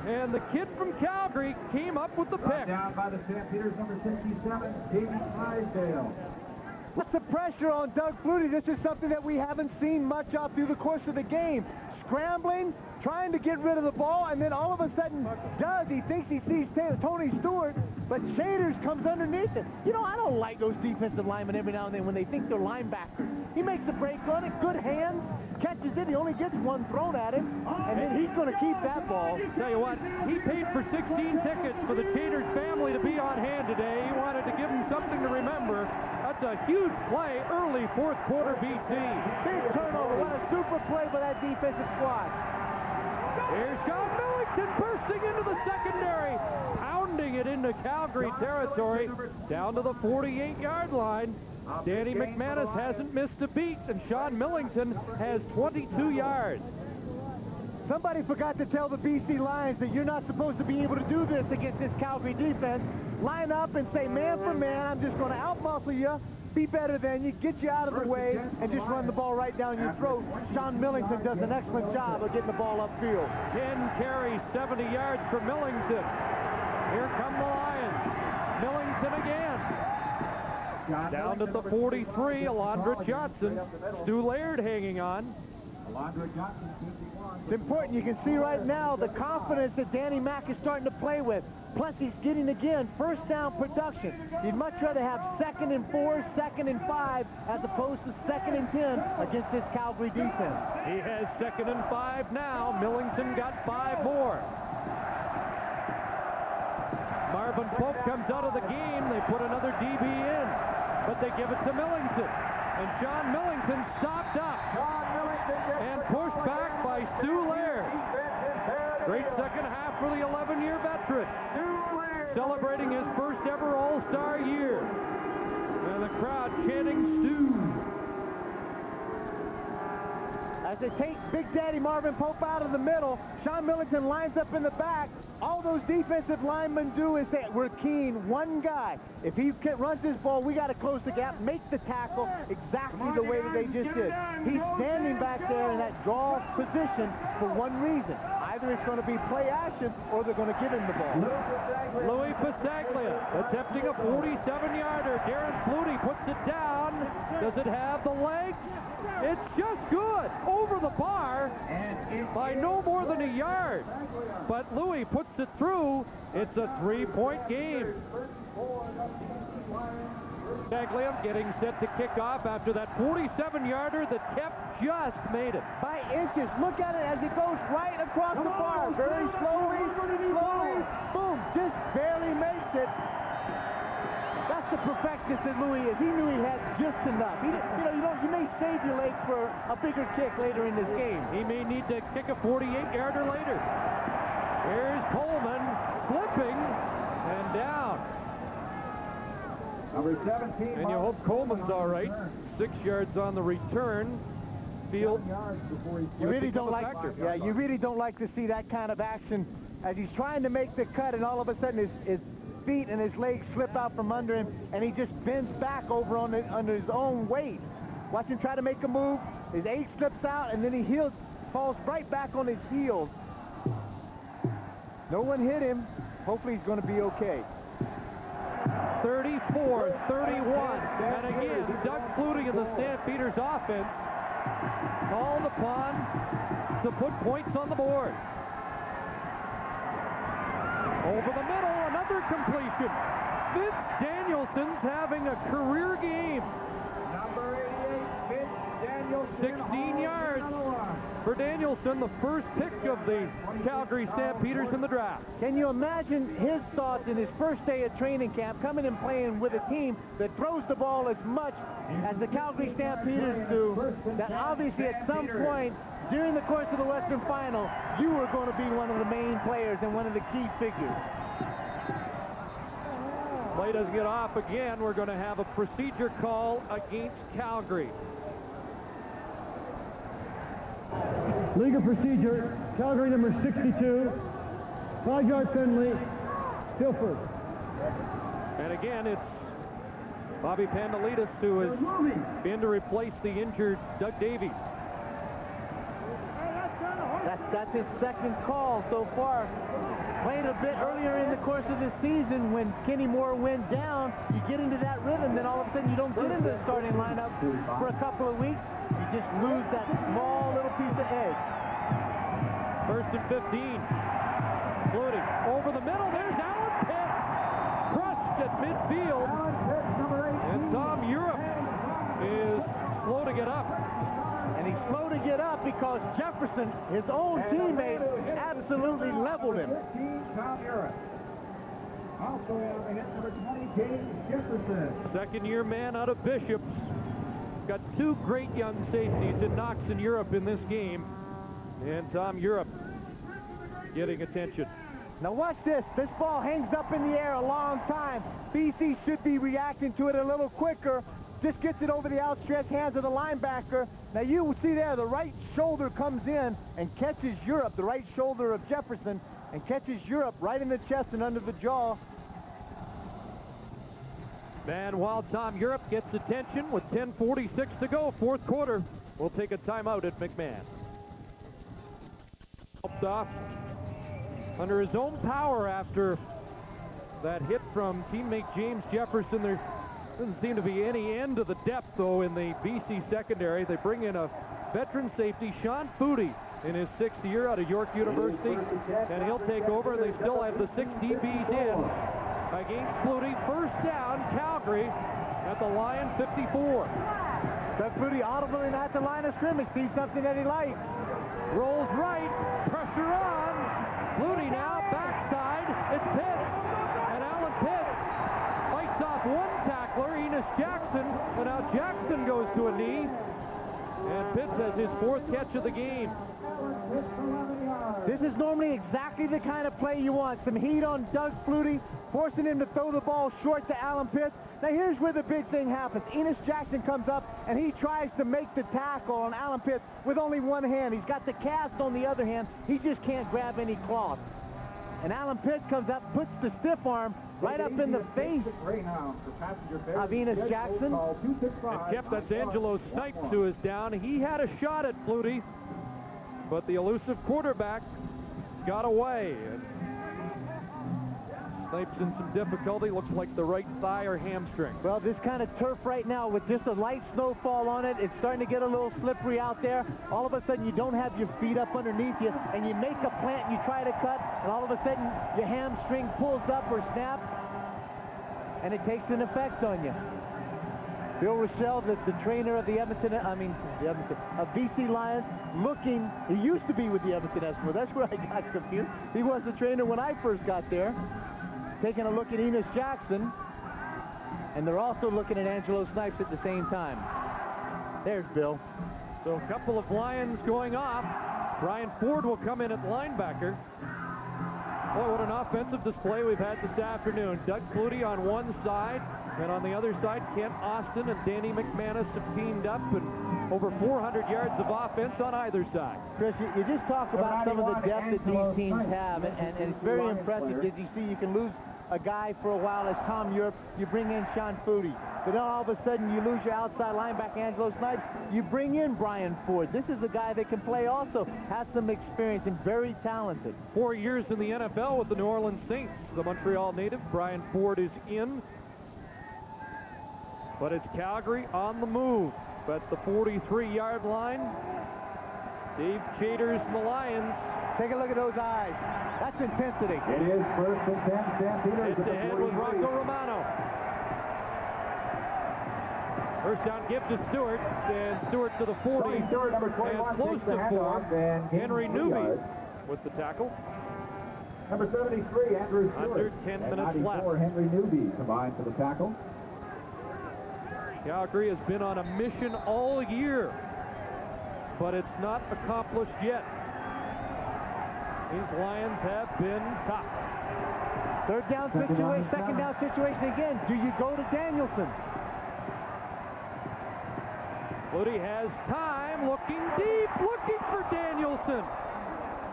And the kid from Calgary came up with the pick. Down by the Stampeders, number 67, David Drysdale. What's the pressure on Doug Flutie? This is something that we haven't seen much of through the course of the game. scrambling, trying to get rid of the ball, and then all of a sudden he thinks he sees Tony Stewart, but Shaders comes underneath it. You know, I don't like those defensive linemen every now and then when they think they're linebackers. He makes the break on it, good hands, catches it, he only gets one thrown at him, and then he's going to keep that ball. Tell you what, he paid for 16 tickets for the Shaders family to be on hand today. He wanted to give them something to remember. That's a huge play, early fourth quarter BC. Big turnover, what a super play by that defensive squad. Here's John Millington bursting into the secondary, pounding it into Calgary territory, down to the 48-yard line. Danny McManus hasn't missed a beat, and Sean Millington has 22 yards. Somebody forgot to tell the BC Lions that you're not supposed to be able to do this against this Calgary defense. Line up and say, man for man, I'm just going to out-muscle you, be better than you, get you out of the way, and just run the ball right down your throat. Sean Millington does an excellent job of getting the ball upfield. 10 carries, 70 yards for Millington. Here come the Lions. Millington again. Down to the 43, Alondra Johnson. Stu Laird hanging on. It's important. You can see right now the confidence that Danny Mack is starting to play with. Plus, he's getting, again, first down production. You'd much rather have 2nd and 4, 2nd and 5, as opposed to 2nd and 10 against this Calgary defense. He has 2nd and 5 now. Millington got 5 more. Marvin Pope comes out of the game. They put another DB in, but they give it to Millington. And John Millington stopped up and pushed back by Stu Laird. Great second half for the 11-year veteran, celebrating his first ever All-Star year. And the crowd chanting Stu. As they take Big Daddy Marvin Pope out of the middle, Sean Millington lines up in the back. All those defensive linemen do is say, we're keen, one guy. If he runs his ball, we got to close the gap, make the tackle exactly the way that they just did. He's standing back there in that draw position for one reason. Either it's going to be play action or they're going to give him the ball. Louis Pasaglia attempting a 47-yarder. Darren Flutie puts it down. Does it have the legs? It's just good. Over the bar by no more than a yard. But Louis puts it through. It's a 3-point game. Pasaglia getting set to kick off after that 47-yarder that kept just made it. By inches. Look at it as it goes right across the bar. Very slowly, boom, just barely makes it. That's the perfectionist that Louis is. He knew he had just enough. You may save your leg for a bigger kick later in this game. He may need to kick a 48-yarder later. Here's Coleman slipping and down. Number 17. And you hope Coleman's all right. 6 yards on the return. Field. You really don't like. Yeah, you really don't like to see that kind of action as he's trying to make the cut, and all of a sudden his feet and his legs slip out from under him, and he just bends back over under his own weight. Watch him try to make a move. His ace slips out, and then he falls right back on his heels. No one hit him. Hopefully he's going to be okay. 34-31. And again, Doug Flutie and the Stampeders offense called upon to put points on the board. Over the middle, another completion. Vince Danielson's having a career game. Number 88, Vince Danielson. 16 yards for Danielson, the first pick of the Calgary Stampeders in the draft. Can you imagine his thoughts in his first day at training camp, coming and playing with a team that throws the ball as much as the Calgary Stampeders do, that obviously at some point during the course of the Western Final, you were going to be one of the main players and one of the key figures. Play doesn't get off again. We're going to have a procedure call against Calgary. Legal procedure, Calgary number 62, 5-yard penalty, still first. And again, it's Bobby Pandelitis who has been to replace the injured Doug Davies. That's his second call so far. Played a bit earlier in the course of the season when Kenny Moore went down. You get into that rhythm, then all of a sudden you don't get into the starting lineup for a couple of weeks. You just lose that small little piece of edge. and 15. Flutie over the middle. There's Alan Pitt. Crushed at midfield. And Tom Europe is slow to get up. And he's slow to get up because Jefferson, his own teammate, absolutely leveled him. Tom Europe. Also on the hit, number 20, James Jefferson. Second-year man out of Bishop's. Got two great young safeties in Knox and Europe in this game. And Tom Europe getting attention. Now watch this. This ball hangs up in the air a long time. BC should be reacting to it a little quicker. Just gets it over the outstretched hands of the linebacker. Now you will see there the right shoulder comes in and catches Europe, the right shoulder of Jefferson, and catches Europe right in the chest and under the jaw. And while Tom Europe gets attention with 10:46 to go, fourth quarter, we'll take a timeout at McMahon. Helped off under his own power after that hit from teammate James Jefferson. There doesn't seem to be any end to the depth, though, in the BC secondary. They bring in a veteran safety, Sean Flutie, in his 6th year out of York University, and he'll take over. They still have the 6 DBs in against Flutie. First down, Calgary at the Lion 54. Doug Flutie audibly at the line of scrimmage, sees something that he likes. Rolls right, pressure on. Flutie now, backside, it's Pitt. And Alan Pitt fights off one tackler, Enos Jackson, and now Jackson goes to a knee. And Pitt has his 4th catch of the game. This is normally exactly the kind of play you want. Some heat on Doug Flutie, forcing him to throw the ball short to Alan Pitt. Now here's where the big thing happens. Enos Jackson comes up and he tries to make the tackle on Alan Pitt with only one hand. He's got the cast on the other hand. He just can't grab any cloth. And Alan Pitt comes up, puts the stiff arm right up in the face of Enos Jackson. And kept that's Angelo Snipes who is down. He had a shot at Flutie, but the elusive quarterback got away. And Snipes in some difficulty. Looks like the right thigh or hamstring. Well, this kind of turf right now with just a light snowfall on it, it's starting to get a little slippery out there. All of a sudden, you don't have your feet up underneath you, and you make a plant and you try to cut, and all of a sudden, your hamstring pulls up or snaps, and it takes an effect on you. Bill Rochelle, the trainer of the of BC Lions, he used to be with the Evanston Eskimos. That's where I got confused. He was the trainer when I first got there. Taking a look at Enos Jackson, and they're also looking at Angelo Snipes at the same time. There's Bill. So a couple of Lions going off. Brian Ford will come in at linebacker. Boy, what an offensive display we've had this afternoon. Doug Flutie on one side, and on the other side, Kent Austin and Danny McManus have teamed up, and over 400 yards of offense on either side. Chris, you just talk about some of the depth that these teams have, and it's very impressive. As you see, you can lose a guy for a while as Tom Europe. You bring in Sean Flutie. But then all of a sudden, you lose your outside linebacker, Angelo Snipes. You bring in Brian Ford. This is a guy that can play also, has some experience, and very talented. 4 years in the NFL with the New Orleans Saints. The Montreal native, Brian Ford, is in. But it's Calgary on the move. At the 43-yard line, Dave Chater's the Lions. Take a look at those eyes. That's intensity. It is 1st and 10, Stampeders. It's ahead with Rocco Romano. First down give to Stewart, and Stewart to the 40, and close to 4. Henry Newby with the tackle. Number 73, Andrew Stewart. Under 10 minutes left. Henry Newby combined for the tackle. Calgary has been on a mission all year, but it's not accomplished yet. These Lions have been tough. Third down situation, second down situation again. Do you go to Danielson? Flutie has time, looking deep, looking for Danielson.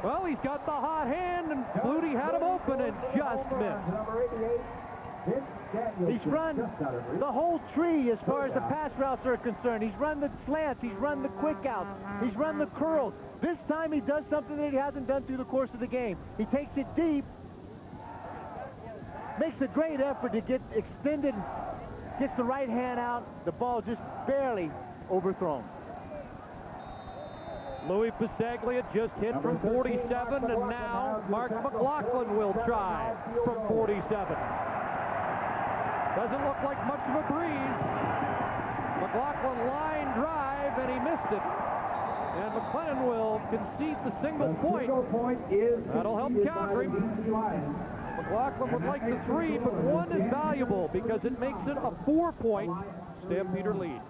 Well, he's got the hot hand, and Flutie had him open and just missed. Number 88, He's run the whole tree as far as the pass routes are concerned. He's run the slants. He's run the quick outs. He's run the curls. This time he does something that he hasn't done through the course of the game. He takes it deep, makes a great effort to get extended, gets the right hand out. The ball just barely overthrown. Louis Passaglia just hit from 47, and now Mark McLaughlin will try from 47. Doesn't look like much of a breeze. McLaughlin line drive, and he missed it. And McLennan will concede the single point. That'll help Calgary. McLaughlin would like the 3, but 1 is valuable because it makes it a 4-point Stampeder lead.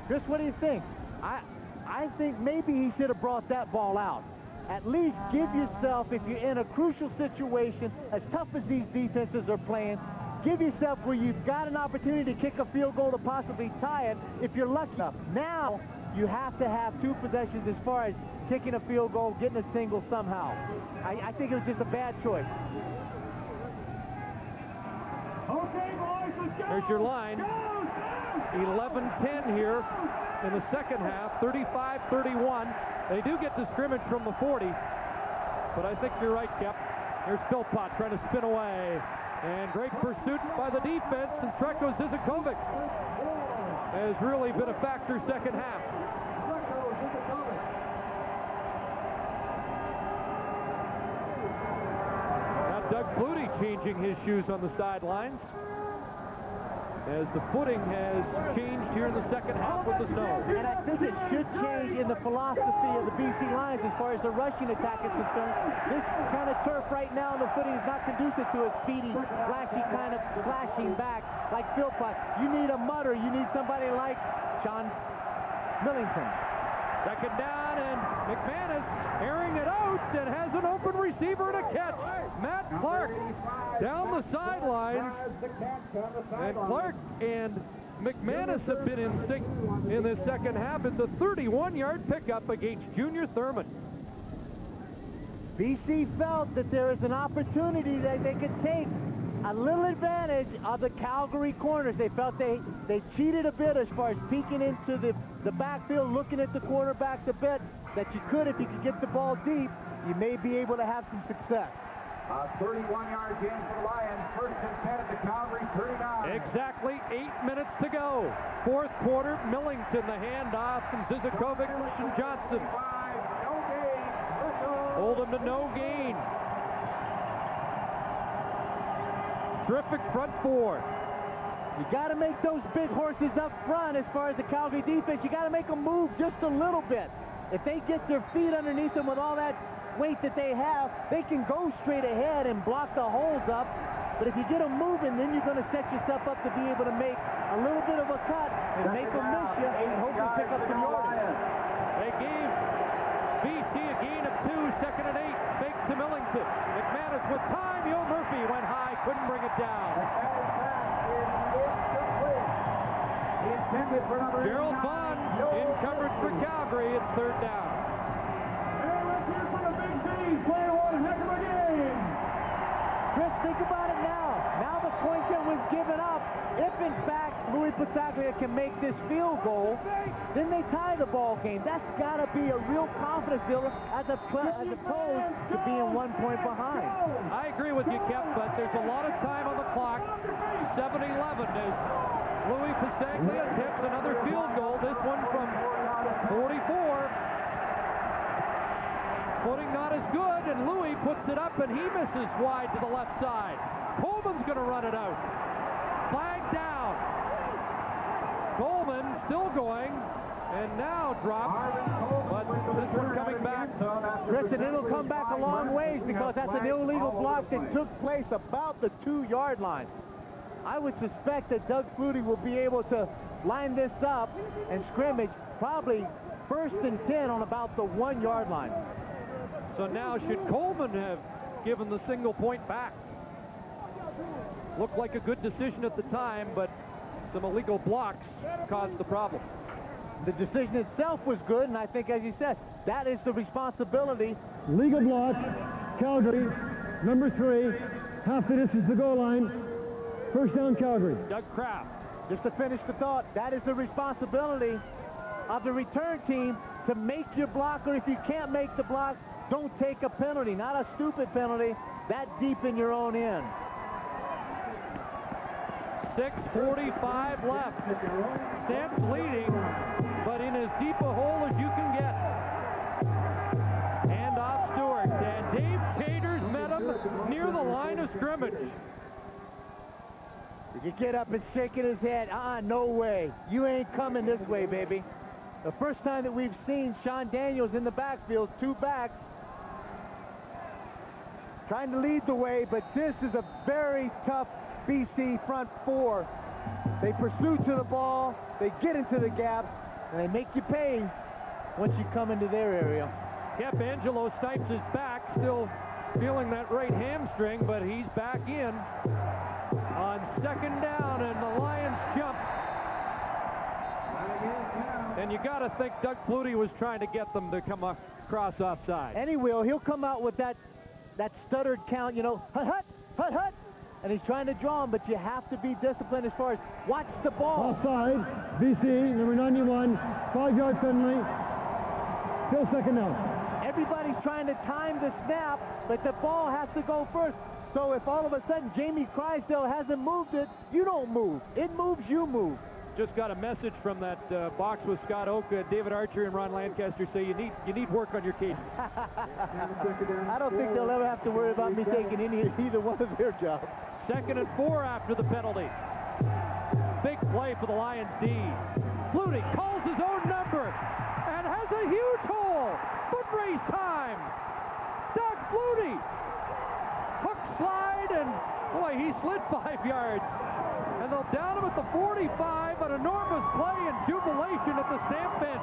Chris, what do you think? I think maybe he should have brought that ball out. At least give yourself, if you're in a crucial situation, as tough as these defenses are playing, give yourself where you've got an opportunity to kick a field goal to possibly tie it if you're lucky enough. Now, you have to have 2 possessions as far as kicking a field goal, getting a single somehow. I think it was just a bad choice. Okay, boys, let's go. There's your line. 11-10 here in the second half, 35-31. They do get the scrimmage from the 40, but I think you're right, Kep. Here's Philpott trying to spin away. And great pursuit by the defense, and Treko Zizakovic has really been a factor second half. Now Doug Flutie changing his shoes on the sidelines as the footing has changed here in the second half with the snow. And I think it should change in the philosophy of the BC Lions as far as the rushing attack is concerned. This kind of turf right now, the footing is not conducive to a speedy, flashy kind of flashing back like Philpott. You need a mutter. You need somebody like John Millington. Second down, and McManus airing it out and has an open receiver to catch. Matt Clark down the sidelines. And Clark and McManus have been in sync in the second half. It's a 31-yard pickup against Junior Thurman. BC felt that there is an opportunity that they could take a little advantage of the Calgary corners. They felt they cheated a bit as far as peeking into the backfield, looking at the quarterbacks a bit, that you could, if you could get the ball deep, you may be able to have some success. 31-yard gain for the Lions. First and 10 at the Calgary 39. Exactly 8 minutes to go. Fourth quarter, Millington the handoff from Zizakovic and Johnson. Hold him to no gain. Terrific front 4. You got to make those big horses up front as far as the Calgary defense. You got to make them move just a little bit. If they get their feet underneath them with all that weight that they have, they can go straight ahead and block the holes up. But if you get them moving, then you're going to set yourself up to be able to make a little bit of a cut and make them miss you and hopefully pick up some yardage. They gave BC a gain of 2, second and 8. Fake to Millington. McManus with time. Yo Murphy went high, couldn't bring it down. Gerald Vaughn in coverage for Calgary. It's third down. And let's hear for the Big C's playing one heck of a game. Chris, think about it now. Now the point that was given up, if in fact Louis Passaglia can make this field goal, then they tie the ball game. That's got to be a real confidence builder as opposed to being 1 point behind. I agree with you, Kep, but there's a lot of time on the clock. 7-11 as Louis Passaglia tips another field goal. This one from 44. Footing not as good, and Louis puts it up, and he misses wide to the left side. Coleman's going to run it out. Flag down. Coleman still going, and now dropped, but this one coming back. Kristen, it'll come back a long ways because that's an illegal block that took place about the 2-yard line. I would suspect that Doug Flutie will be able to line this up and scrimmage probably 1st and 10 on about the 1-yard line. So now should Coleman have given the single point back? Looked like a good decision at the time, but some illegal blocks caused the problem. The decision itself was good, and I think, as you said, that is the responsibility. Legal block, Calgary, number 3, half the distance to the goal line. First down, Calgary. Doug Kraft. Just to finish the thought, that is the responsibility of the return team to make your block, or if you can't make the block, don't take a penalty, not a stupid penalty, that deep in your own end. 6:45 left. Stamps leading, but in as deep a hole as you can get. Hand off Stewart, and Dave Caters met him near the line of scrimmage. You get up and shaking his head. No way. You ain't coming this way, baby. The first time that we've seen Sean Daniels in the backfield, 2 backs, trying to lead the way, but this is a very tough BC front 4. They pursue to the ball, they get into the gap, and they make you pay once you come into their area. Kep Angelo Snipes is back, still feeling that right hamstring, but he's back in on 2nd down, and the Lions jump. And you got to think Doug Flutie was trying to get them to come across offside. And he will. He'll come out with that stuttered count, you know, hut, hut, hut, hut. And he's trying to draw him, but you have to be disciplined as far as watch the ball. Offside, BC, number 91, 5-yard penalty. Still 2nd down. Everybody's trying to time the snap, but the ball has to go first. So if all of a sudden Jamie Crysdale hasn't moved it, you don't move. It moves, you move. Just got a message from that box with Scott Oak. David Archer and Ron Lancaster say you need work on your cadence. I don't think they'll ever have to worry about me taking either one of their jobs. 2nd and 4 after the penalty. Big play for the Lions D. Flutie calls his own number and has a huge hole. Foot race time. Doug Flutie. Hook slide, and boy, he slid 5 yards. And they'll down him at the 45, an enormous play and jubilation at the Stamp bench.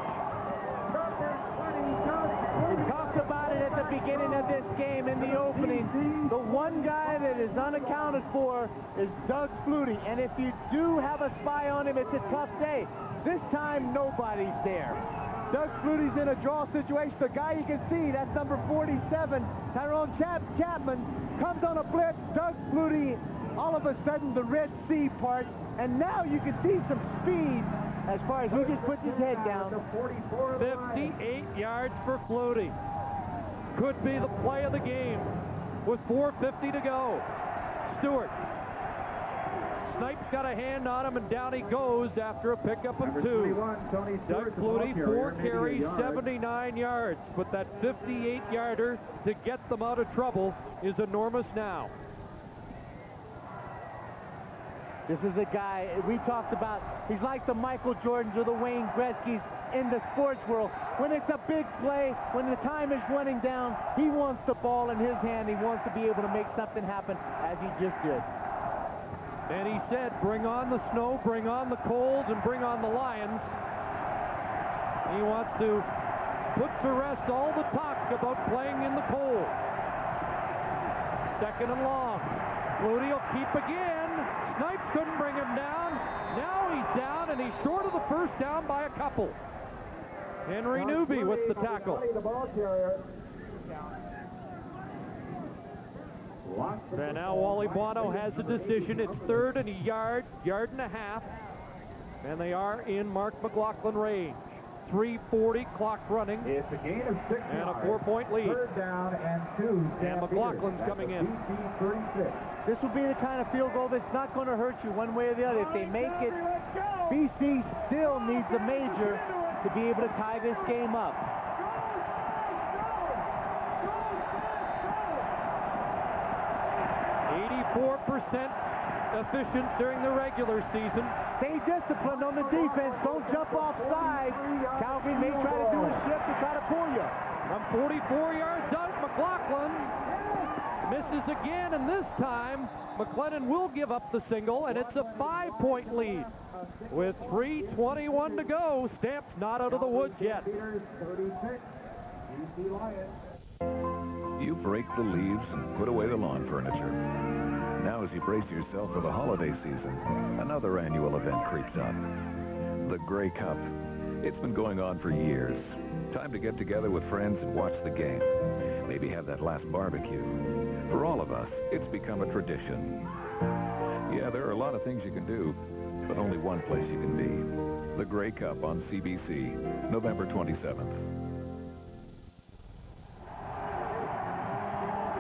We talked about it at the beginning of this game in the opening. The one guy that is unaccounted for is Doug Flutie. And if you do have a spy on him, it's a tough day. This time, nobody's there. Doug Flutie's in a draw situation. The guy you can see, that's number 47, Tyrone Chapman, comes on a blitz. Doug Flutie, all of a sudden, the Red Sea part, and now you can see some speed as far as he just puts his head down. 58 yards for Flutie. Could be the play of the game with 4:50 to go. Stewart. Snipes got a hand on him, and down he goes after a pickup of 2. Doug Flutie, 4 carries, 79 yards. But that 58-yarder to get them out of trouble is enormous now. This is a guy we talked about. He's like the Michael Jordans or the Wayne Gretzky's in the sports world. When it's a big play, when the time is running down, he wants the ball in his hand. He wants to be able to make something happen, as he just did. And he said, bring on the snow, bring on the cold, and bring on the Lions. He wants to put to rest all the talk about playing in the cold. 2nd and long. Flutie will keep again. Snipes couldn't bring him down. Now he's down, and he's short of the first down by a couple. Henry Newby with the tackle. And now Wally Buono has a decision. It's 3rd and a yard and a half. And they are in Mark McLaughlin range. 3:40 clock running. It's a gain of 6 and a 4-point lead. 3rd down and 2. And McLaughlin's coming in. This will be the kind of field goal that's not going to hurt you one way or the other. If they make it, BC still needs a major to be able to tie this game up. 84% efficient during the regular season. Stay disciplined on the defense. Don't jump offside. Calgary may try to do a shift to try to pull you. From 44 yards out, McLaughlin misses again, and this time McLennan will give up the single, and it's a 5-point lead. With 3:21 to go, Stamps not out of the woods yet. You break the leaves and put away the lawn furniture. Now as you brace yourself for the holiday season, another annual event creeps up. The Grey Cup. It's been going on for years. Time to get together with friends and watch the game. Maybe have that last barbecue. For all of us, it's become a tradition. Yeah, there are a lot of things you can do, but only one place you can be. The Grey Cup on CBC, November 27th.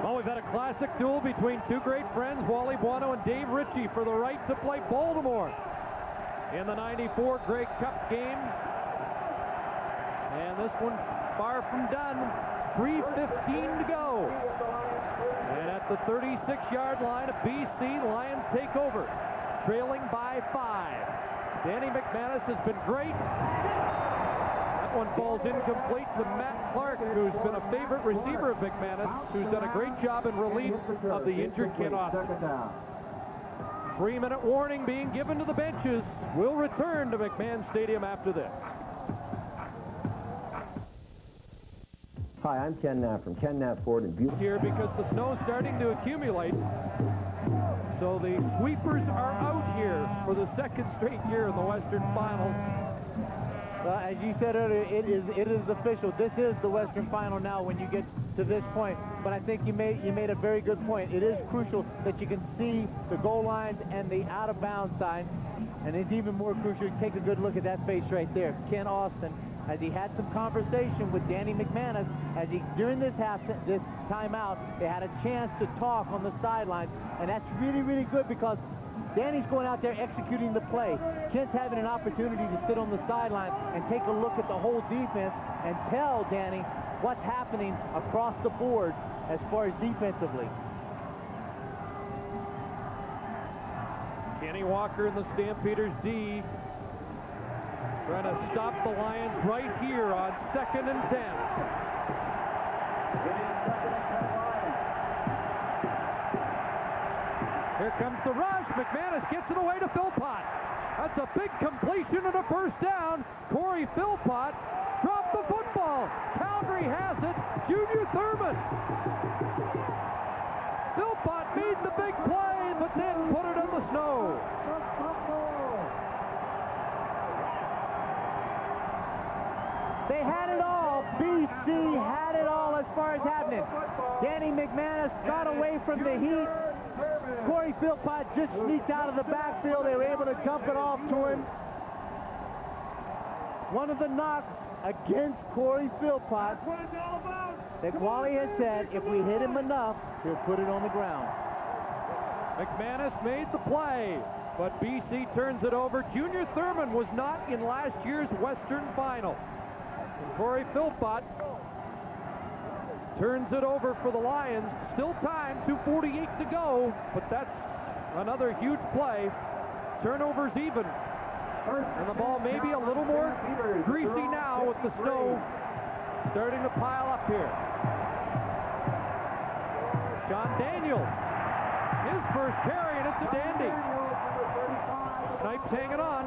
Well, we've had a classic duel between two great friends, Wally Buono and Dave Ritchie, for the right to play Baltimore in the '94 Grey Cup game. And this one far from done. 3:15 to go. And at the 36-yard line of BC, Lions take over, trailing by 5. Danny McManus has been great. That one falls incomplete to Matt Clark, who's been a favorite receiver of McManus, who's done a great job in relief of the injured Ken Austin. 3-minute warning being given to the benches. We'll return to McMahon Stadium after this. Hi, I'm Ken Knapp from Ken Knapp Ford in Butte. Here because the snow's starting to accumulate. So the sweepers are out here for the second straight year in the Western Final. As you said earlier, it is official. This is the Western Final now when you get to this point. But I think you made a very good point. It is crucial that you can see the goal lines and the out-of-bounds sign. And it's even more crucial to take a good look at that face right there. Ken Austin, as he had some conversation with Danny McManus, as he, during this timeout, they had a chance to talk on the sidelines. And that's really, really good because Danny's going out there executing the play. Kent's having an opportunity to sit on the sideline and take a look at the whole defense and tell Danny what's happening across the board as far as defensively. Kenny Walker in the Stampeders D, trying to stop the Lions right here on 2nd and 10. Here comes the rush. McManus gets it away to Philpott. That's a big completion and a first down. Corey Philpott dropped the football. Calgary has it. Junior Thurman. Philpott made the big play, but then put it in the snow. They had it all. BC had it all as far as happening. Danny McManus got away from the heat. Corey Philpott just sneaked out of the backfield. They were able to dump it off to him. One of the knocks against Corey Philpott that Wally has said, if we hit him enough, he'll put it on the ground. McManus made the play, but BC turns it over. Junior Thurman was not in last year's Western Final. And Corey Philpott turns it over for the Lions. Still time, 2:48 to go, but that's another huge play. Turnovers even. And the ball maybe a little more greasy now with the snow starting to pile up here. Sean Daniels, his first carry, and it's a dandy. Snipes hanging on.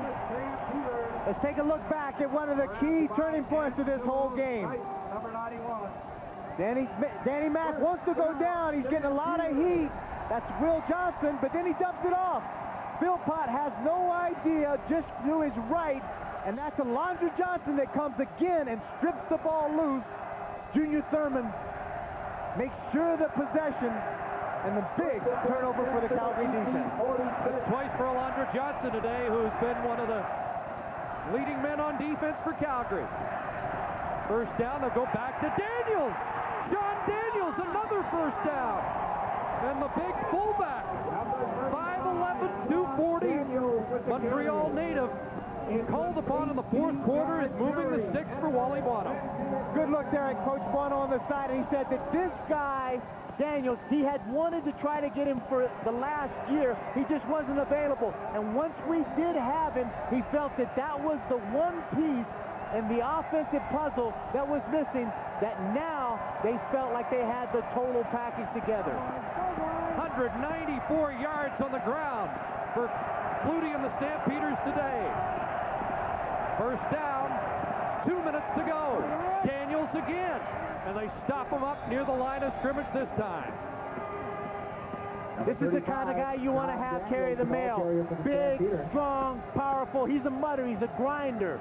Let's take a look back at one of the key turning points of this whole game. Number 91. Danny Mac wants to go down. He's getting a lot of heat. That's Will Johnson, but then he dumps it off. Philpott has no idea, just to his right, and that's Alondra Johnson that comes again and strips the ball loose. Junior Thurman makes sure the possession and the big turnover for the Calgary defense. Twice for Alondra Johnson today, who's been one of the leading men on defense for Calgary. First down, they'll go back to Daniels. John Daniels, another first down. And the big fullback, 5'11", 240, Montreal native, called upon in the fourth quarter, is moving the sticks for Wally Buono. Good look there at Coach Buono on the side, and he said that this guy, Daniels, he had wanted to try to get him for the last year. He just wasn't available. And once we did have him, he felt that that was the one piece in the offensive puzzle that was missing, that now they felt like they had the total package together. 194 yards on the ground for Flutie and the Stampeders today. First down, 2 minutes to go. Daniels again, and they stop him up near the line of scrimmage this time. This is the kind of guy you want to have carry the mail. Big, strong, powerful. He's a mutter. He's a grinder.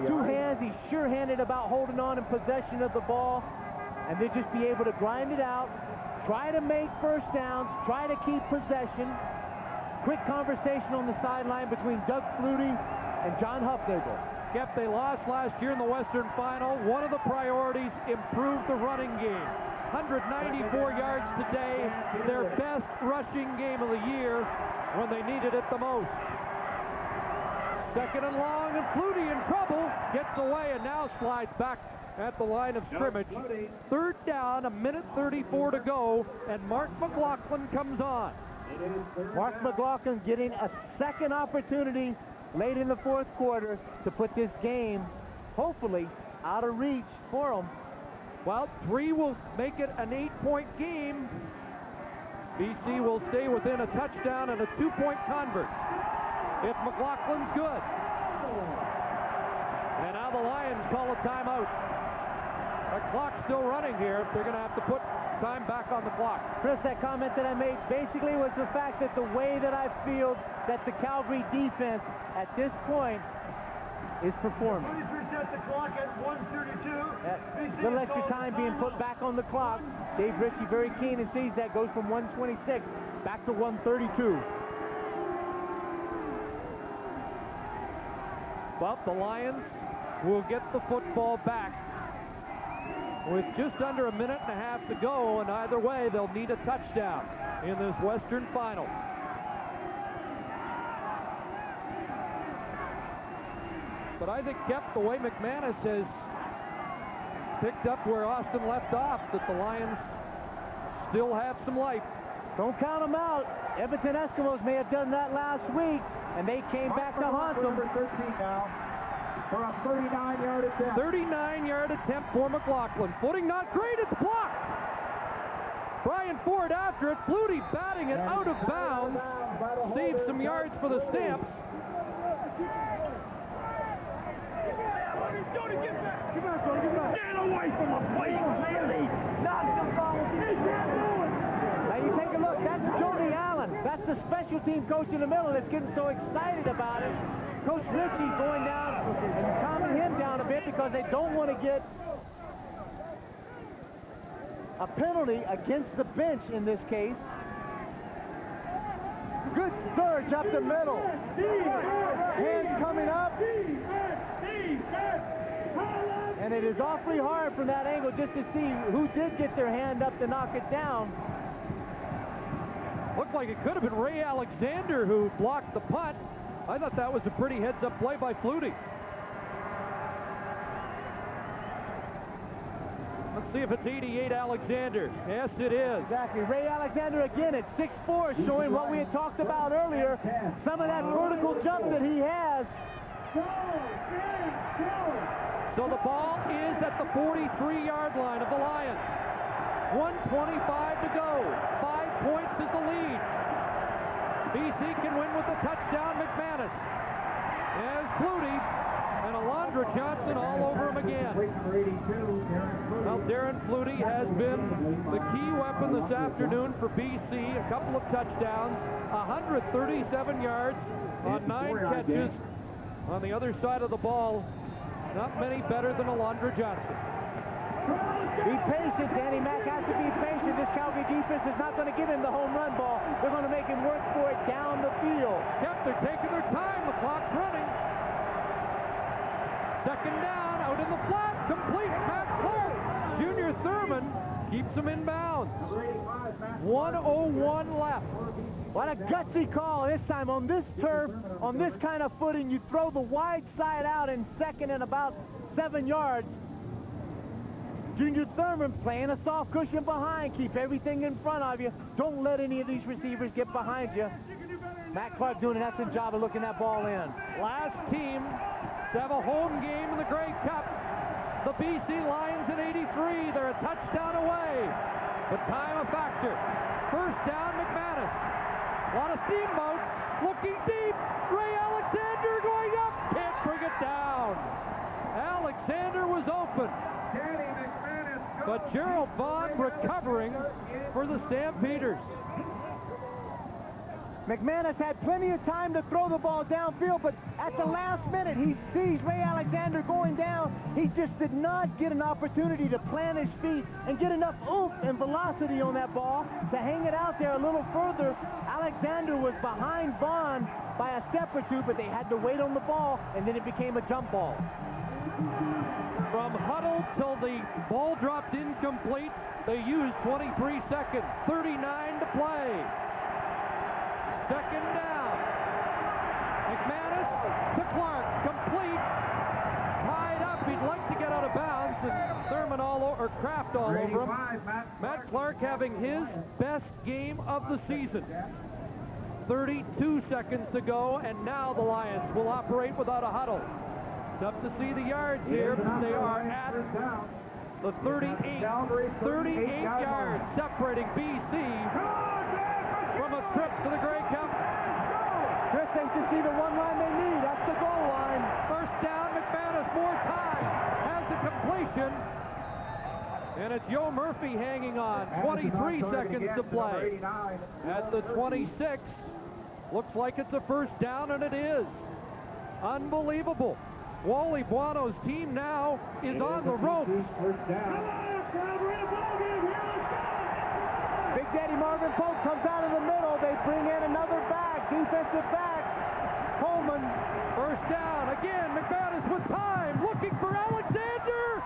2 hands. He's sure-handed about holding on in possession of the ball. And they just be able to grind it out, try to make first downs, try to keep possession. Quick conversation on the sideline between Doug Flutie and John Hufnagel. Yep, they lost last year in the Western Final. One of the priorities, improve the running game. 194 yards today, their best rushing game of the year when they needed it the most. Second and long, and Flutie in trouble, gets away and now slides back at the line of scrimmage. Third down, 1:34 to go, and Mark McLaughlin comes on. Mark McLaughlin getting a second opportunity late in the fourth quarter to put this game, hopefully, out of reach for him. Well, 3 will make it an 8-point game. BC will stay within a touchdown and a 2-point convert if McLaughlin's good. And now the Lions call a timeout. The clock's still running here. They're going to have to put time back on the clock. Chris, that comment that I made basically was the fact that the way that I feel that the Calgary defense at this point is performing. Reset the clock at 1:32. Little extra time being put back on the clock. Dave Ritchie very keen and sees that, goes from 1:26 back to 1:32. Well, the Lions will get the football back with just under a minute and a half to go, and either way, they'll need a touchdown in this Western Final. But I think, Kep, the way McManus has picked up where Austin left off, that the Lions still have some life. Don't count them out. Edmonton Eskimos may have done that last week, and they came back to haunt them. Number 13 now for a 39-yard attempt. 39-yard attempt for McLaughlin. Footing not great. It's blocked. Brian Ford after it. Flutie batting it out of bounds. Saves some yards for the Stamps. Get away from the plate, clearly. Knock the ball. Now you take a look. That's Jody Allen. That's the special team coach in the middle that's getting so excited about it. Coach Ritchie's going down and calming him down a bit because they don't want to get a penalty against the bench in this case. Good surge up the middle. Hands coming up. And it is awfully hard from that angle just to see who did get their hand up to knock it down. Looked like it could have been Ray Alexander who blocked the punt. I thought that was a pretty heads-up play by Flutie. Let's see if it's 88 Alexander. Yes, it is. Exactly. Ray Alexander again at 6'4", showing what we had talked about earlier. Some of that vertical jump that he has. So the ball is at the 43-yard line of the Lions. 1:25 to go. 5 points is the lead. BC can win with a touchdown. McManus. As Flutie and Alondra Johnson all over him again. Now Darren Flutie has been the key weapon this afternoon for BC. A couple of touchdowns. 137 yards on 9 catches. On the other side of the ball, not many better than Alondra Johnson. Be patient, Danny Mac has to be patient. This Calgary defense is not going to give him the home run ball. They're going to make him work for it down the field. Yep, they're taking their time. The clock's running. Second down, out in the flat, complete. Matt Clark. Junior Thurman keeps him in bounds. 1:01 left. What a gutsy call this time on this turf, on this kind of footing. You throw the wide side out in second and about 7 yards. Junior Thurman playing a soft cushion behind. Keep everything in front of you. Don't let any of these receivers get behind you. Matt Clark doing an excellent job of looking that ball in. Last team to have a home game in the Grey Cup. The BC Lions at 83. They're a touchdown away. But time a factor. First down, McManus. A lot of steamboats. Looking deep. Ray Alexander going up. Can't bring it down. Alexander was open. But Gerald Vaughn recovering for the Stampeders. McManus had plenty of time to throw the ball downfield, but at the last minute, he sees Ray Alexander going down. He just did not get an opportunity to plant his feet and get enough oomph and velocity on that ball to hang it out there a little further. Alexander was behind Vaughn by a step or two, but they had to wait on the ball, and then it became a jump ball. From huddle till the ball dropped incomplete, they used 23 seconds, 39 to play. Second down. McManus to Clark, complete. Tied up, he'd like to get out of bounds, and Thurman or Kraft all over him. Matt Clark having his best game of the season. 32 seconds to go, and now the Lions will operate without a huddle. Tough to see the yards here, but they are at the 38 yards, separating BC from a trip to the Grey Cup. Chris, they just see the one line they need. That's the goal line. First down, McManus, more time, has the completion. And it's Joe Murphy hanging on. 23 seconds to play. At the 26, looks like it's a first down, and it is. Unbelievable. Wally Buono's team now is on the ropes. Big Daddy Marvin Polk comes out of the middle. They bring in another back, defensive back. Coleman. First down. Again, McManus with time. Looking for Alexander.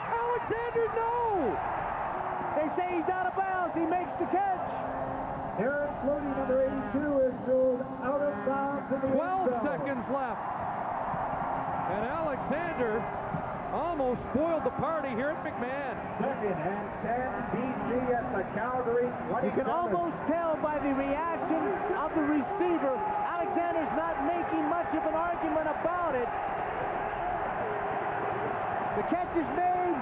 Alexander, no. They say he's out of bounds. He makes the catch. Darren Flutie, number 82, is ruled out of bounds. 12 seconds left. And Alexander almost spoiled the party here at McMahon. Second and 10, BC at the Calgary 27. You can almost tell by the reaction of the receiver. Alexander's not making much of an argument about it. The catch is made,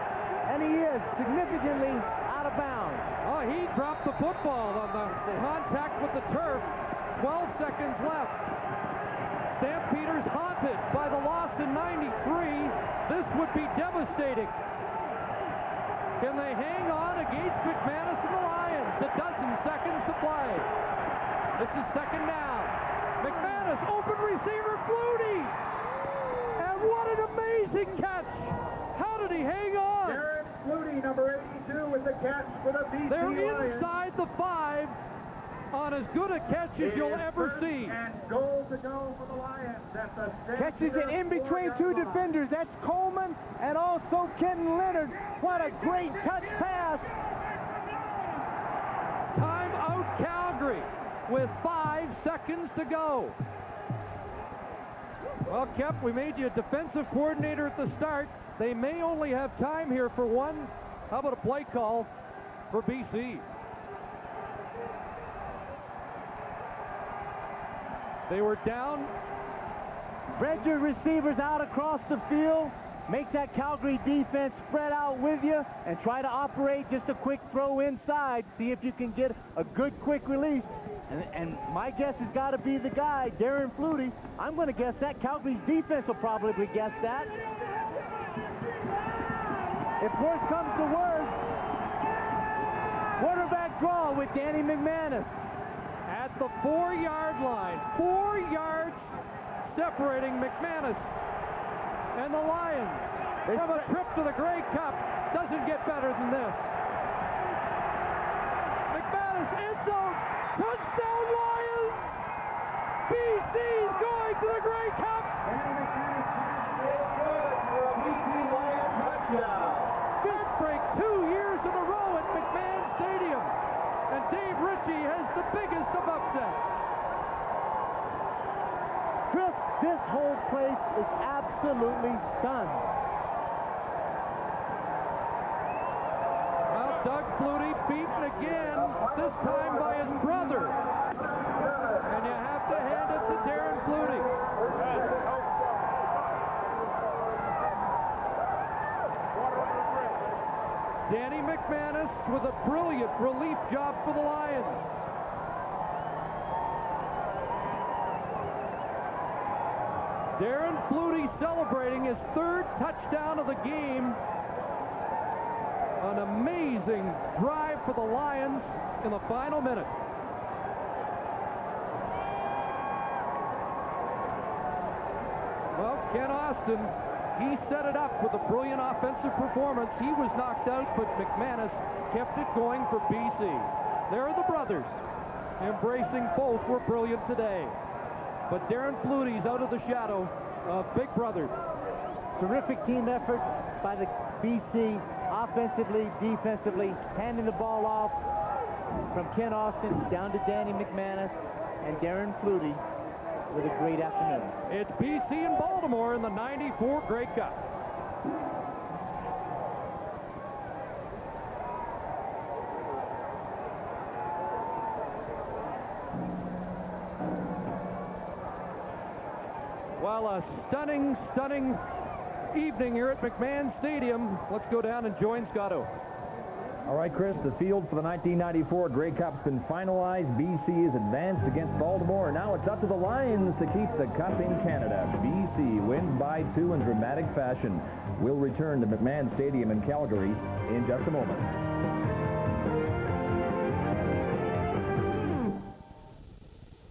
and he is significantly out of bounds. Oh, he dropped the football on the contact with the turf. 12 seconds left. Stampeders haunted by the loss in '93. This would be devastating. Can they hang on against McManus and the Lions? A dozen seconds to play. This is second down. McManus, open receiver, Flutie. And what an amazing catch. How did he hang on? Darren Flutie, number 82, with the catch for the BC They're Lions. inside the 5 on as good a catch as you'll ever see. And goal to go for the Lions at the Catches it in between two defenders. That's Coleman and also Kenton Leonard. What a great touch pass. Timeout Calgary with 5 seconds to go. Well, Kep, we made you a defensive coordinator at the start. They may only have time here for one. How about a play call for BC? They were down. Spread your receivers out across the field. Make that Calgary defense spread out with you and try to operate just a quick throw inside. See if you can get a good quick release. And my guess has got to be the guy, Darren Flutie. I'm going to guess that Calgary's defense will probably guess that. If worse comes to worse, quarterback draw with Danny McManus. At the 4-yard line, 4 yards separating McManus and the Lions from a trip to the Grey Cup. Doesn't get better than this. McManus, end zone, touchdown Lions! BC's going to the Grey Cup! Fifth break 2 years in a row at McMahon Stadium. And Dave Ritchie has the biggest of upsets. Chris, this whole place is absolutely stunned. Well, Doug Flutie beaten again, this time by his brother. And you have to hand it to Darren Flutie. Danny McManus with a brilliant relief job for the Lions. Darren Flutie celebrating his 3rd touchdown of the game. An amazing drive for the Lions in the final minute. Well, Ken Austin, he set it up with a brilliant offensive performance. He was knocked out, but McManus kept it going for BC. There are the brothers. Embracing both were brilliant today. But Darren Flutie's out of the shadow of big brothers. Terrific team effort by the BC, offensively, defensively, handing the ball off from Ken Austin down to Danny McManus and Darren Flutie with a great afternoon. It's BC and Baltimore in the 94 Grey Cup. Well, a stunning evening here at McMahon Stadium. Let's go down and join Scotto. All right, Chris, the field for the 1994 Grey Cup's been finalized. BC is advanced against Baltimore. Now it's up to the Lions to keep the cup in Canada. BC wins by 2 in dramatic fashion. We'll return to McMahon Stadium in Calgary in just a moment.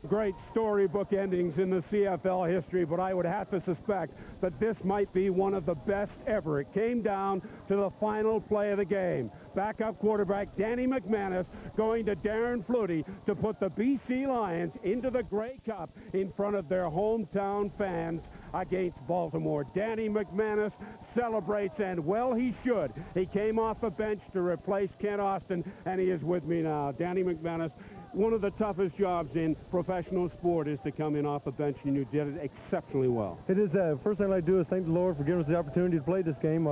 Great storybook endings in the CFL history, but I would have to suspect that this might be one of the best ever. It came down to the final play of the game. Backup quarterback Danny McManus going to Darren Flutie to put the BC Lions into the Grey Cup in front of their hometown fans against Baltimore. Danny McManus celebrates, and well he should. He came off the bench to replace Ken Austin, and he is with me now. Danny McManus, one of the toughest jobs in professional sport is to come in off the bench, and you did it exceptionally well. It is. First thing I'd like to do is thank the Lord for giving us the opportunity to play this game.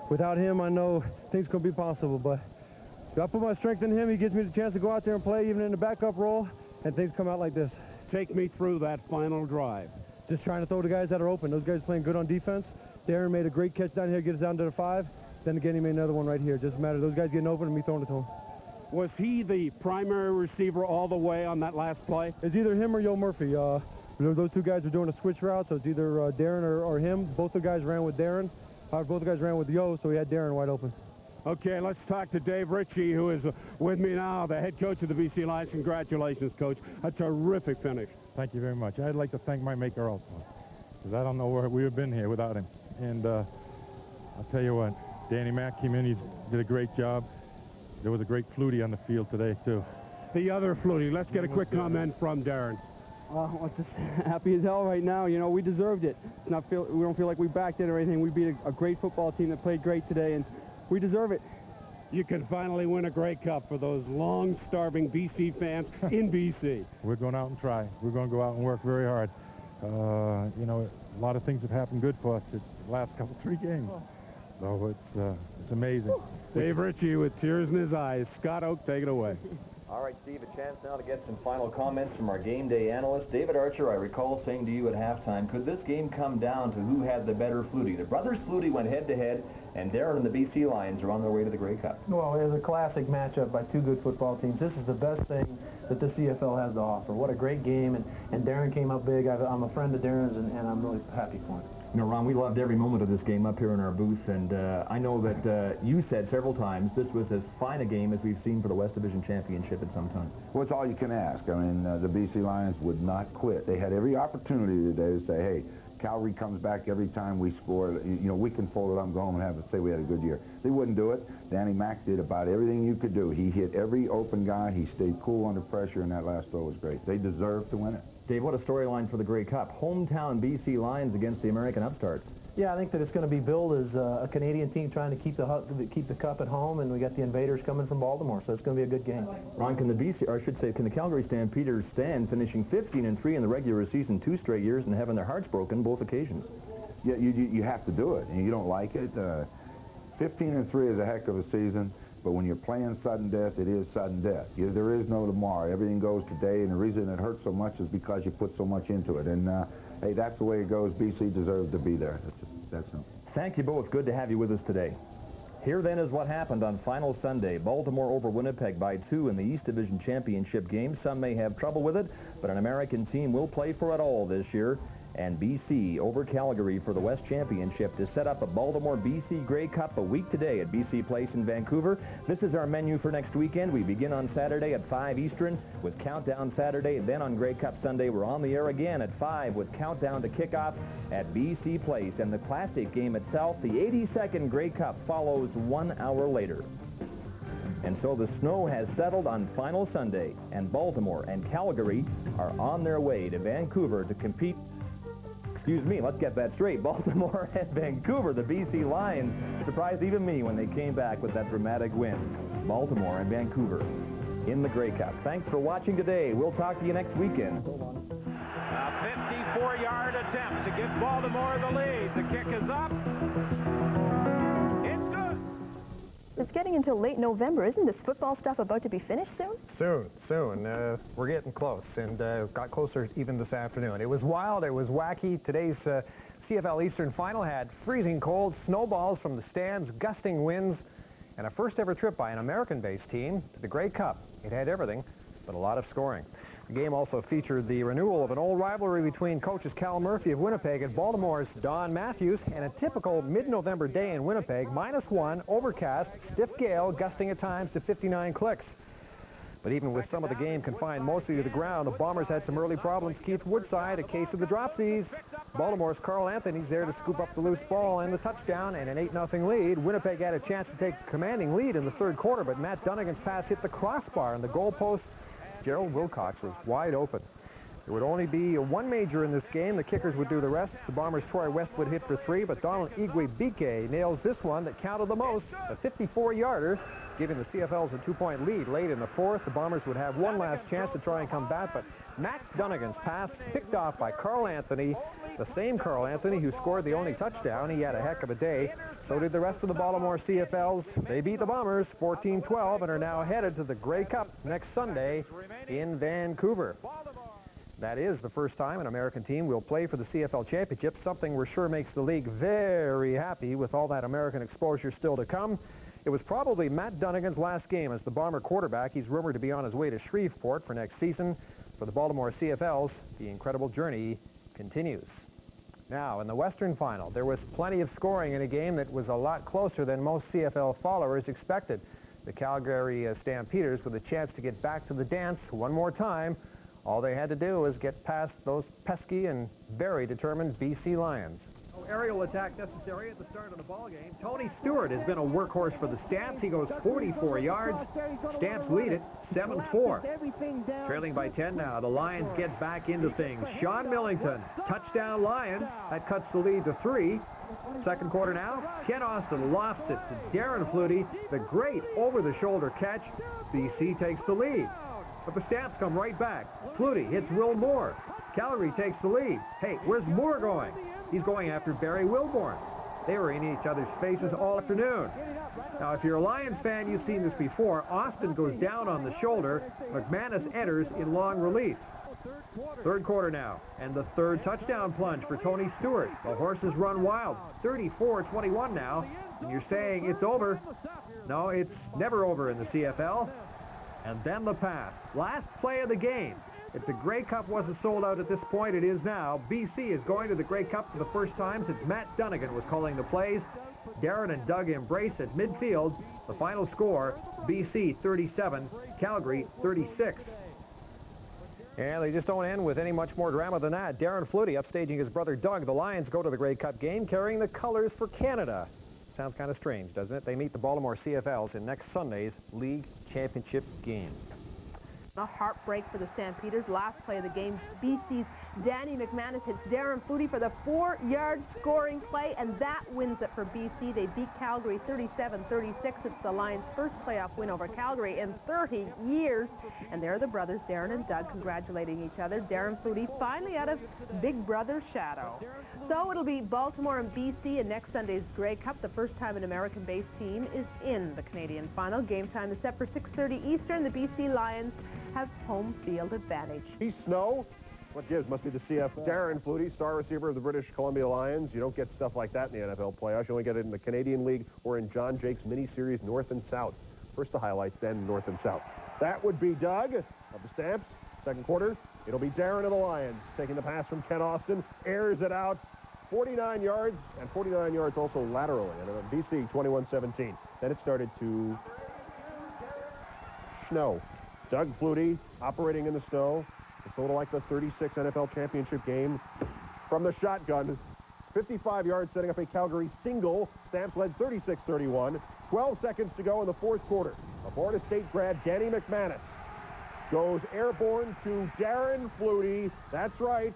Without him, I know things couldn't be possible, but I put my strength in him. He gives me the chance to go out there and play, even in the backup role, and things come out like this. Take me through that final drive. Just trying to throw the guys that are open. Those guys playing good on defense. Darren made a great catch down here, get us down to the 5. Then again, he made another one right here. Just a matter of those guys getting open and me throwing it to him. Was he the primary receiver all the way on that last play? It's either him or Yo Murphy. Those two guys are doing a switch route, so it's either Darren or him. Both the guys ran with Darren. Both the guys ran with Yo, so he had Darren wide open. Okay, let's talk to Dave Ritchie, who is with me now, the head coach of the BC Lions. Congratulations, Coach. A terrific finish. Thank you very much. I'd like to thank my maker also, because I don't know where we would have been here without him. And I'll tell you what, Danny Mack came in, he did a great job. There was a great Flutie on the field today, too. The other Flutie. Let's get a quick comment from Darren. Well, I'm just happy as hell right now. You know, we deserved it. We don't feel like we backed it or anything. We beat a great football team that played great today, and we deserve it. You can finally win a Grey Cup for those long, starving BC fans in BC. We're going out and try. We're going to go out and work very hard. You know, a lot of things have happened good for us the last 3 games. So it's amazing. Dave Ritchie with tears in his eyes. Scott Oak, take it away. All right, Steve, a chance now to get some final comments from our game day analyst. David Archer, I recall saying to you at halftime, could this game come down to who had the better Flutie? The brothers Flutie went head-to-head, and Darren and the BC Lions are on their way to the Grey Cup. Well, it was a classic matchup by 2 good football teams. This is the best thing that the CFL has to offer. What a great game, and Darren came up big. I'm a friend of Darren's, and I'm really happy for him. You know, Ron, we loved every moment of this game up here in our booth, and I know that you said several times this was as fine a game as we've seen for the West Division Championship at some time. Well, it's all you can ask. I mean, the BC Lions would not quit. They had every opportunity today to say, hey, Calgary comes back every time we score. You know, we can fold it up and go home and say we had a good year. They wouldn't do it. Danny Mack did about everything you could do. He hit every open guy. He stayed cool under pressure, and that last throw was great. They deserved to win it. Dave, what a storyline for the Grey Cup. Hometown BC Lions against the American upstarts. Yeah, I think that it's going to be billed as a Canadian team trying to keep the cup at home, and we got the Invaders coming from Baltimore, so it's going to be a good game. Ron, can the Calgary Stampeders stand finishing 15-3 in the regular season 2 straight years and having their hearts broken both occasions? Yeah, you have to do it, and you don't like it. 15-3 is a heck of a season. But when you're playing sudden death, it is sudden death. There is no tomorrow. Everything goes today, and the reason it hurts so much is because you put so much into it. And, hey, that's the way it goes. BC deserves to be there. That's simple. Thank you both. Good to have you with us today. Here, then, is what happened on final Sunday. Baltimore over Winnipeg by 2 in the East Division Championship game. Some may have trouble with it, but an American team will play for it all this year. And BC over Calgary for the West Championship to set up a Baltimore-BC Grey Cup a week today at BC Place in Vancouver. This is our menu for next weekend. We begin on Saturday at 5 Eastern with Countdown Saturday. Then on Grey Cup Sunday, we're on the air again at 5 with Countdown to Kickoff at BC Place. And the Classic game itself, the 82nd Grey Cup, follows 1 hour later. And so the snow has settled on final Sunday, and Baltimore and Calgary are on their way to Vancouver to compete Excuse me, let's get that straight. Baltimore and Vancouver, the BC Lions, surprised even me when they came back with that dramatic win. Baltimore and Vancouver in the Grey Cup. Thanks for watching today. We'll talk to you next weekend. A 54-yard attempt to give Baltimore the lead. The kick is up. It's good. It's getting into late November. Isn't this football stuff about to be finished soon? Soon. We're getting close, and got closer even this afternoon. It was wild. It was wacky. Today's CFL Eastern Final had freezing cold, snowballs from the stands, gusting winds, and a first-ever trip by an American-based team to the Grey Cup. It had everything, but a lot of scoring. The game also featured the renewal of an old rivalry between coaches Cal Murphy of Winnipeg and Baltimore's Don Matthews, and a typical mid-November day in Winnipeg, -1, overcast, stiff gale, gusting at times to 59 clicks. But even with some of the game confined mostly to the ground, the Bombers had some early problems. Keith Woodside, a case of the dropsies. Baltimore's Carl Anthony's there to scoop up the loose ball and the touchdown, and an 8-0 lead. Winnipeg had a chance to take a commanding lead in the third quarter, but Matt Dunnigan's pass hit the crossbar, and the goalpost, Gerald Wilcox, was wide open. There would only be one major in this game. The kickers would do the rest. The Bombers' Troy Westwood hit for 3, but Donald Igwe-Bike nails this one that counted the most, a 54-yarder, giving the CFLs a 2-point lead. Late in the fourth, the Bombers would have one last chance to try and come back, but Matt Dunnigan's pass picked off by Carl Anthony, the same Carl Anthony who scored the only touchdown. He had a heck of a day. So did the rest of the Baltimore CFLs. They beat the Bombers 14-12 and are now headed to the Grey Cup next Sunday in Vancouver. That is the first time an American team will play for the CFL Championship, something we're sure makes the league very happy with all that American exposure still to come. It was probably Matt Dunnigan's last game as the Bomber quarterback. He's rumored to be on his way to Shreveport for next season. For the Baltimore CFLs, the incredible journey continues. Now, in the Western Final, there was plenty of scoring in a game that was a lot closer than most CFL followers expected. The Calgary Stampeders with a chance to get back to the dance one more time. All they had to do was get past those pesky and very determined BC Lions. Aerial attack necessary at the start of the ball game. Tony Stewart has been a workhorse for the Stamps. He goes 44 yards. Stamps lead it 7-4. Trailing by 10 now. The Lions get back into things. Sean Millington, touchdown Lions. That cuts the lead to 3. Second quarter now. Ken Austin lofts it to Darren Flutie. The great over-the-shoulder catch. BC takes the lead. But the Stamps come right back. Flutie hits Will Moore. Calgary takes the lead. Hey, where's Moore going? He's going after Barry Wilborn. They were in each other's faces all afternoon. Now, if you're a Lions fan, you've seen this before. Austin goes down on the shoulder. McManus enters in long relief. Third quarter now, and the third touchdown plunge for Tony Stewart. The horses run wild. 34-21 now, and you're saying it's over. No, it's never over in the CFL. And then the pass. Last play of the game. If the Grey Cup wasn't sold out at this point, it is now. BC is going to the Grey Cup for the first time since Matt Dunnigan was calling the plays. Darren and Doug embrace at midfield. The final score, BC 37, Calgary 36. And they just don't end with any much more drama than that. Darren Flutie upstaging his brother Doug. The Lions go to the Grey Cup game carrying the colors for Canada. Sounds kind of strange, doesn't it? They meet the Baltimore CFLs in next Sunday's league championship game. A heartbreak for the Stampeders. Last play of the game, BC's Danny McManus hits Darren Flutie for the 4-yard scoring play, and that wins it for BC. They beat Calgary 37-36. It's the Lions' first playoff win over Calgary in 30 years. And there are the brothers, Darren and Doug, congratulating each other. Darren Flutie finally out of Big Brother's shadow. So it'll be Baltimore and BC in next Sunday's Grey Cup, the first time an American-based team is in the Canadian Final. Game time is set for 6:30 Eastern. The BC Lions have home field advantage. Snow. What gives? Must be the CF. Darren Flutie, star receiver of the British Columbia Lions. You don't get stuff like that in the NFL playoffs. You only get it in the Canadian League or in John Jake's mini-series North and South. First the highlights, then North and South. That would be Doug of the Stamps. Second quarter, it'll be Darren of the Lions taking the pass from Ken Austin. Airs it out. 49 yards, and 49 yards also laterally. And BC 21-17. Then it started to snow. Doug Flutie operating in the snow. It's a little like the 36 NFL championship game from the shotgun. 55 yards setting up a Calgary single. Stamps led 36-31. 12 seconds to go in the fourth quarter. A Florida State grad, Danny McManus, goes airborne to Darren Flutie. That's right.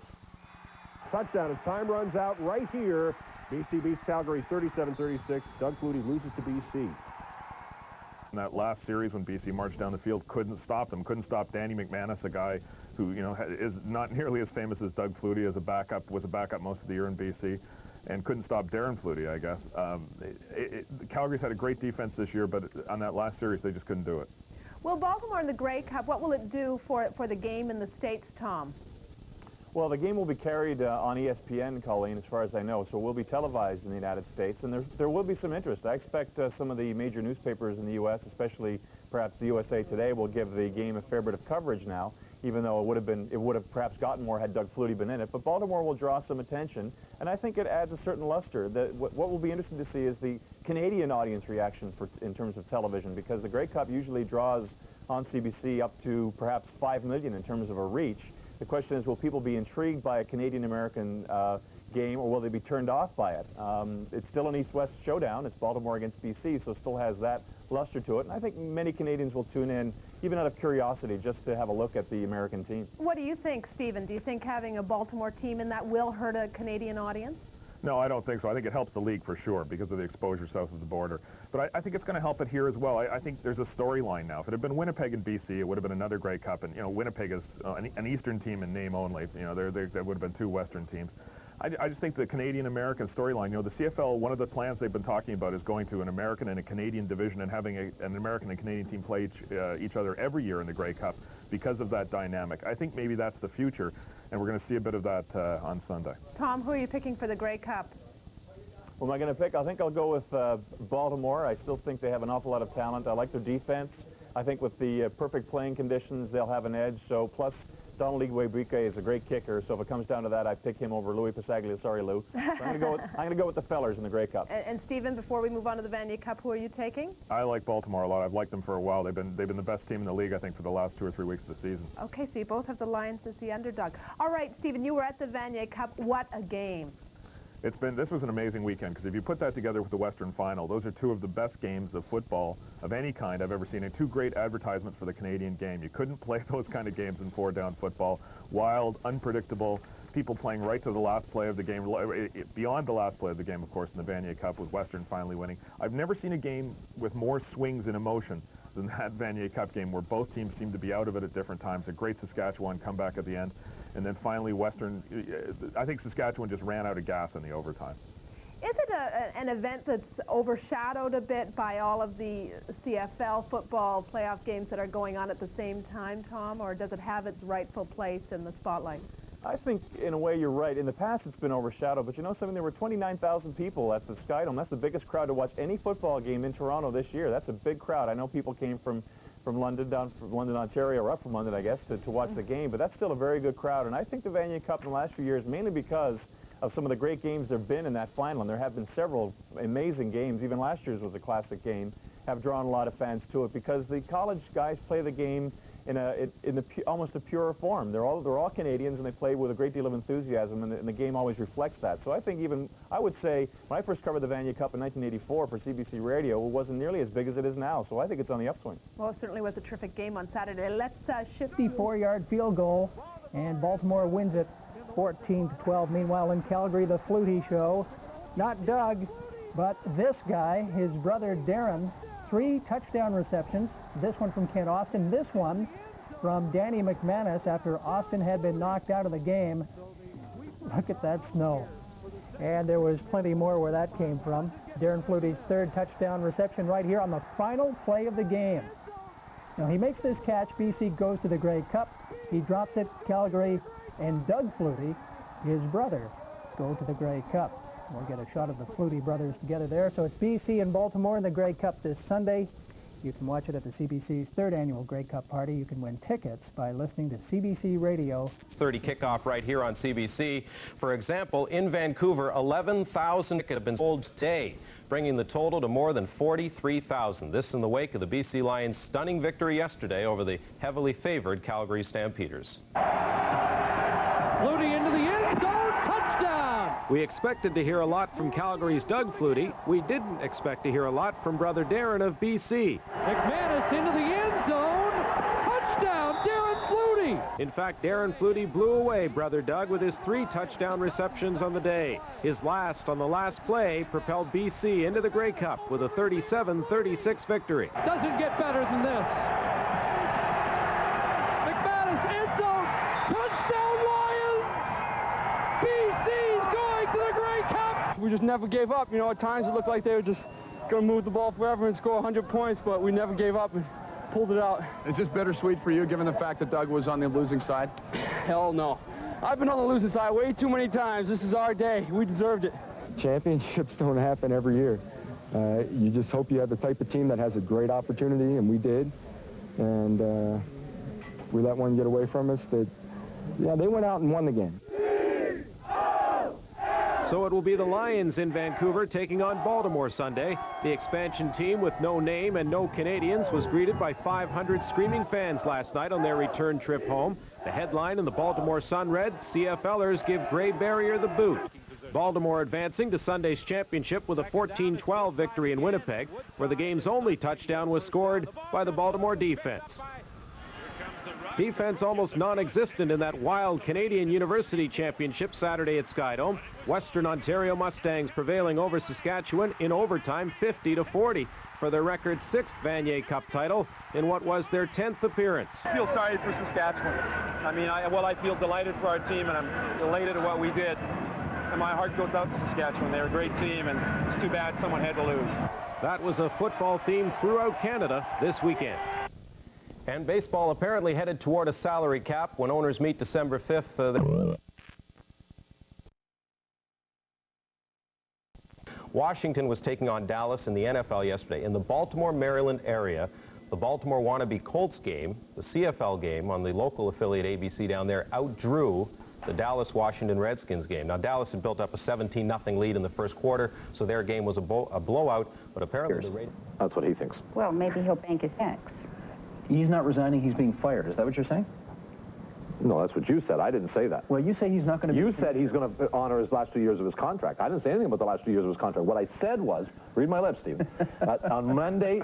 touchdown as time runs out right here. BC beats Calgary 37-36. Doug Flutie loses to BC. In that last series when BC marched down the field, couldn't stop them. Couldn't stop Danny McManus, a guy who, you know, is not nearly as famous as Doug Flutie, as a backup, was a backup most of the year in BC, and couldn't stop Darren Flutie, I guess. Calgary's had a great defense this year, but on that last series, they just couldn't do it. Well, Baltimore in the Grey Cup, what will it do for the game in the States, Tom? Well, the game will be carried on ESPN, Colleen, as far as I know, so it will be televised in the United States, and there will be some interest. I expect some of the major newspapers in the U.S., especially perhaps the USA Today, will give the game a fair bit of coverage now, even though it would have perhaps gotten more had Doug Flutie been in it. But Baltimore will draw some attention, and I think it adds a certain luster. What will be interesting to see is the Canadian audience reaction in terms of television, because the Grey Cup usually draws on CBC up to perhaps 5 million in terms of a reach. The question is, will people be intrigued by a Canadian-American game, or will they be turned off by it? It's still an East-West showdown. It's Baltimore against BC, so it still has that luster to it. And I think many Canadians will tune in, even out of curiosity, just to have a look at the American team. What do you think, Stephen? Do you think having a Baltimore team in that will hurt a Canadian audience? No, I don't think so. I think it helps the league for sure because of the exposure south of the border. But I think it's going to help it here as well. I think there's a storyline now. If it had been Winnipeg and BC, it would have been another Grey Cup. And, you know, Winnipeg is an Eastern team in name only. You know, there would have been two Western teams. I just think the Canadian-American storyline, you know, the CFL, one of the plans they've been talking about is going to an American and a Canadian division and having an American and Canadian team play each other every year in the Grey Cup because of that dynamic. I think maybe that's the future, and we're going to see a bit of that on Sunday. Tom, who are you picking for the Grey Cup? Who am I going to pick? I think I'll go with Baltimore. I still think they have an awful lot of talent. I like their defense. I think with the perfect playing conditions, they'll have an edge. So, plus, Donald Igwe-Brike is a great kicker, so if it comes down to that, I pick him over Louis Pasaglia. Sorry, Lou. So I'm going to go with the fellers in the Grey Cup. And Stephen, before we move on to the Vanier Cup, who are you taking? I like Baltimore a lot. I've liked them for a while. They've been the best team in the league, I think, for the last 2 or 3 weeks of the season. Okay, so you both have the Lions as the underdog. All right, Stephen, you were at the Vanier Cup. What a game. This was an amazing weekend, because if you put that together with the Western Final, those are two of the best games of football of any kind I've ever seen, and two great advertisements for the Canadian game. You couldn't play those kind of games in four-down football. Wild, unpredictable, people playing right to the last play of the game, beyond the last play of the game, of course, in the Vanier Cup, with Western finally winning. I've never seen a game with more swings and emotion than that Vanier Cup game, where both teams seemed to be out of it at different times. A great Saskatchewan comeback at the end. And then finally, Western, I think Saskatchewan just ran out of gas in the overtime. Is it an event that's overshadowed a bit by all of the CFL football playoff games that are going on at the same time, Tom, or does it have its rightful place in the spotlight? I think, in a way, you're right. In the past, it's been overshadowed, but you know something? There were 29,000 people at the Skydome. That's the biggest crowd to watch any football game in Toronto this year. That's a big crowd. I know people came from London, down from London, Ontario, or up from London, I guess, to watch the game. But that's still a very good crowd. And I think the Vanier Cup in the last few years, mainly because of some of the great games there have been in that final, and there have been several amazing games, even last year's was a classic game, have drawn a lot of fans to it because the college guys play the game in almost a pure form. They're all Canadians, and they play with a great deal of enthusiasm, and the game always reflects that. So I think I would say, when I first covered the Vanier Cup in 1984 for CBC Radio, it wasn't nearly as big as it is now. So I think it's on the upswing. Well, it certainly was a terrific game on Saturday. Let's shift. 54-yard field goal, and Baltimore wins it 14-12. Meanwhile, in Calgary, the Flutie show. Not Doug, but this guy, his brother Darren, 3 touchdown receptions. This one from Kent Austin. This one from Danny McManus after Austin had been knocked out of the game. Look at that snow. And there was plenty more where that came from. Darren Flutie's 3rd touchdown reception right here on the final play of the game. Now he makes this catch. BC goes to the Grey Cup. He drops it. Calgary and Doug Flutie, his brother, go to the Grey Cup. We'll get a shot of the Flutie brothers together there. So it's BC and Baltimore in the Grey Cup this Sunday. You can watch it at the CBC's 3rd annual Grey Cup party. You can win tickets by listening to CBC Radio. 30 kickoff right here on CBC. For example, in Vancouver, 11,000 tickets have been sold today, bringing the total to more than 43,000. This in the wake of the BC Lions' stunning victory yesterday over the heavily favored Calgary Stampeders. Flutie into the end zone, touchdown! We expected to hear a lot from Calgary's Doug Flutie. We didn't expect to hear a lot from brother Darren of BC. McManus into the end zone, touchdown, Darren Flutie! In fact, Darren Flutie blew away Brother Doug with his 3 touchdown receptions on the day. His last on the last play propelled BC into the Grey Cup with a 37-36 victory. Doesn't get better than this. McManus end zone. Touchdown Lions! BC's going to the Grey Cup! We just never gave up. You know, at times it looked like they were just going to move the ball forever and score 100 points, but we never gave up and pulled it out. Is this bittersweet for you, given the fact that Doug was on the losing side? Hell no. I've been on the losing side way too many times. This is our day. We deserved it. Championships don't happen every year. You just hope you have the type of team that has a great opportunity, and we did. And we let one get away from us. They went out and won the game. So it will be the Lions in Vancouver taking on Baltimore Sunday. The expansion team with no name and no Canadians was greeted by 500 screaming fans last night on their return trip home. The headline in the Baltimore Sun read, CFLers give Grey Barrier the boot. Baltimore advancing to Sunday's championship with a 14-12 victory in Winnipeg, where the game's only touchdown was scored by the Baltimore defense. Defense almost non-existent in that wild Canadian University Championship Saturday at Skydome. Western Ontario Mustangs prevailing over Saskatchewan in overtime 50-40 for their record 6th Vanier Cup title in what was their 10th appearance. I feel sorry for Saskatchewan. I mean, I feel delighted for our team, and I'm elated at what we did. And my heart goes out to Saskatchewan. They're a great team, and it's too bad someone had to lose. That was a football theme throughout Canada this weekend. And baseball apparently headed toward a salary cap when owners meet December 5th. Washington was taking on Dallas in the NFL yesterday. In the Baltimore, Maryland area, the Baltimore wannabe Colts game, the CFL game on the local affiliate ABC down there, outdrew the Dallas-Washington Redskins game. Now, Dallas had built up a 17-0 lead in the first quarter, so their game was a blowout, but apparently... That's what he thinks. Well, maybe he'll bank his checks. He's not resigning, he's being fired. Is that what you're saying? No, that's what you said. I didn't say that. Well, you say he's not going to... You said he's going to honor his last 2 years of his contract. I didn't say anything about the last 2 years of his contract. What I said was, read my lips, Stephen, on Monday,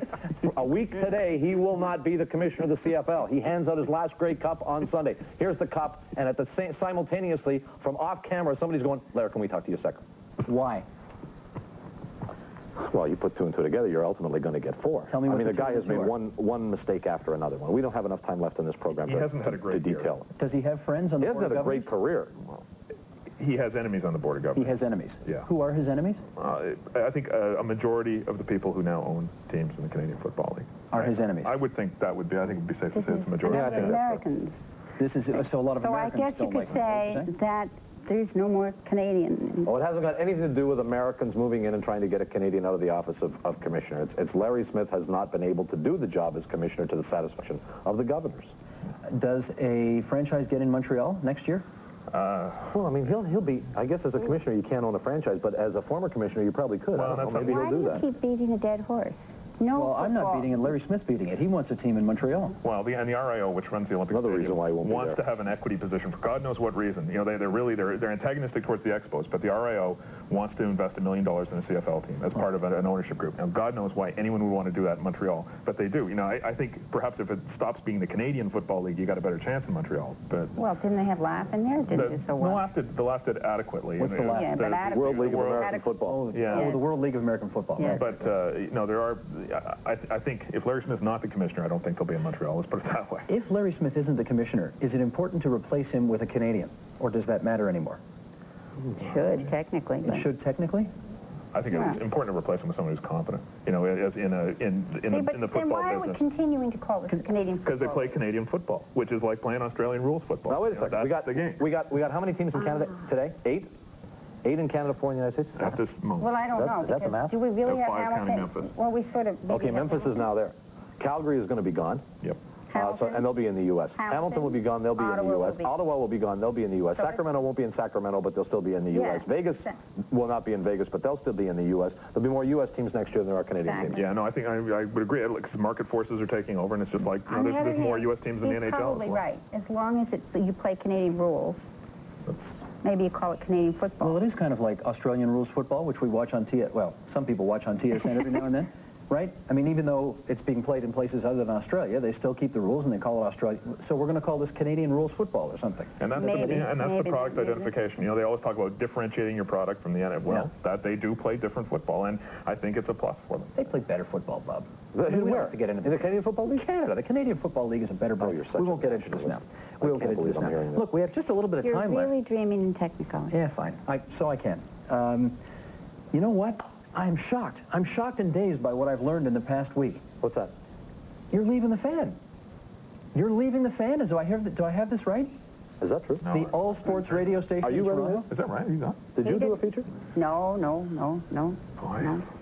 a week today, he will not be the commissioner of the CFL. He hands out his last Grey Cup on Sunday. Here's the cup, and at the simultaneously, from off camera, somebody's going, Larry, can we talk to you a second? Why? Well, you put 2 and 2 together, you're ultimately going to get 4. Tell me what the guy has made one mistake after another one. We don't have enough time left in this program to detail it. Does he have friends on the board of governors? He hasn't had a great career. Well, he has enemies on the board of governors. He has enemies? Yeah. Who are his enemies? I think a majority of the people who now own teams in the Canadian Football League are his enemies. I would think that would be, I think it would be safe to say it's a majority. Yeah, I think Americans. This is, so a lot of Americans I guess you could say that there's no more Canadian. Well, it hasn't got anything to do with Americans moving in and trying to get a Canadian out of the office of commissioner. It's Larry Smith has not been able to do the job as commissioner to the satisfaction of the governors. Does a franchise get in Montreal next year? Well, I mean, he'll be, I guess as a commissioner you can't own a franchise, but as a former commissioner you probably could. Well, maybe he'll do that. Why do you keep beating a dead horse? No. Well, I'm not beating it. Larry Smith's beating it. He wants a team in Montreal. Well, the RIO, which runs the Olympic Stadium, wants to have an equity position for God knows what reason. You know, they're antagonistic towards the Expos, but the RIO wants to invest $1 million in a CFL team as part of an ownership group. Now, God knows why anyone would want to do that in Montreal, but they do. You know, I think perhaps if it stops being the Canadian Football League, you got a better chance in Montreal. But well, didn't they have Laugh in there? Didn't do so well? The Laugh did adequately. What's the Laugh? Yeah, but adequate. World League of American Football. Yeah. Oh, the World League of American Football. Yeah. Right. But, you know, there are, I think if Larry Smith's not the commissioner, I don't think they'll be in Montreal. Let's put it that way. If Larry Smith isn't the commissioner, is it important to replace him with a Canadian? Or does that matter anymore? It should, technically. It should, technically? I think it's important to replace him with someone who's competent. You know, as in the football business. Then why are we continuing to call this Canadian football? Because they play Canadian football, which is like playing Australian rules football. Now, wait a second. That's the game. We got how many teams in Canada today? 8? 8 in Canada, 4 in the United States? At this moment. Well, I don't know. Is that the math? Do we really have 5 counting Hamilton? Memphis. Well, we sort of... Okay, Memphis is now there. Calgary is going to be gone. Yep. And they'll be in the U.S. Hamilton will be gone, they'll be in the U.S. Ottawa will be gone, they'll be in the U.S. Sacramento won't be in Sacramento, but they'll still be in the U.S. Vegas will not be in Vegas, but they'll still be in the U.S. There'll be more U.S. teams next year than there are Canadian teams. Yeah, no, I think I would agree. Because market forces are taking over, and it's just like, you know, there's more U.S. teams in the NHL. He's probably right. As long as you play Canadian rules, maybe you call it Canadian football. Well, it is kind of like Australian rules football, which we watch on TSN. Well, some people watch on TSN every now and then. right? I mean, even though it's being played in places other than Australia, they still keep the rules and they call it Australia. So we're going to call this Canadian rules football or something. And that's, the product identification. You know, they always talk about differentiating your product from the NFL. Well, that they do play different football, and I think it's a plus for them. They play better football, Bob. We don't have to get into in the Canadian Football League? Canada. The Canadian Football League is a better ball. We won't get into this now. We won't get into this now. Look, we have just a little bit of time left. You're really dreaming in Technicolor. Yeah, fine. So I can. You know what? I'm shocked. I'm shocked and dazed by what I've learned in the past week. What's that? You're leaving the Fan. You're leaving the Fan. Do I have this right? Is that true? The All Sports radio station. Are you in ready? Toronto? Is that right? Are you not? Did you do a feature? No.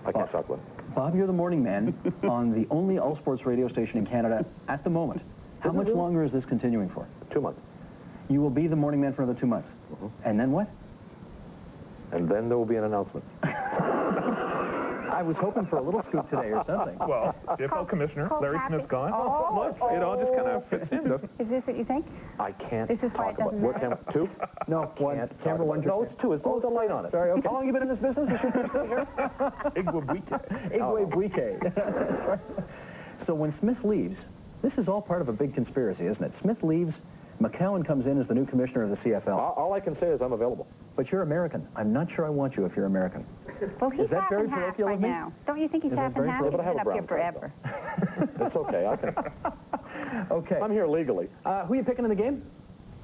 I can't talk about it. Bob, you're the morning man on the only All Sports radio station in Canada at the moment. How much longer is this continuing for? 2 months. You will be the morning man for another 2 months. And then what? And then there will be an announcement. I was hoping for a little scoop today or something. Well, CFL Commissioner, Larry Smith's gone. Look, it all just kind of fits in, doesn't it? Is this what you think? I can't This is why it talk about doesn't what matter. camera? 2? No, one. Camera 1. No, it's 2. It's got the light on it. Sorry, okay. How long have you been in this business? You should be here. Igwe. So when Smith leaves, this is all part of a big conspiracy, isn't it? Smith leaves, McCowan comes in as the new commissioner of the CFL. All I can say is I'm available. But you're American. I'm not sure I want you if you're American. Well, he's Is that half very and half parochial right of me? now. Don't you think he's Is that half and very half? parochial? He's But I have been a up brown here card, forever. It's okay. I can. Okay. I'm here legally. Who are you picking in the game?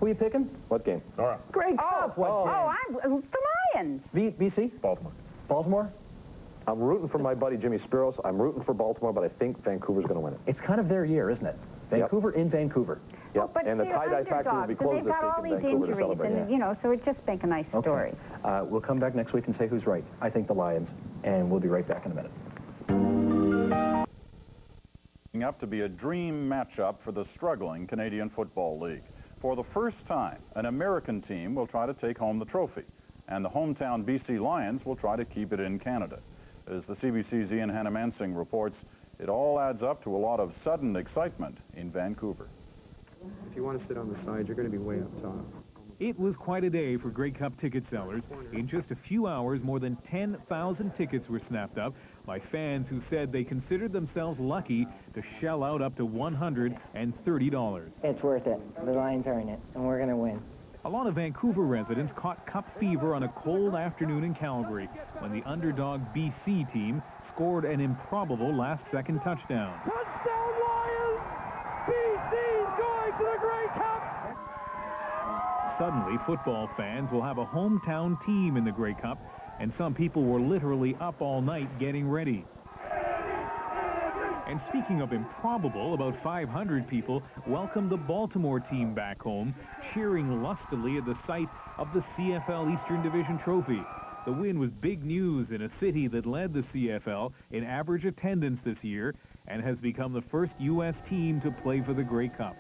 Who are you picking? What game? All right. Great. I'm the Lions. BC? Baltimore. Baltimore? I'm rooting for my buddy Jimmy Spiros. I'm rooting for Baltimore, but I think Vancouver's going to win it. It's kind of their year, isn't it? Vancouver in Vancouver. Yep. But And the they're tie-dye factory will be underdogs, and closed they've this got all week in these Vancouver to injuries, celebrate. and you know, so it just make a nice story. We'll come back next week and say who's right. I think the Lions, and we'll be right back in a minute. Up to be a dream matchup for the struggling Canadian Football League. For the first time, an American team will try to take home the trophy, and the hometown BC Lions will try to keep it in Canada. As the CBC's Ian Hannamansing reports, it all adds up to a lot of sudden excitement in Vancouver. If you want to sit on the side, you're going to be way up top. It was quite a day for Grey Cup ticket sellers. In just a few hours, more than 10,000 tickets were snapped up by fans who said they considered themselves lucky to shell out up to $130. It's worth it. The Lions are in it, and we're going to win. A lot of Vancouver residents caught cup fever on a cold afternoon in Calgary when the underdog BC team scored an improbable last-second touchdown. Touchdown Lions! BC's going to the Grey Cup! Suddenly, football fans will have a hometown team in the Grey Cup, and some people were literally up all night getting ready. And speaking of improbable, about 500 people welcomed the Baltimore team back home, cheering lustily at the sight of the CFL Eastern Division trophy. The win was big news in a city that led the CFL in average attendance this year and has become the first U.S. team to play for the Grey Cup.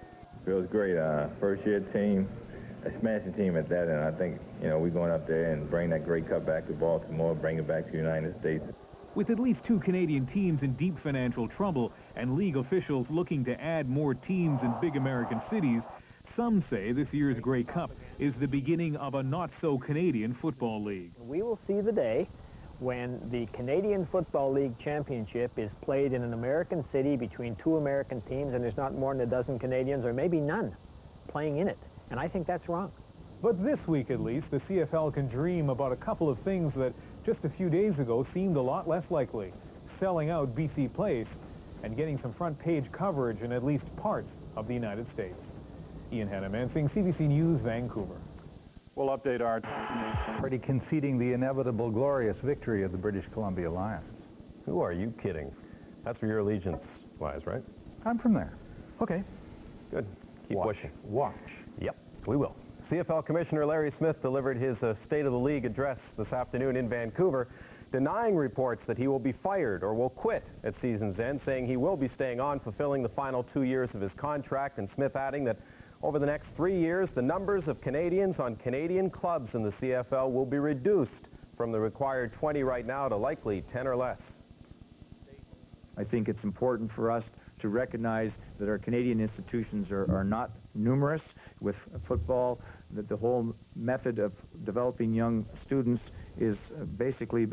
Feels great. First-year team, a smashing team at that, and I think, you know, we're going up there and bring that Grey Cup back to Baltimore, bring it back to the United States. With at least 2 Canadian teams in deep financial trouble and league officials looking to add more teams in big American cities, some say this year's Grey Cup is the beginning of a not-so-Canadian football league. We will see the day when the Canadian Football League Championship is played in an American city between 2 American teams, and there's not more than a dozen Canadians, or maybe none, playing in it. And I think that's wrong. But this week, at least, the CFL can dream about a couple of things that just a few days ago seemed a lot less likely. Selling out BC Place and getting some front-page coverage in at least parts of the United States. Ian Hannamansing, CBC News, Vancouver. We'll update our... Already conceding the inevitable glorious victory of the British Columbia Lions. Who are you kidding? That's where your allegiance lies, right? I'm from there. Okay. Good. Keep pushing. Watch. Yep, we will. CFL Commissioner Larry Smith delivered his State of the League address this afternoon in Vancouver, denying reports that he will be fired or will quit at season's end, saying he will be staying on, fulfilling the final 2 years of his contract, and Smith adding that over the next 3 years, the numbers of Canadians on Canadian clubs in the CFL will be reduced from the required 20 right now to likely 10 or less. I think it's important for us to recognize that our Canadian institutions are not numerous. With football, that the whole method of developing young students is basically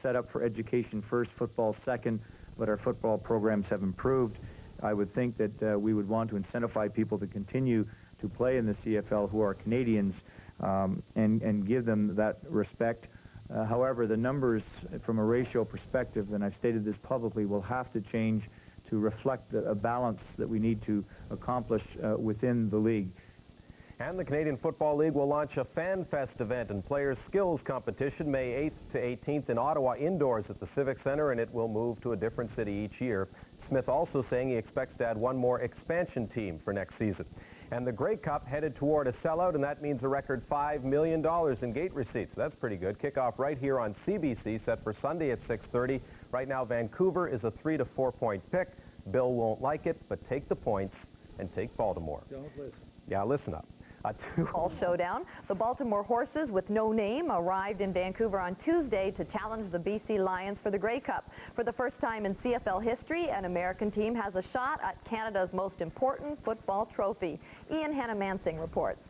set up for education first, football second. but our football programs have improved. I would think that we would want to incentivize people to continue to play in the CFL who are Canadians and give them that respect. However, the numbers from a ratio perspective, and I've stated this publicly, will have to change to reflect a balance that we need to accomplish within the league. And the Canadian Football League will launch a Fan Fest event and players' skills competition May 8th to 18th in Ottawa indoors at the Civic Centre, and it will move to a different city each year. Smith also saying he expects to add one more expansion team for next season. And the Grey Cup headed toward a sellout, and that means a record $5 million in gate receipts. That's pretty good. Kickoff right here on CBC, set for Sunday at 6:30. Right now, Vancouver is a 3 to 4 point pick. Bill won't like it, but take the points and take Baltimore. Don't listen. Yeah, listen up. All showdown. The Baltimore Horses, with no name, arrived in Vancouver on Tuesday to challenge the BC Lions for the Grey Cup. For the first time in CFL history, an American team has a shot at Canada's most important football trophy. Ian Hannah-Mansing reports.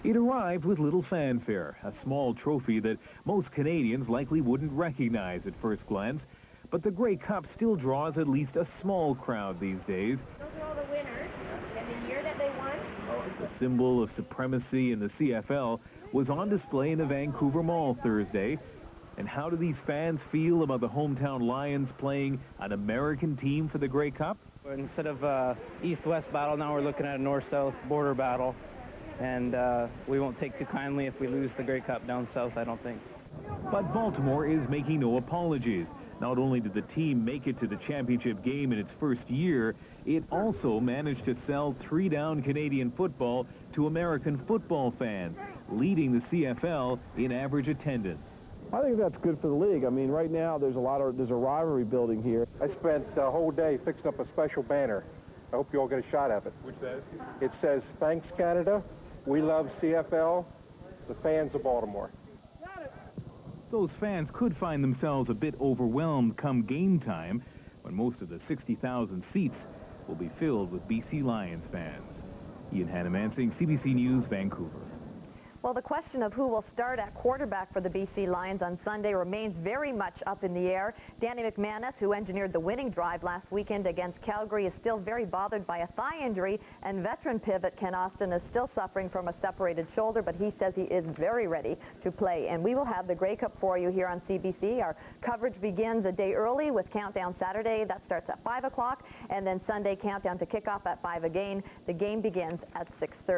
It arrived with little fanfare, a small trophy that most Canadians likely wouldn't recognize at first glance. But the Grey Cup still draws at least a small crowd these days. Those are all the winners and the year that they won. The symbol of supremacy in the CFL was on display in the Vancouver Mall Thursday. And how do these fans feel about the hometown Lions playing an American team for the Grey Cup? Instead of east-west battle, now we're looking at a north-south border battle. And we won't take too kindly if we lose the Grey Cup down south, I don't think. But Baltimore is making no apologies. Not only did the team make it to the championship game in its first year, it also managed to sell 3-down Canadian football to American football fans, leading the CFL in average attendance. I think that's good for the league. I mean, right now there's a rivalry building here. I spent the whole day fixing up a special banner. I hope you all get a shot of it. Which says? It says, "Thanks, Canada. We love CFL, the fans of Baltimore." Those fans could find themselves a bit overwhelmed come game time, when most of the 60,000 seats will be filled with BC Lions fans. Ian Hannah-Mansing, CBC News, Vancouver. Well, the question of who will start at quarterback for the BC Lions on Sunday remains very much up in the air. Danny McManus, who engineered the winning drive last weekend against Calgary, is still very bothered by a thigh injury, and veteran pivot Ken Austin is still suffering from a separated shoulder, but he says he is very ready to play. And we will have the Grey Cup for you here on CBC. Our coverage begins a day early with Countdown Saturday. That starts at 5 o'clock, and then Sunday Countdown to kickoff at 5 again. The game begins at 6:30.